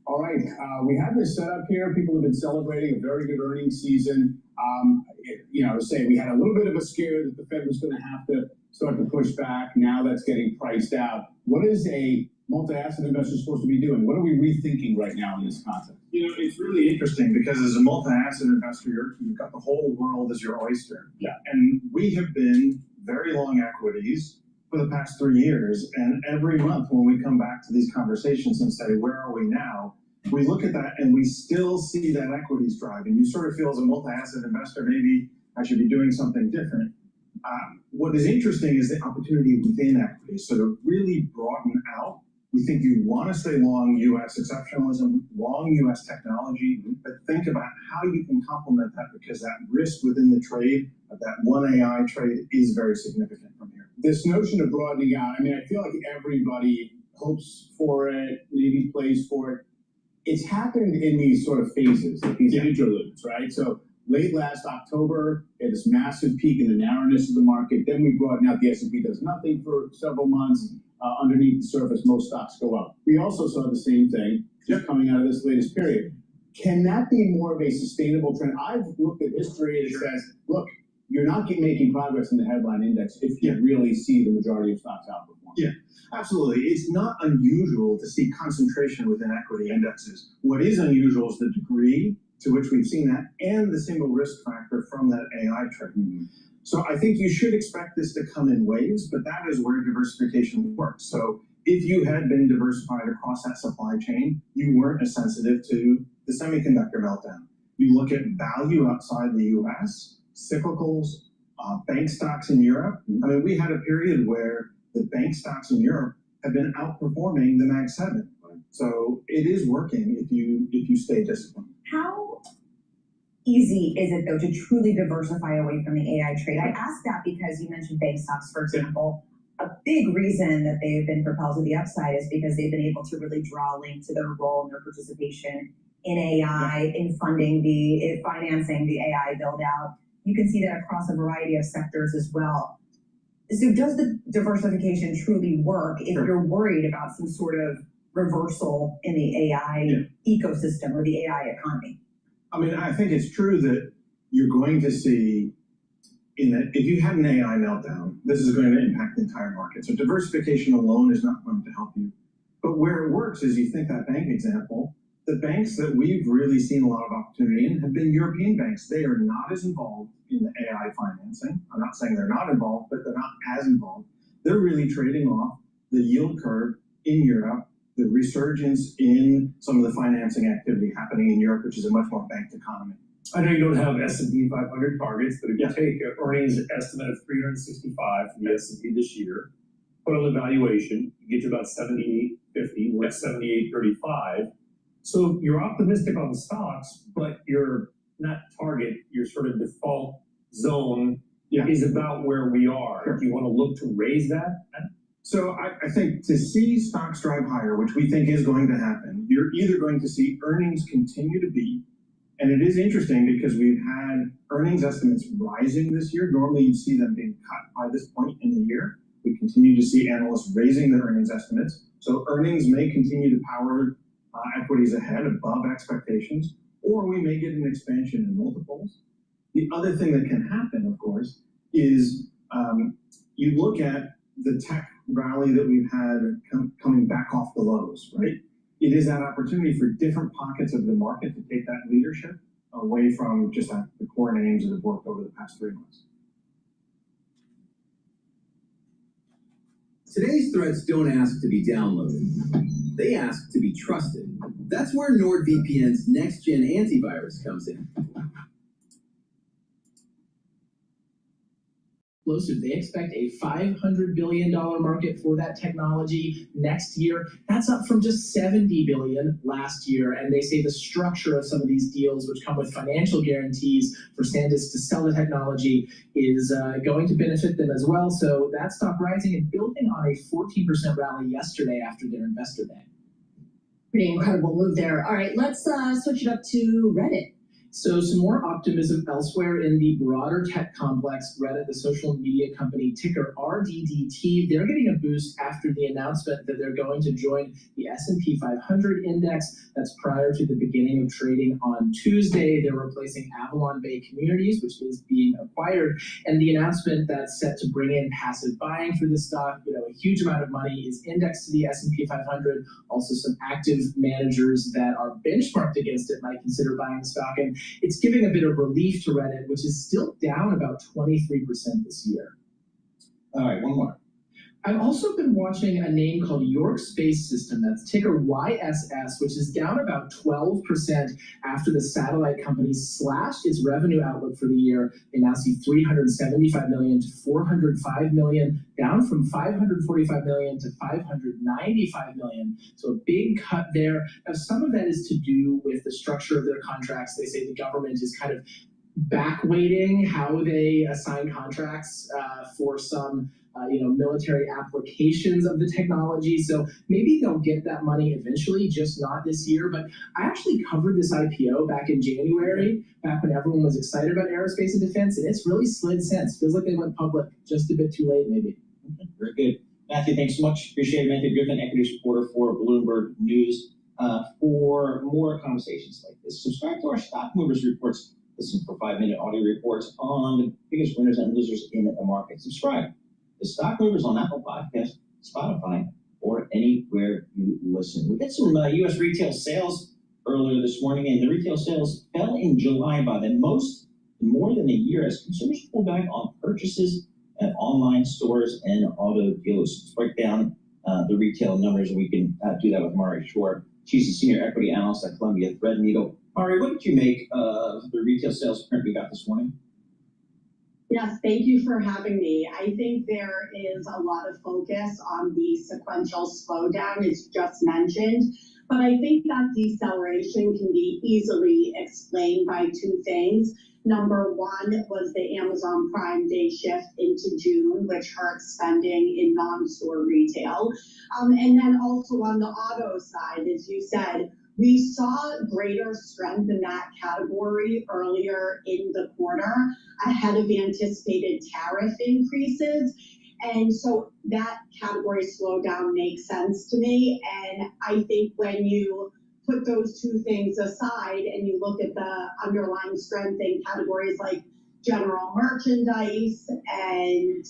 all right, we have this set up here. People have been celebrating a very good earnings season. Say we had a little bit of a scare that the Fed was going to have to start to push back. Now that's getting priced out. What is a multi-asset investor supposed to be doing? What are we rethinking right now in this context? It's really interesting because as a multi-asset investor, you've got the whole world as your oyster. Yeah. And we have been very long equities for the past 3 years. And every month when we come back to these conversations and say, where are we now? We look at that and we still see that equities drive. And you sort of feel as a multi-asset investor, maybe I should be doing something different. What is interesting is the opportunity within equities. So to really broaden out, we think you want to stay long U.S. exceptionalism, long U.S. technology, but think about how you can complement that because that risk within the trade of that one AI trade is very significant from here. This notion of broadening out, I mean, I feel like everybody hopes for it, maybe plays for it. It's happened in these sort of phases, like these interludes, right? So late last October, we had this massive peak in the narrowness of the market. Then we broaden out. The S&P does nothing for several months. Underneath the surface, most stocks go up. We also saw the same thing just coming out of this latest period. Can that be more of a sustainable trend? I've looked at history and it says, look, you're not making progress in the headline index if you really see the majority of stocks outperform. Yeah, absolutely. It's not unusual to see concentration within equity indexes. What is unusual is the degree to which we've seen that and the single risk factor from that AI trade. So I think you should expect this to come in waves, but that is where diversification works. So if you had been diversified across that supply chain, you weren't as sensitive to the semiconductor meltdown. You look at value outside the US, cyclicals, bank stocks in Europe. I mean, we had a period where the bank stocks in Europe have been outperforming the Mag 7. So it is working if you stay disciplined. How easy is it, though, to truly diversify away from the AI trade? I ask that because you mentioned bank stocks, for example. A big reason that they've been propelled to the upside is because they've been able to really draw a link to their role and their participation in AI, in financing the AI build out. You can see that across a variety of sectors as well. So does the diversification truly work if you're worried about some sort of reversal in the AI ecosystem or the AI economy? I mean, I think it's true that you're going to see, if you had an AI meltdown, this is going to impact the entire market. So diversification alone is not going to help you. But where it works is, you think that bank example, the banks that we've really seen a lot of opportunity in have been European banks. They are not as involved in the AI financing. I'm not saying they're not involved, but they're not as involved. They're really trading off the yield curve in Europe, the resurgence in some of the financing activity happening in Europe, which is a much more banked economy. I know you don't have S&P 500 targets, but if you take an earnings estimate of 365 for the S&P this year, put on the valuation, you get to about 78.50, we're at 78.35. So you're optimistic on the stocks, but your not target, your sort of default zone is about where we are. Sure. Do you want to look to raise that? So I think to see stocks drive higher, which we think is going to happen, you're either going to see earnings continue to beat, and it is interesting because we've had earnings estimates rising this year. Normally you'd see them being cut by this point in the year. We continue to see analysts raising their earnings estimates. So earnings may continue to power equities ahead above expectations, or we may get an expansion in multiples. The other thing that can happen, of course, is you look at the tech rally that we've had coming back off the lows, right? It is that opportunity for different pockets of the market to take that leadership away from just the core names that have worked over the past 3 months. Today's threats don't ask to be downloaded. They ask to be trusted. That's where NordVPN's next-gen antivirus comes in. They expect a $500 billion market for that technology next year. That's up from just $70 billion last year. And they say the structure of some of these deals, which come with financial guarantees for SanDisk to sell the technology, is going to benefit them as well. So that stock rising and building on a 14% rally yesterday after their investor day. Pretty incredible move there. All right, let's switch it up to Reddit. So some more optimism elsewhere in the broader tech complex. Reddit, the social media company, ticker RDDT, they're getting a boost after the announcement that they're going to join the S&P 500 index. That's prior to the beginning of trading on Tuesday. They're replacing Avalon Bay Communities, which is being acquired. And the announcement that's set to bring in passive buying for the stock, a huge amount of money is indexed to the S&P 500. Also some active managers that are benchmarked against it might consider buying the stock. And it's giving a bit of relief to Reddit, which is still down about 23% this year. All right, one more. I've also been watching a name called York Space System, that's ticker YSS, which is down about 12% after the satellite company slashed its revenue outlook for the year. They now see $375 million to $405 million, down from $545 million to $595 million. So a big cut there. Now, some of that is to do with the structure of their contracts. They say the government is kind of back-weighting how they assign contracts for some military applications of the technology. So maybe they'll get that money eventually, just not this year. But I actually covered this IPO back in January, back when everyone was excited about aerospace and defense, and it's really slid since. Feels like they went public just a bit too late, maybe. Okay, very good. Matthew, thanks so much. Appreciate it. Matthew Griffin, equity reporter for Bloomberg News. For more conversations like this, subscribe to our Stock Movers reports. Listen for 5-minute audio reports on the biggest winners and losers in the market. Subscribe to Stock Movers on Apple Podcasts, Spotify, or anywhere you listen. We got some U.S. retail sales earlier this morning, and the retail sales fell in July by the most in more than a year as consumers pull back on purchases at online stores and auto dealers. Let's break down the retail numbers, and we can do that with Mari Shore. She's a senior equity analyst at Columbia Threadneedle. Mari, what did you make of the retail sales print we got this morning? Yes, thank you for having me. I think there is a lot of focus on the sequential slowdown, as just mentioned, but I think that deceleration can be easily explained by two things. Number one was the Amazon Prime Day shift into June, which hurt spending in non-store retail. And then also on the auto side, as you said, we saw greater strength in that category earlier in the quarter ahead of anticipated tariff increases. And so that category slowdown makes sense to me. And I think when you put those two things aside and you look at the underlying strength in categories like general merchandise and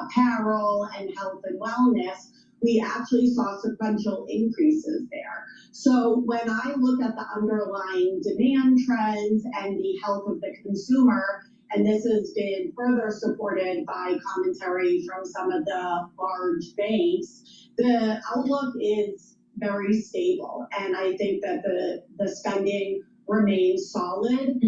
apparel and health and wellness, we actually saw sequential increases there. So when I look at the underlying demand trends and the health of the consumer, and this has been further supported by commentary from some of the large banks, the outlook is very stable. And I think that the spending remains solid.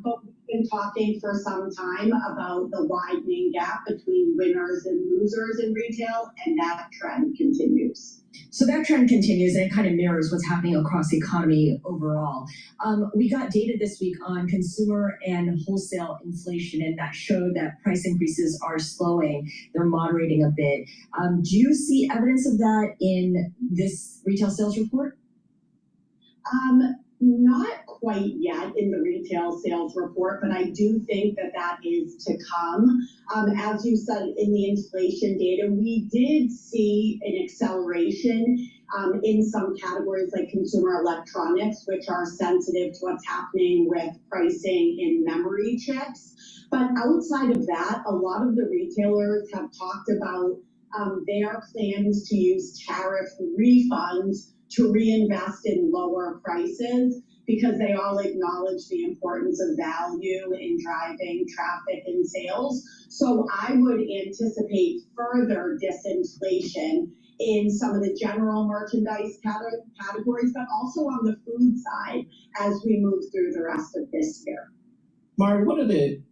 But we've been talking for some time about the widening gap between winners and losers in retail, and that trend continues. So that trend continues, and it kind of mirrors what's happening across the economy overall. We got data this week on consumer and wholesale inflation, and that showed that price increases are slowing. They're moderating a bit. Do you see evidence of that in this retail sales report? Not quite yet in the retail sales report, but I do think that that is to come. As you said in the inflation data, we did see an acceleration in some categories like consumer electronics, which are sensitive to what's happening with pricing in memory chips. But outside of that, a lot of the retailers have talked about their plans to use tariff refunds to reinvest in lower prices, because they all acknowledge the importance of value in driving traffic and sales. So I would anticipate further disinflation in some of the general merchandise categories, but also on the food side as we move through the rest of this year. Mari, what are the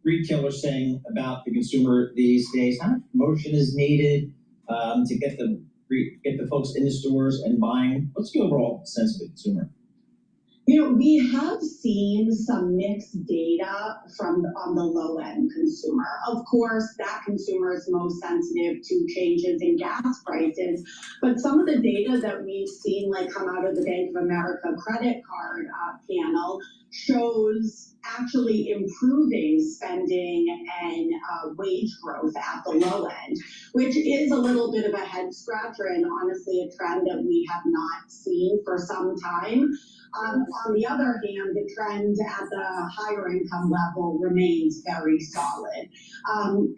retailers saying about the consumer these days? How much promotion is needed to get the folks in the stores and buying? What's the overall sense of the consumer? You know, we have seen some mixed data on the low-end consumer. Of course, that consumer is most sensitive to changes in gas prices, but some of the data that we've seen, like come out of the Bank of America credit card panel, shows actually improving spending and wage growth at the low end, which is a little bit of a head scratcher and honestly a trend that we have not seen for some time. On the other hand, the trend at the higher income level remains very solid.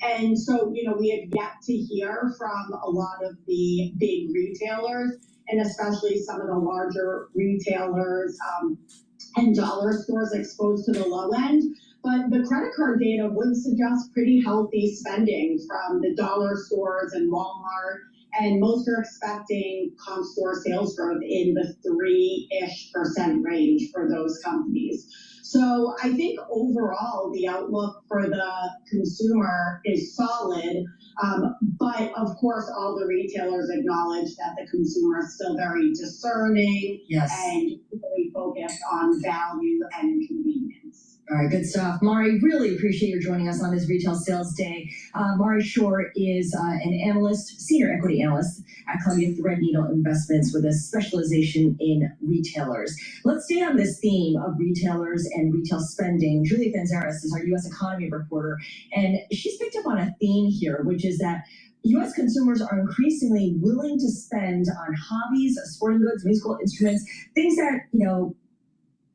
And so, you know, we have yet to hear from a lot of the big retailers, and especially some of the larger retailers and dollar stores exposed to the low end. But the credit card data would suggest pretty healthy spending from the dollar stores and Walmart. And most are expecting comp store sales growth in the 3-ish% range for those companies. So I think overall the outlook for the consumer is solid, but of course all the retailers acknowledge that the consumer is still very discerning and really focused on value and convenience. All right, good stuff. Mari, really appreciate you joining us on this Retail Sales Day. Mari Shore is an analyst, senior equity analyst at Columbia Threadneedle Investments with a specialization in retailers. Let's stay on this theme of retailers and retail spending. Julia Fanzaris is our U.S. economy reporter, and she's picked up on a theme here, which is that U.S. consumers are increasingly willing to spend on hobbies, sporting goods, musical instruments, things that, you know,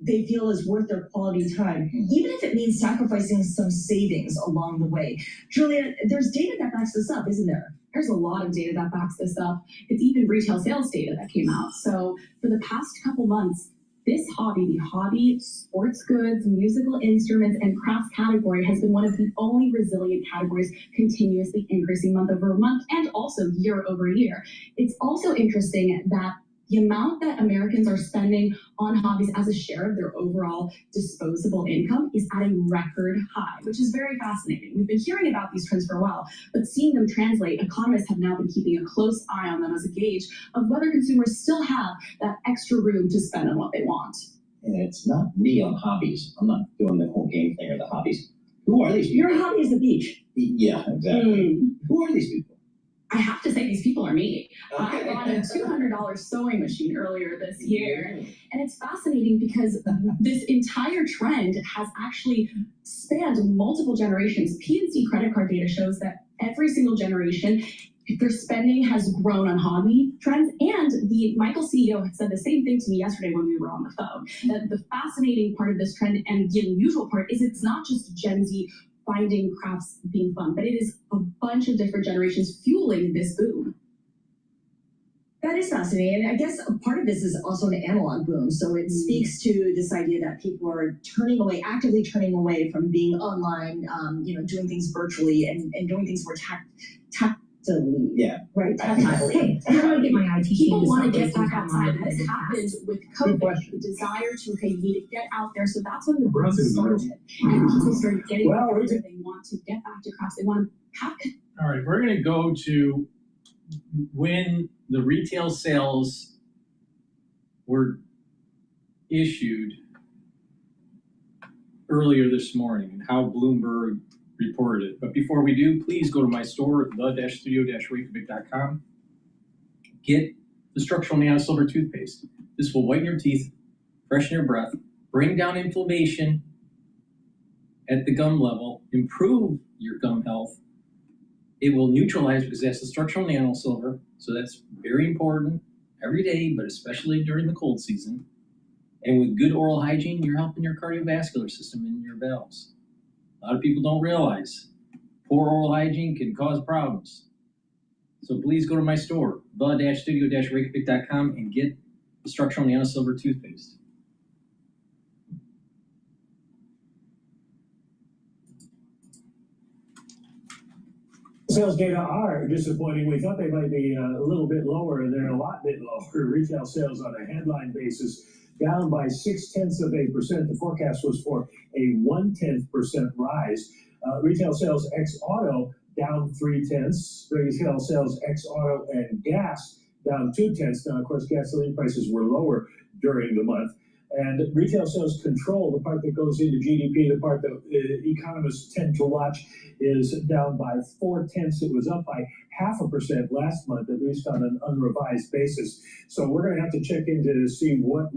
they feel is worth their quality time, even if it means sacrificing some savings along the way. Julia, there's data that backs this up, isn't there? There's a lot of data that backs this up. It's even retail sales data that came out. So for the past couple months, This hobby, the hobby, sports goods, musical instruments, and crafts category has been one of the only resilient categories continuously increasing month over month and also year over year. It's also interesting that the amount that Americans are spending on hobbies as a share of their overall disposable income is at a record high, which is very fascinating. We've been hearing about these trends for a while, but seeing them translate, economists have now been keeping a close eye on them as a gauge of whether consumers still have that extra room to spend on what they want. And it's not me on hobbies. I'm not doing the whole game thing or the hobbies. Who are these people? Your hobby is the beach. Yeah, exactly. Who are these people? I have to say, these people are me. I bought a $200 sewing machine earlier this year, and it's fascinating because this entire trend has actually spanned multiple generations. PNC credit card data shows that every single generation, their spending has grown on hobby trends, and the Michael CEO had said the same thing to me yesterday when we were on the phone, that the fascinating part of this trend and the unusual part is it's not just Gen Z finding crafts being fun, but it is a bunch of different generations fueling this boom. That is fascinating. And I guess a part of this is also an analog boom. So it speaks to this idea that people are actively turning away from being online, doing things virtually and doing things more tactily. Yeah. Right. Tactily. Hey, how do I get my IT People want to team get back outside. And this happened with COVID, the desire to, you need to get out there. So that's when the boom started. And people started getting out there. They want to get back to crafts. They want to have it. All right, we're going to go to when the retail sales were issued earlier this morning and how Bloomberg reported it. But before we do, please go to my store at the-studio-reykjavik.com. Get the structural nano silver toothpaste. This will whiten your teeth, freshen your breath, bring down inflammation at the gum level, improve your gum health. It will neutralize because that's the structural nano silver, so that's very important every day, but especially during the cold season. And with good oral hygiene, you're helping your cardiovascular system and your valves. A lot of people don't realize poor oral hygiene can cause problems. So please go to my store, the-studio-reykjavik.com, and get the structural nano silver toothpaste. Sales data are disappointing. We thought they might be a little bit lower, and they're a lot bit lower. Retail sales on a headline basis down by 0.6%. The forecast was for a 0.1% rise. Retail sales ex-auto down 0.3. Retail sales ex-auto and gas down 0.2. Now, of course, gasoline prices were lower during the month. And retail sales control, the part that goes into GDP, the part that economists tend to watch, is down by 0.4. It was up by 0.5% last month, at least on an unrevised basis. So we're going to have to check into to see where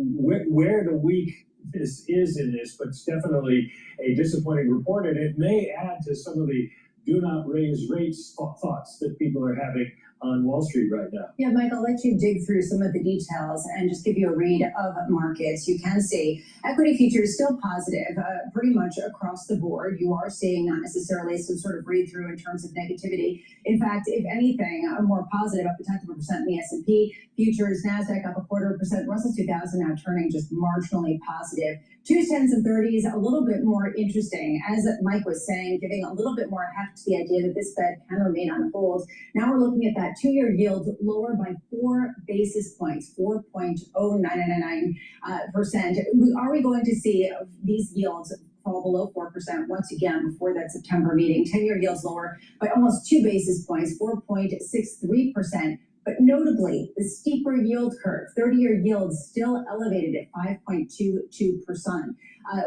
the weakness is in this, but it's definitely a disappointing report, and it may add to some of the do not raise rates thoughts that people are having on Wall Street right now. Yeah, Mike, I'll let you dig through some of the details and just give you a read of markets. You can see equity futures still positive, pretty much across the board. You are seeing not necessarily some sort of read through in terms of negativity. In fact, if anything, more positive, up 0.1% in the S&P futures, NASDAQ up 0.25%, Russell 2000 now turning just marginally positive. 2s, 10s, and 30s, a little bit more interesting. As Mike was saying, giving a little bit more heft to the idea that this Fed can remain on hold. Now we're looking at that 2-year yield lower by 4 basis points, 4.0999%. Are we going to see these yields fall below 4% once again before that September meeting? 10-year yields lower by almost 2 basis points, 4.63%. But notably, the steeper yield curve, 30-year yields still elevated at 5.22%.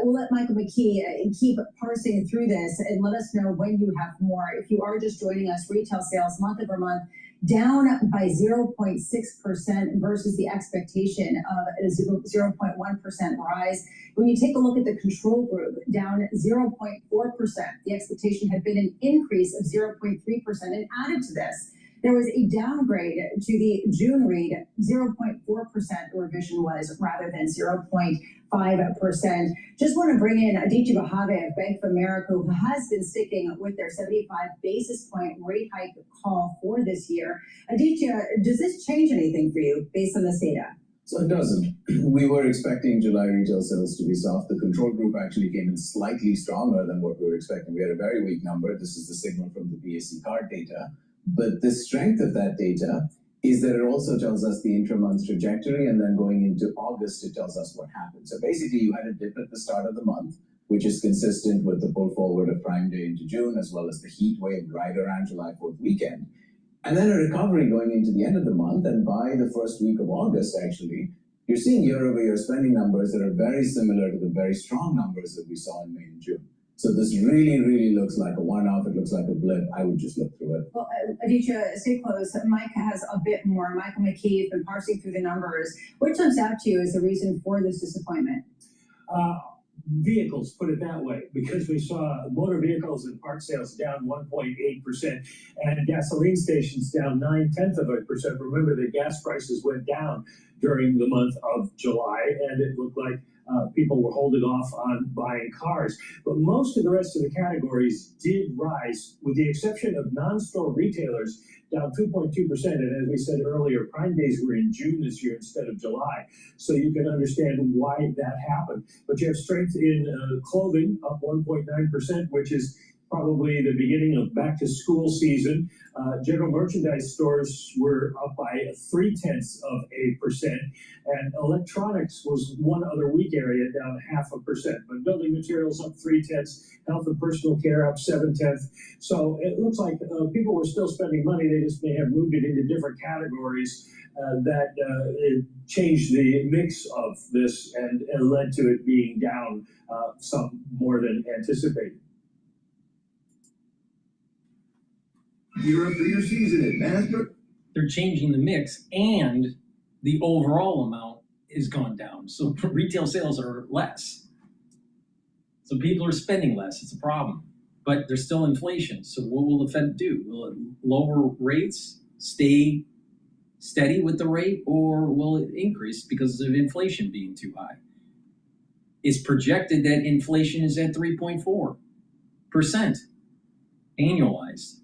We'll let Michael McKee keep parsing through this and let us know when you have more. If you are just joining us, retail sales month over month down by 0.6% versus the expectation of a 0.1% rise. When you take a look at the control group, down 0.4%. The expectation had been an increase of 0.3%. And added to this, there was a downgrade to the June read, 0.4% revision was rather than 0.5%. Just want to bring in Aditya Bahave of Bank of America, who has been sticking with their 75 basis point rate hike call for this year. Aditya, does this change anything for you based on this data? So it doesn't. We were expecting July retail sales to be soft. The control group actually came in slightly stronger than what we were expecting. We had a very weak number. This is the signal from the BAC card data. But the strength of that data is that it also tells us the intra-month trajectory, and then going into August, it tells us what happened. So basically, you had a dip at the start of the month, which is consistent with the pull forward of Prime Day into June, as well as the heat wave right around July 4th weekend. And then a recovery going into the end of the month, and by the first week of August, actually, you're seeing year-over-year spending numbers that are very similar to the very strong numbers that we saw in May and June. So this really, really looks like a one-off. It looks like a blip. I would just look through it. Well, Aditya, stay close. Mike has a bit more. Michael McKee has been parsing through the numbers. What jumps out to you as the reason for this disappointment? Vehicles, put it that way, because we saw motor vehicles and part sales down 1.8% and gasoline stations down 0.9%. Remember, the gas prices went down during the month of July, and it looked like people were holding off on buying cars. But most of the rest of the categories did rise, with the exception of non-store retailers, down 2.2%. And as we said earlier, Prime Days were in June this year instead of July. So you can understand why that happened. But you have strength in clothing, up 1.9%, which is probably the beginning of back to school season. General merchandise stores were up by 0.3%, and electronics was one other weak area, down 0.5%. But building materials up 0.3%, health and personal care up 0.7%. So it looks like people were still spending money. They just may have moved it into different categories that it changed the mix of this and led to it being down some more than anticipated. You're up for your season at Bass. They're changing the mix, and the overall amount is gone down. So retail sales are less. So people are spending less. It's a problem. But there's still inflation. So what will the Fed do? Will it lower rates, stay steady with the rate, or will it increase because of inflation being too high? It's projected that inflation is at 3.4% annualized.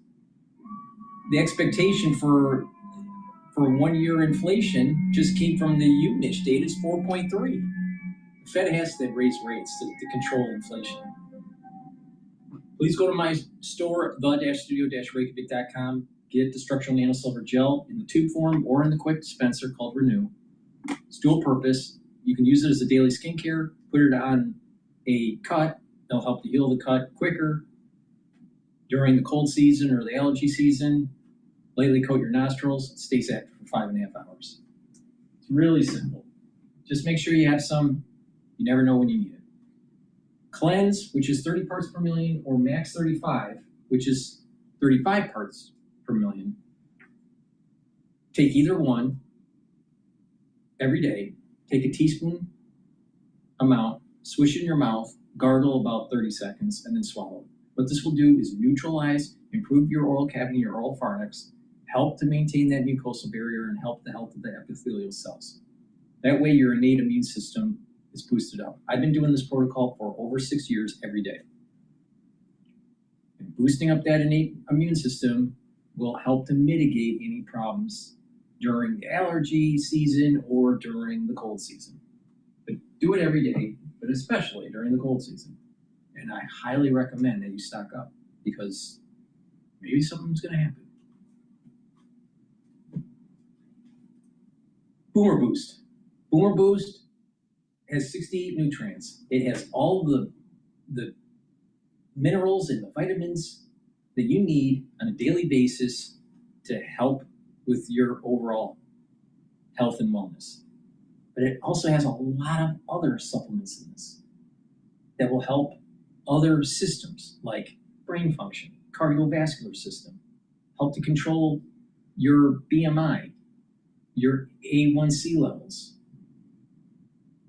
The expectation for 1 year inflation just came from the UNISH data is 4.3. The Fed has to raise rates to control inflation. Please go to my store, the-studio-reykjavik.com. Get the structural nanosilver gel in the tube form or in the quick dispenser called Renew. It's dual purpose. You can use it as a daily skincare. Put it on a cut. It'll help to heal the cut quicker. During the cold season or the allergy season, lightly coat your nostrils. It stays active for 5.5 hours. It's really simple. Just make sure you have some. You never know when you need it. Cleanse, which is 30 parts per million, or Max 35, which is 35 parts per million. Take either one every day. Take a teaspoon amount, swish it in your mouth, gargle about 30 seconds, and then swallow. What this will do is neutralize, improve your oral cavity, your oral pharynx, help to maintain that mucosal barrier, and help the health of the epithelial cells. That way your innate immune system is boosted up. I've been doing this protocol for over 6 years every day. And boosting up that innate immune system will help to mitigate any problems during the allergy season or during the cold season. But do it every day, but especially during the cold season. And I highly recommend that you stock up, because maybe something's going to happen. Boomer Boost. Boomer Boost has 68 nutrients. It has all the minerals and the vitamins that you need on a daily basis to help with your overall health and wellness. But it also has a lot of other supplements in this that will help other systems like brain function, cardiovascular system, help to control your BMI, your A1C levels,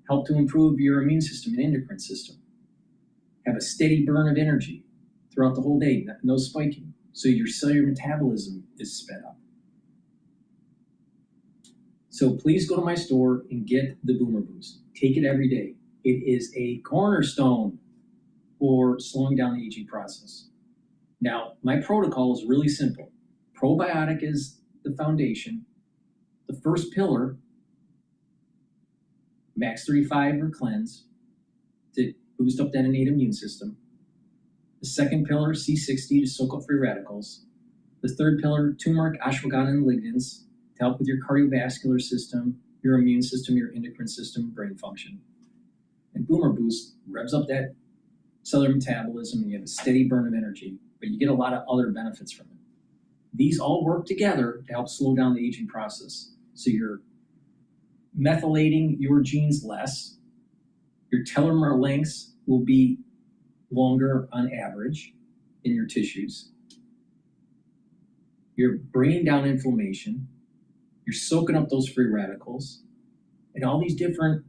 help to improve your immune system and endocrine system, have a steady burn of energy throughout the whole day, no spiking, so your cellular metabolism is sped up. So please go to my store and get the Boomer Boost. Take it every day. It is a cornerstone for slowing down the aging process. Now, my protocol is really simple. Probiotic is the foundation. The first pillar Max 35 or cleanse to boost up that innate immune system. The second pillar, C60 to soak up free radicals. The third pillar, turmeric, ashwagandha, and lignans to help with your cardiovascular system, your immune system, your endocrine system, brain function. And Boomer Boost revs up that cellular metabolism and you have a steady burn of energy, but you get a lot of other benefits from it. These all work together to help slow down the aging process. So you're methylating your genes less, your telomere lengths will be longer on average in your tissues. You're bringing down inflammation, you're soaking up those free radicals, and all these different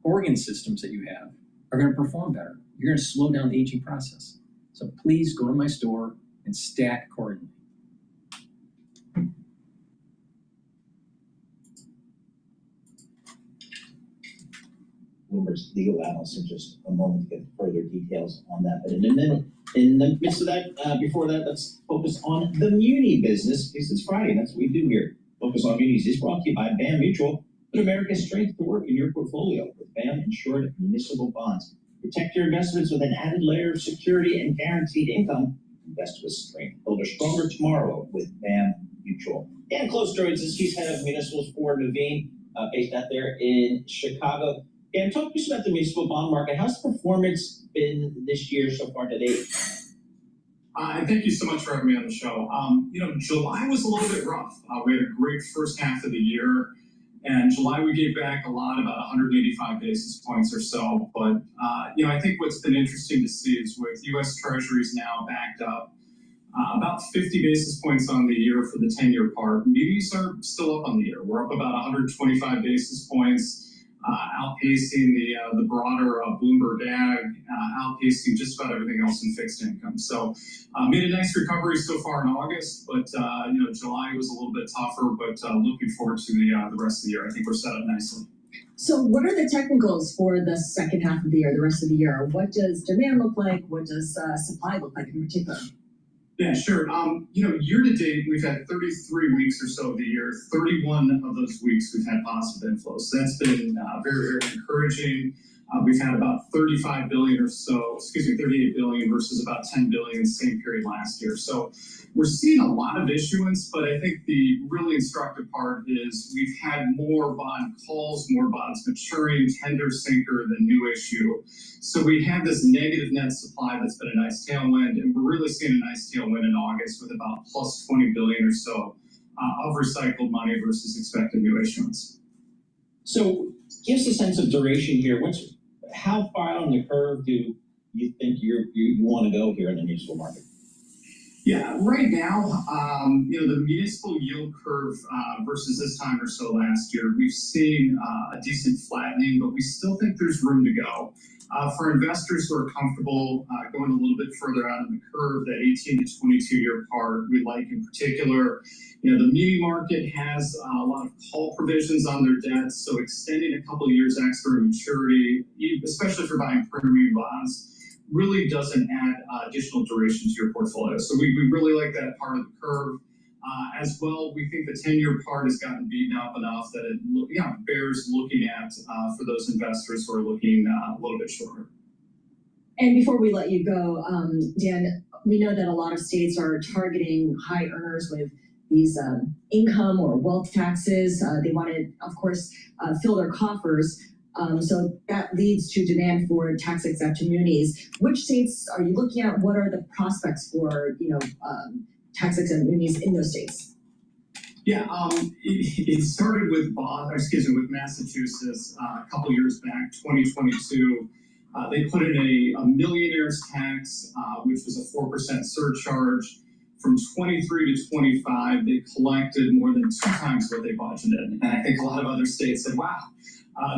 organ systems that you have are going to perform better. You're going to slow down the aging process. So please go to my store and stack accordingly. Bloomberg's legal analyst in just a moment to get further details on that. But in the midst of that, before that, let's focus on the muni business because it's Friday and that's what we do here. Focus on Munis is brought to you by BAM Mutual. Put America's strength to work in your portfolio with BAM insured municipal bonds. Protect your investments with an added layer of security and guaranteed income. Invest with strength. Build a stronger tomorrow with BAM Mutual. Dan Close joins us. He's head of municipals for Nuveen, based out there in Chicago. Dan, talk to us about the municipal bond market. How's the performance been this year so far to date? And thank you so much for having me on the show. July was a little bit rough. We had a great first half of the year. And July, we gave back a lot, about 185 basis points or so. But, I think what's been interesting to see is with U.S. Treasuries now backed up, about 50 basis points on the year for the 10-year part. Munis are still up on the year. We're up about 125 basis points, outpacing the broader Bloomberg Ag, outpacing just about everything else in fixed income. So made a nice recovery so far in August, but July was a little bit tougher, but looking forward to the rest of the year. I think we're set up nicely. So what are the technicals for the second half of the year, the rest of the year? What does demand look like? What does supply look like in particular? Yeah, sure. Year to date, we've had 33 weeks or so of the year. 31 of those weeks, we've had positive inflows. So that's been very, very encouraging. We've had about 38 billion versus about 10 billion the same period last year. So we're seeing a lot of issuance, but I think the really instructive part is we've had more bond calls, more bonds maturing, tender sinker than new issue. So we have this negative net supply that's been a nice tailwind, and we're really seeing a nice tailwind in August with about plus 20 billion or so of recycled money versus expected new issuance. So give us a sense of duration here. How far on the curve do you think you want to go here in the municipal market? Yeah, right now, the municipal yield curve versus this time or so last year, we've seen a decent flattening, but we still think there's room to go. For investors who are comfortable going a little bit further out in the curve, that 18 to 22-year part we like in particular. The muni market has a lot of call provisions on their debt, so extending a couple of years extra maturity, especially if you're buying premium bonds, really doesn't add additional duration to your portfolio. So we really like that part of the curve. As well, we think the 10-year part has gotten beaten up enough that it bears looking at for those investors who are looking a little bit shorter. And before we let you go, Dan, we know that a lot of states are targeting high earners with these income or wealth taxes. They want to, of course, fill their coffers. So that leads to demand for tax-exempt munis. Which states are you looking at? What are the prospects for, tax-exempt munis in those states? Yeah, it started with Massachusetts a couple years back, 2022. They put in a millionaire's tax, which was a 4% surcharge. From 23 to 25, they collected more than 2 times what they budgeted. And I think a lot of other states said, wow,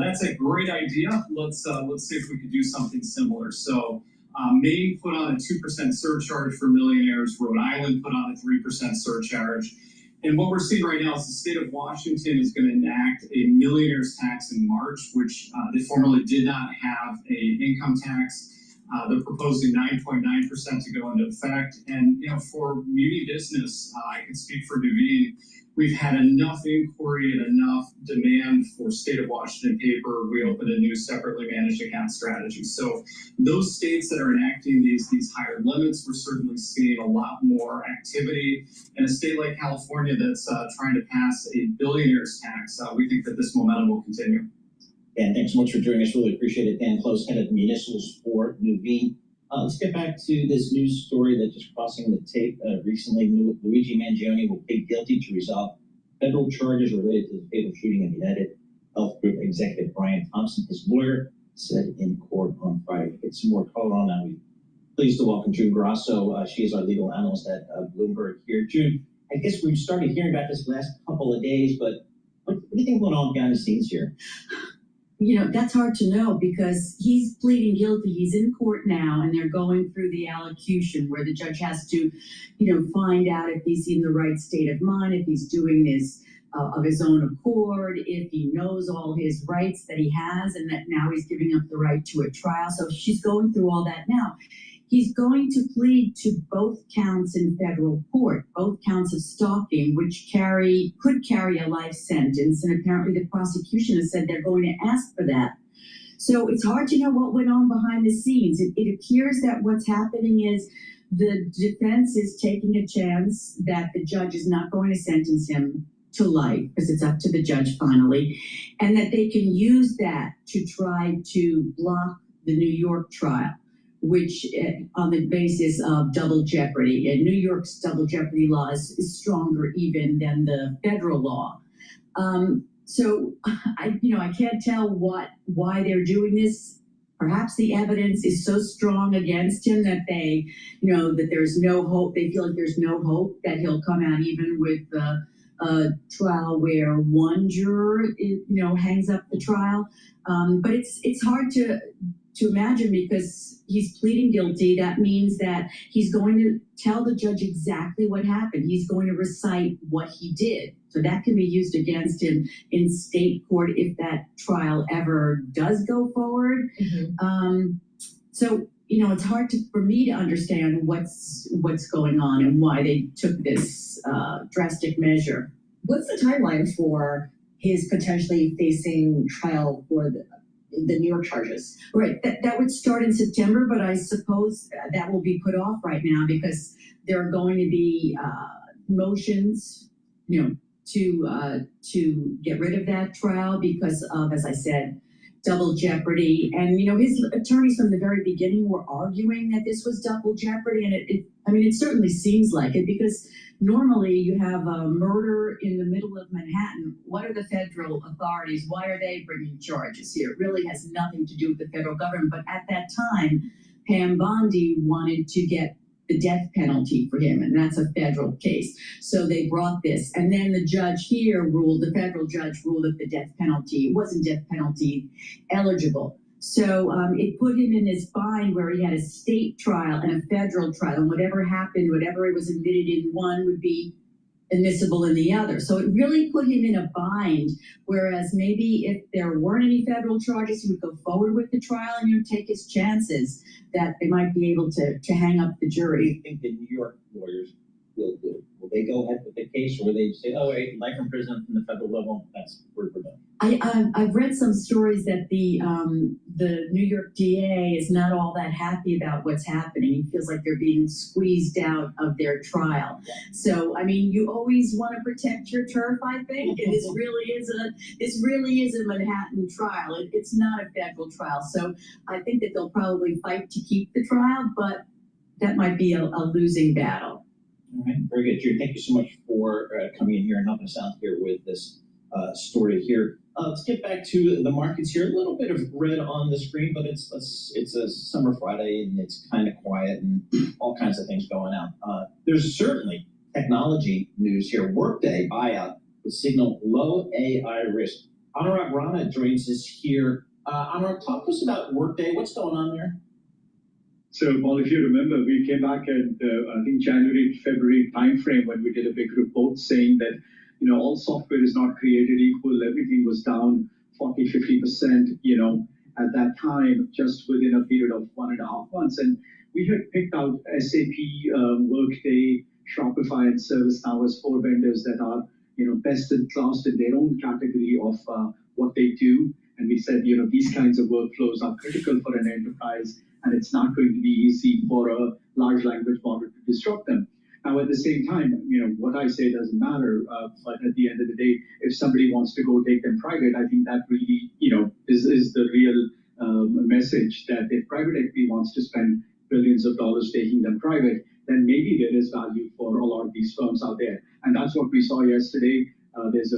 that's a great idea. Let's see if we could do something similar. So Maine put on a 2% surcharge for millionaires. Rhode Island put on a 3% surcharge. And what we're seeing right now is the state of Washington is going to enact a millionaire's tax in March, which they formerly did not have an income tax. They're proposing 9.9% to go into effect. And, for muni business, I can speak for Nuveen, we've had enough inquiry and enough demand for State of Washington paper. We opened a new separately managed account strategy. So those states that are enacting these higher limits, we're certainly seeing a lot more activity. In a state like California that's trying to pass a billionaire's tax, we think that this momentum will continue. Dan, thanks so much for joining us. Really appreciate it. Dan Close, head of municipals for Nuveen. Let's get back to this news story that just crossing the tape recently. Luigi Mangione will plead guilty to resolve federal charges related to the fatal shooting of United Health Group executive Brian Thompson. His lawyer said in court on Friday. To get some more color on that, we're pleased to welcome June Grasso. She is our legal analyst at Bloomberg here. June, I guess we've started hearing about this last couple of days, but what do you think going on behind the scenes here? That's hard to know because he's pleading guilty. He's in court now, and they're going through the allocution where the judge has to, find out if he's in the right state of mind, if he's doing this of his own accord, if he knows all his rights that he has, and that now he's giving up the right to a trial. So she's going through all that now. He's going to plead to both counts in federal court, both counts of stalking, which could carry a life sentence. And apparently the prosecution has said they're going to ask for that. So it's hard to know what went on behind the scenes. It appears that what's happening is the defense is taking a chance that the judge is not going to sentence him to life, because it's up to the judge finally, and that they can use that to try to block the New York trial, which on the basis of double jeopardy. And New York's double jeopardy law is stronger even than the federal law. So I can't tell why they're doing this. Perhaps the evidence is so strong against him that they, that there's no hope. They feel like there's no hope that he'll come out even with a trial where one juror, hangs up the trial. But it's hard to imagine because he's pleading guilty. That means that he's going to tell the judge exactly what happened. He's going to recite what he did. So that can be used against him in state court if that trial ever does go forward. Mm-hmm. So it's hard for me to understand what's going on and why they took this drastic measure. What's the timeline for his potentially facing trial for the New York charges? Right, that would start in September, but I suppose that will be put off right now because there are going to be motions, to get rid of that trial because of, as I said, double jeopardy. And his attorneys from the very beginning were arguing that this was double jeopardy, and it certainly seems like it because normally you have a murder in the middle of Manhattan. What are the federal authorities? Why are they bringing charges here? It really has nothing to do with the federal government. But at that time, Pam Bondi wanted to get the death penalty for him, and that's a federal case. So they brought this, and then the judge here the federal judge ruled that the death penalty wasn't death penalty eligible. So it put him in this bind where he had a state trial and a federal trial, and whatever happened, whatever was admitted in one would be admissible in the other. So it really put him in a bind, whereas maybe if there weren't any federal charges, he would go forward with the trial and take his chances that they might be able to hang up the jury. What do you think the New York lawyers will do? Will they go ahead with the case, or will they say, oh, wait, life in prison from the federal level, we're done? I've read some stories that the New York DA is not all that happy about what's happening. He feels like they're being squeezed out of their trial. So you always want to protect your turf, I think. And this really is a Manhattan trial. It's not a federal trial. So I think that they'll probably fight to keep the trial, but that might be a losing battle. All right, very good, Drew. Thank you so much for coming in here and helping us out here with this story here. Let's get back to the markets here. A little bit of red on the screen, but it's a summer Friday and it's kind of quiet and all kinds of things going on. There's certainly technology news here. Workday buyout would signal low AI risk. Anurag Rana joins us here. Anurag, talk to us about Workday. What's going on there? So, Paul, if you remember, we came back at, I think, January, February timeframe when we did a big report saying that, all software is not created equal. Everything was down 40, 50%, at that time, just within a period of 1.5 months. And we had picked out SAP, Workday, Shopify, and ServiceNow as 4 vendors that are, best in class in their own category of what they do. And we said, these kinds of workflows are critical for an enterprise, and it's not going to be easy for a large language model to disrupt them. Now, at the same time, what I say doesn't matter, but at the end of the day, if somebody wants to go take them private, I think that really, is the real message, that if private equity wants to spend billions of dollars taking them private, then maybe there is value for a lot of these firms out there. And that's what we saw yesterday. There's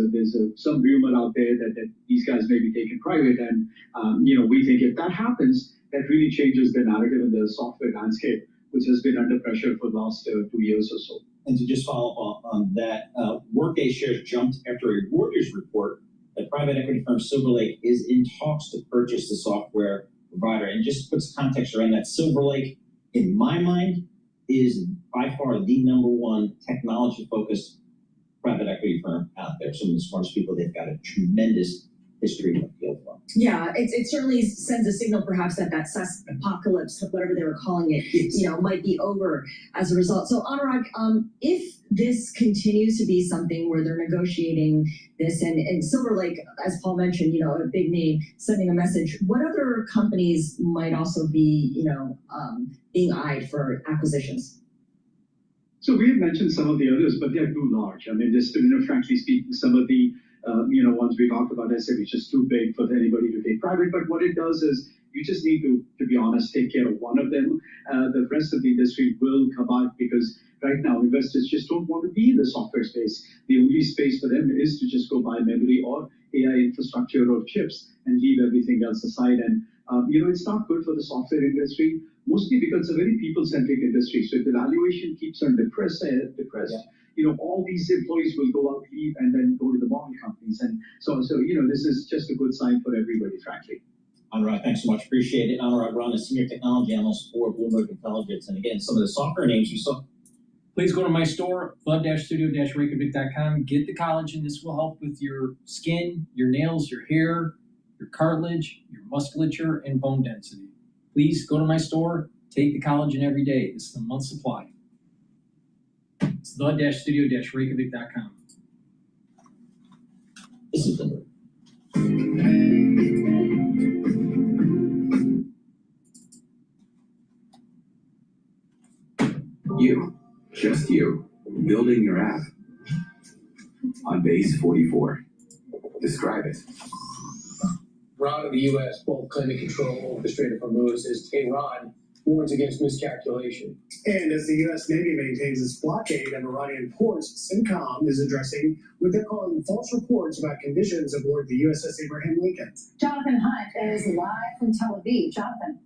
some rumor out there that these guys may be taken private. And, we think if that happens, that really changes the narrative in the software landscape, which has been under pressure for the last 2 years or so. And to just follow up on that, Workday shares jumped after a Reuters report that private equity firm Silver Lake is in talks to purchase the software provider. And just puts context around that, Silver Lake, in my mind, is by far the #1 technology-focused private equity firm out there. Some of the smartest people, they've got a tremendous history of deal flow. Yeah, it certainly sends a signal, perhaps, that SaaS apocalypse, whatever they were calling it, might be over as a result. So, Anurag, if this continues to be something where they're negotiating this, and Silver Lake, as Paul mentioned, a big name, sending a message, what other companies might also be, being eyed for acquisitions? So we have mentioned some of the others, but they're too large. I mean, just, frankly speaking, some of the ones we talked about, I said it's just too big for anybody to take private. But what it does is you just need to be honest, take care of one of them. The rest of the industry will come out, because right now investors just don't want to be in the software space. The only space for them is to just go buy memory or AI infrastructure or chips and leave everything else aside. And it's not good for the software industry, mostly because it's a very people-centric industry. So if the valuation keeps on depressed, all these employees will go out, leave, and then go to the model companies. And so this is just a good sign for everybody, frankly. Anurag, thanks so much. Appreciate it. Anurag Ron is Senior Technology Analyst for Bloomberg Intelligence. And again, some of the software names you saw. Please go to my store, bud-studio-reykjavik.com. Get the collagen. This will help with your skin, your nails, your hair, your cartilage, your musculature, and bone density. Please go to my store. Take the collagen every day. This is a month's supply. It's the-studio-reykjavik.com. This is Bloomberg. You, just you, building your app on base 44. Describe it. Iran and the U.S. both claiming control over the Strait of Hormuz as Iran warns against miscalculation. And as the U.S. Navy maintains its blockade of Iranian ports, CENTCOM is addressing what they're calling false reports about conditions aboard the USS Abraham Lincoln. Jonathan Hunt is live from Tel Aviv. Jonathan.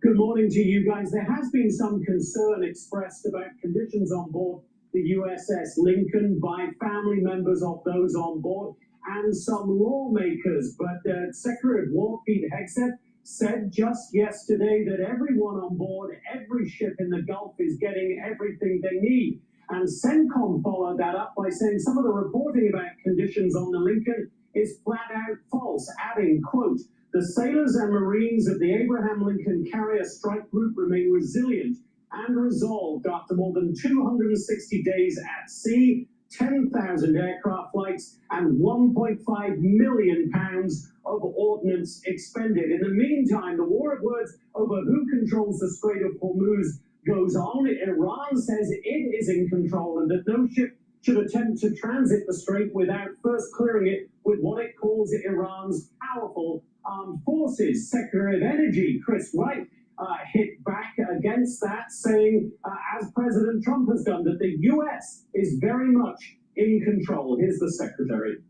Good morning to you guys. There has been some concern expressed about conditions on board the USS Lincoln by family members of those on board and some lawmakers. But Secretary of War Pete Hegseth said just yesterday that everyone on board, every ship in the Gulf is getting everything they need. And CENTCOM followed that up by saying some of the reporting about conditions on the Lincoln is flat out false, adding, quote, "The sailors and Marines of the Abraham Lincoln Carrier Strike Group remain resilient and resolved after more than 260 days at sea, 10,000 aircraft flights, and 1.5 million pounds of ordnance expended." In the meantime, the war of words over who controls the Strait of Hormuz goes on. Iran says it is in control and that no ship should attempt to transit the strait without first clearing it with what it calls Iran's powerful armed forces. Secretary of Energy Chris Wright hit back against that, saying, as President Trump has done, that the U.S. is very much in control. Here's the Secretary.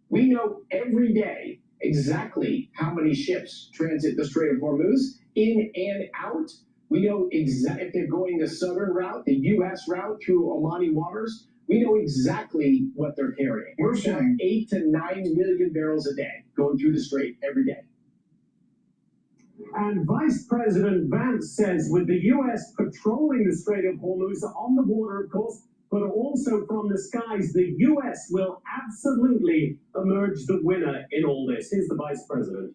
We know every day exactly how many ships transit the Strait of Hormuz, in and out. We know exactly if they're going the southern route, the U.S. route through Omani waters. We know exactly what they're carrying. We're saying 8 to 9 million barrels a day going through the strait every day. And Vice President Vance says with the U.S. patrolling the Strait of Hormuz on the border, of course, but also from the skies. The US will absolutely emerge the winner in all this. Here's the Vice President.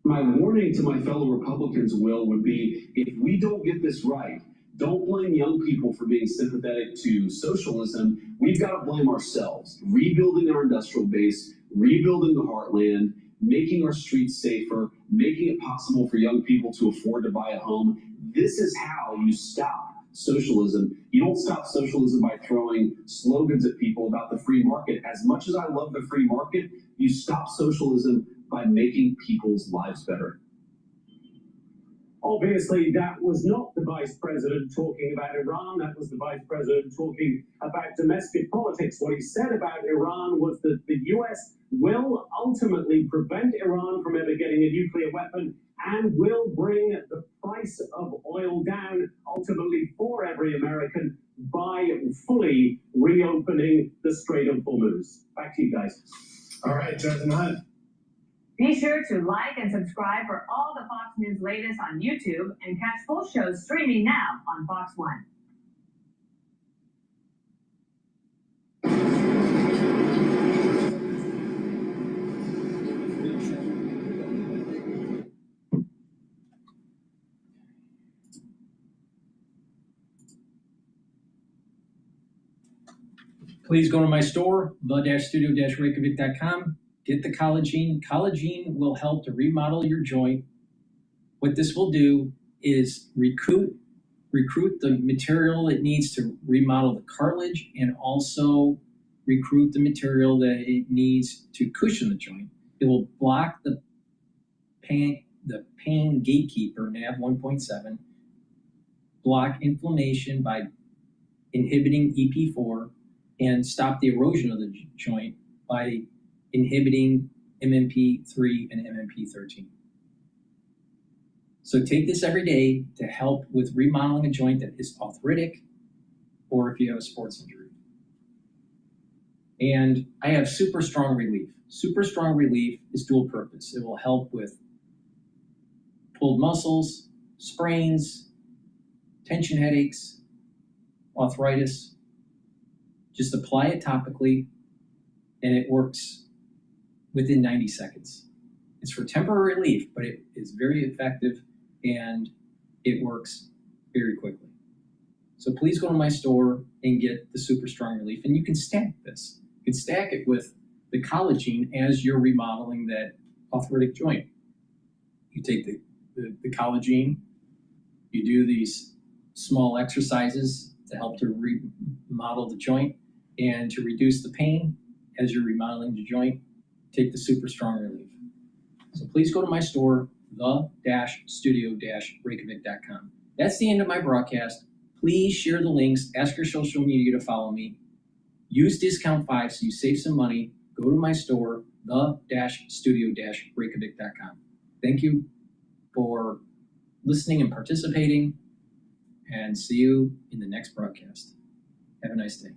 My warning to my fellow Republicans, Will, would be if we don't get this right, don't blame young people for being sympathetic to socialism. We've got to blame ourselves. Rebuilding our industrial base, rebuilding the heartland, making our streets safer, making it possible for young people to afford to buy a home. This is how you stop socialism. You don't stop socialism by throwing slogans at people about the free market. As much as I love the free market, you stop socialism by making people's lives better. Obviously, that was not the Vice President talking about Iran. That was the Vice President talking about domestic politics. What he said about Iran was that the US will ultimately prevent Iran from ever getting a nuclear weapon and will bring the price of oil down ultimately for every American by fully reopening the Strait of Hormuz. Back to you guys. All right, Jonathan Hunt. Be sure to like and subscribe for all the Fox News latest on YouTube and catch full shows streaming now on Fox One. Please go to my store, the-studio-reykjavik.com. Get the collagen. Collagen will help to remodel your joint. What this will do is recruit the material it needs to remodel the cartilage and also recruit the material that it needs to cushion the joint. It will block the pain gatekeeper, NAV 1.7, block inflammation by inhibiting EP4, and stop the erosion of the joint by inhibiting MMP3 and MMP13. So take this every day to help with remodeling a joint that is arthritic or if you have a sports injury. And I have Super Strong Relief. Super Strong Relief is dual purpose. It will help with pulled muscles, sprains, tension headaches, arthritis. Just apply it topically and it works within 90 seconds. It's for temporary relief, but it is very effective and it works very quickly. So please go to my store and get the Super Strong Relief, and you can stack this. You can stack it with the collagen as you're remodeling that arthritic joint. You take the collagen, you do these small exercises to help to remodel the joint and to reduce the pain as you're remodeling the joint. Take the Super Strong Relief. So please go to my store, the-studio-reykjavik.com. That's the end of my broadcast. Please share the links. Ask your social media to follow me. Use discount 5 so you save some money. Go to my store, the-studio-reykjavik.com. Thank you for listening and participating, and see you in the next broadcast. Have a nice day.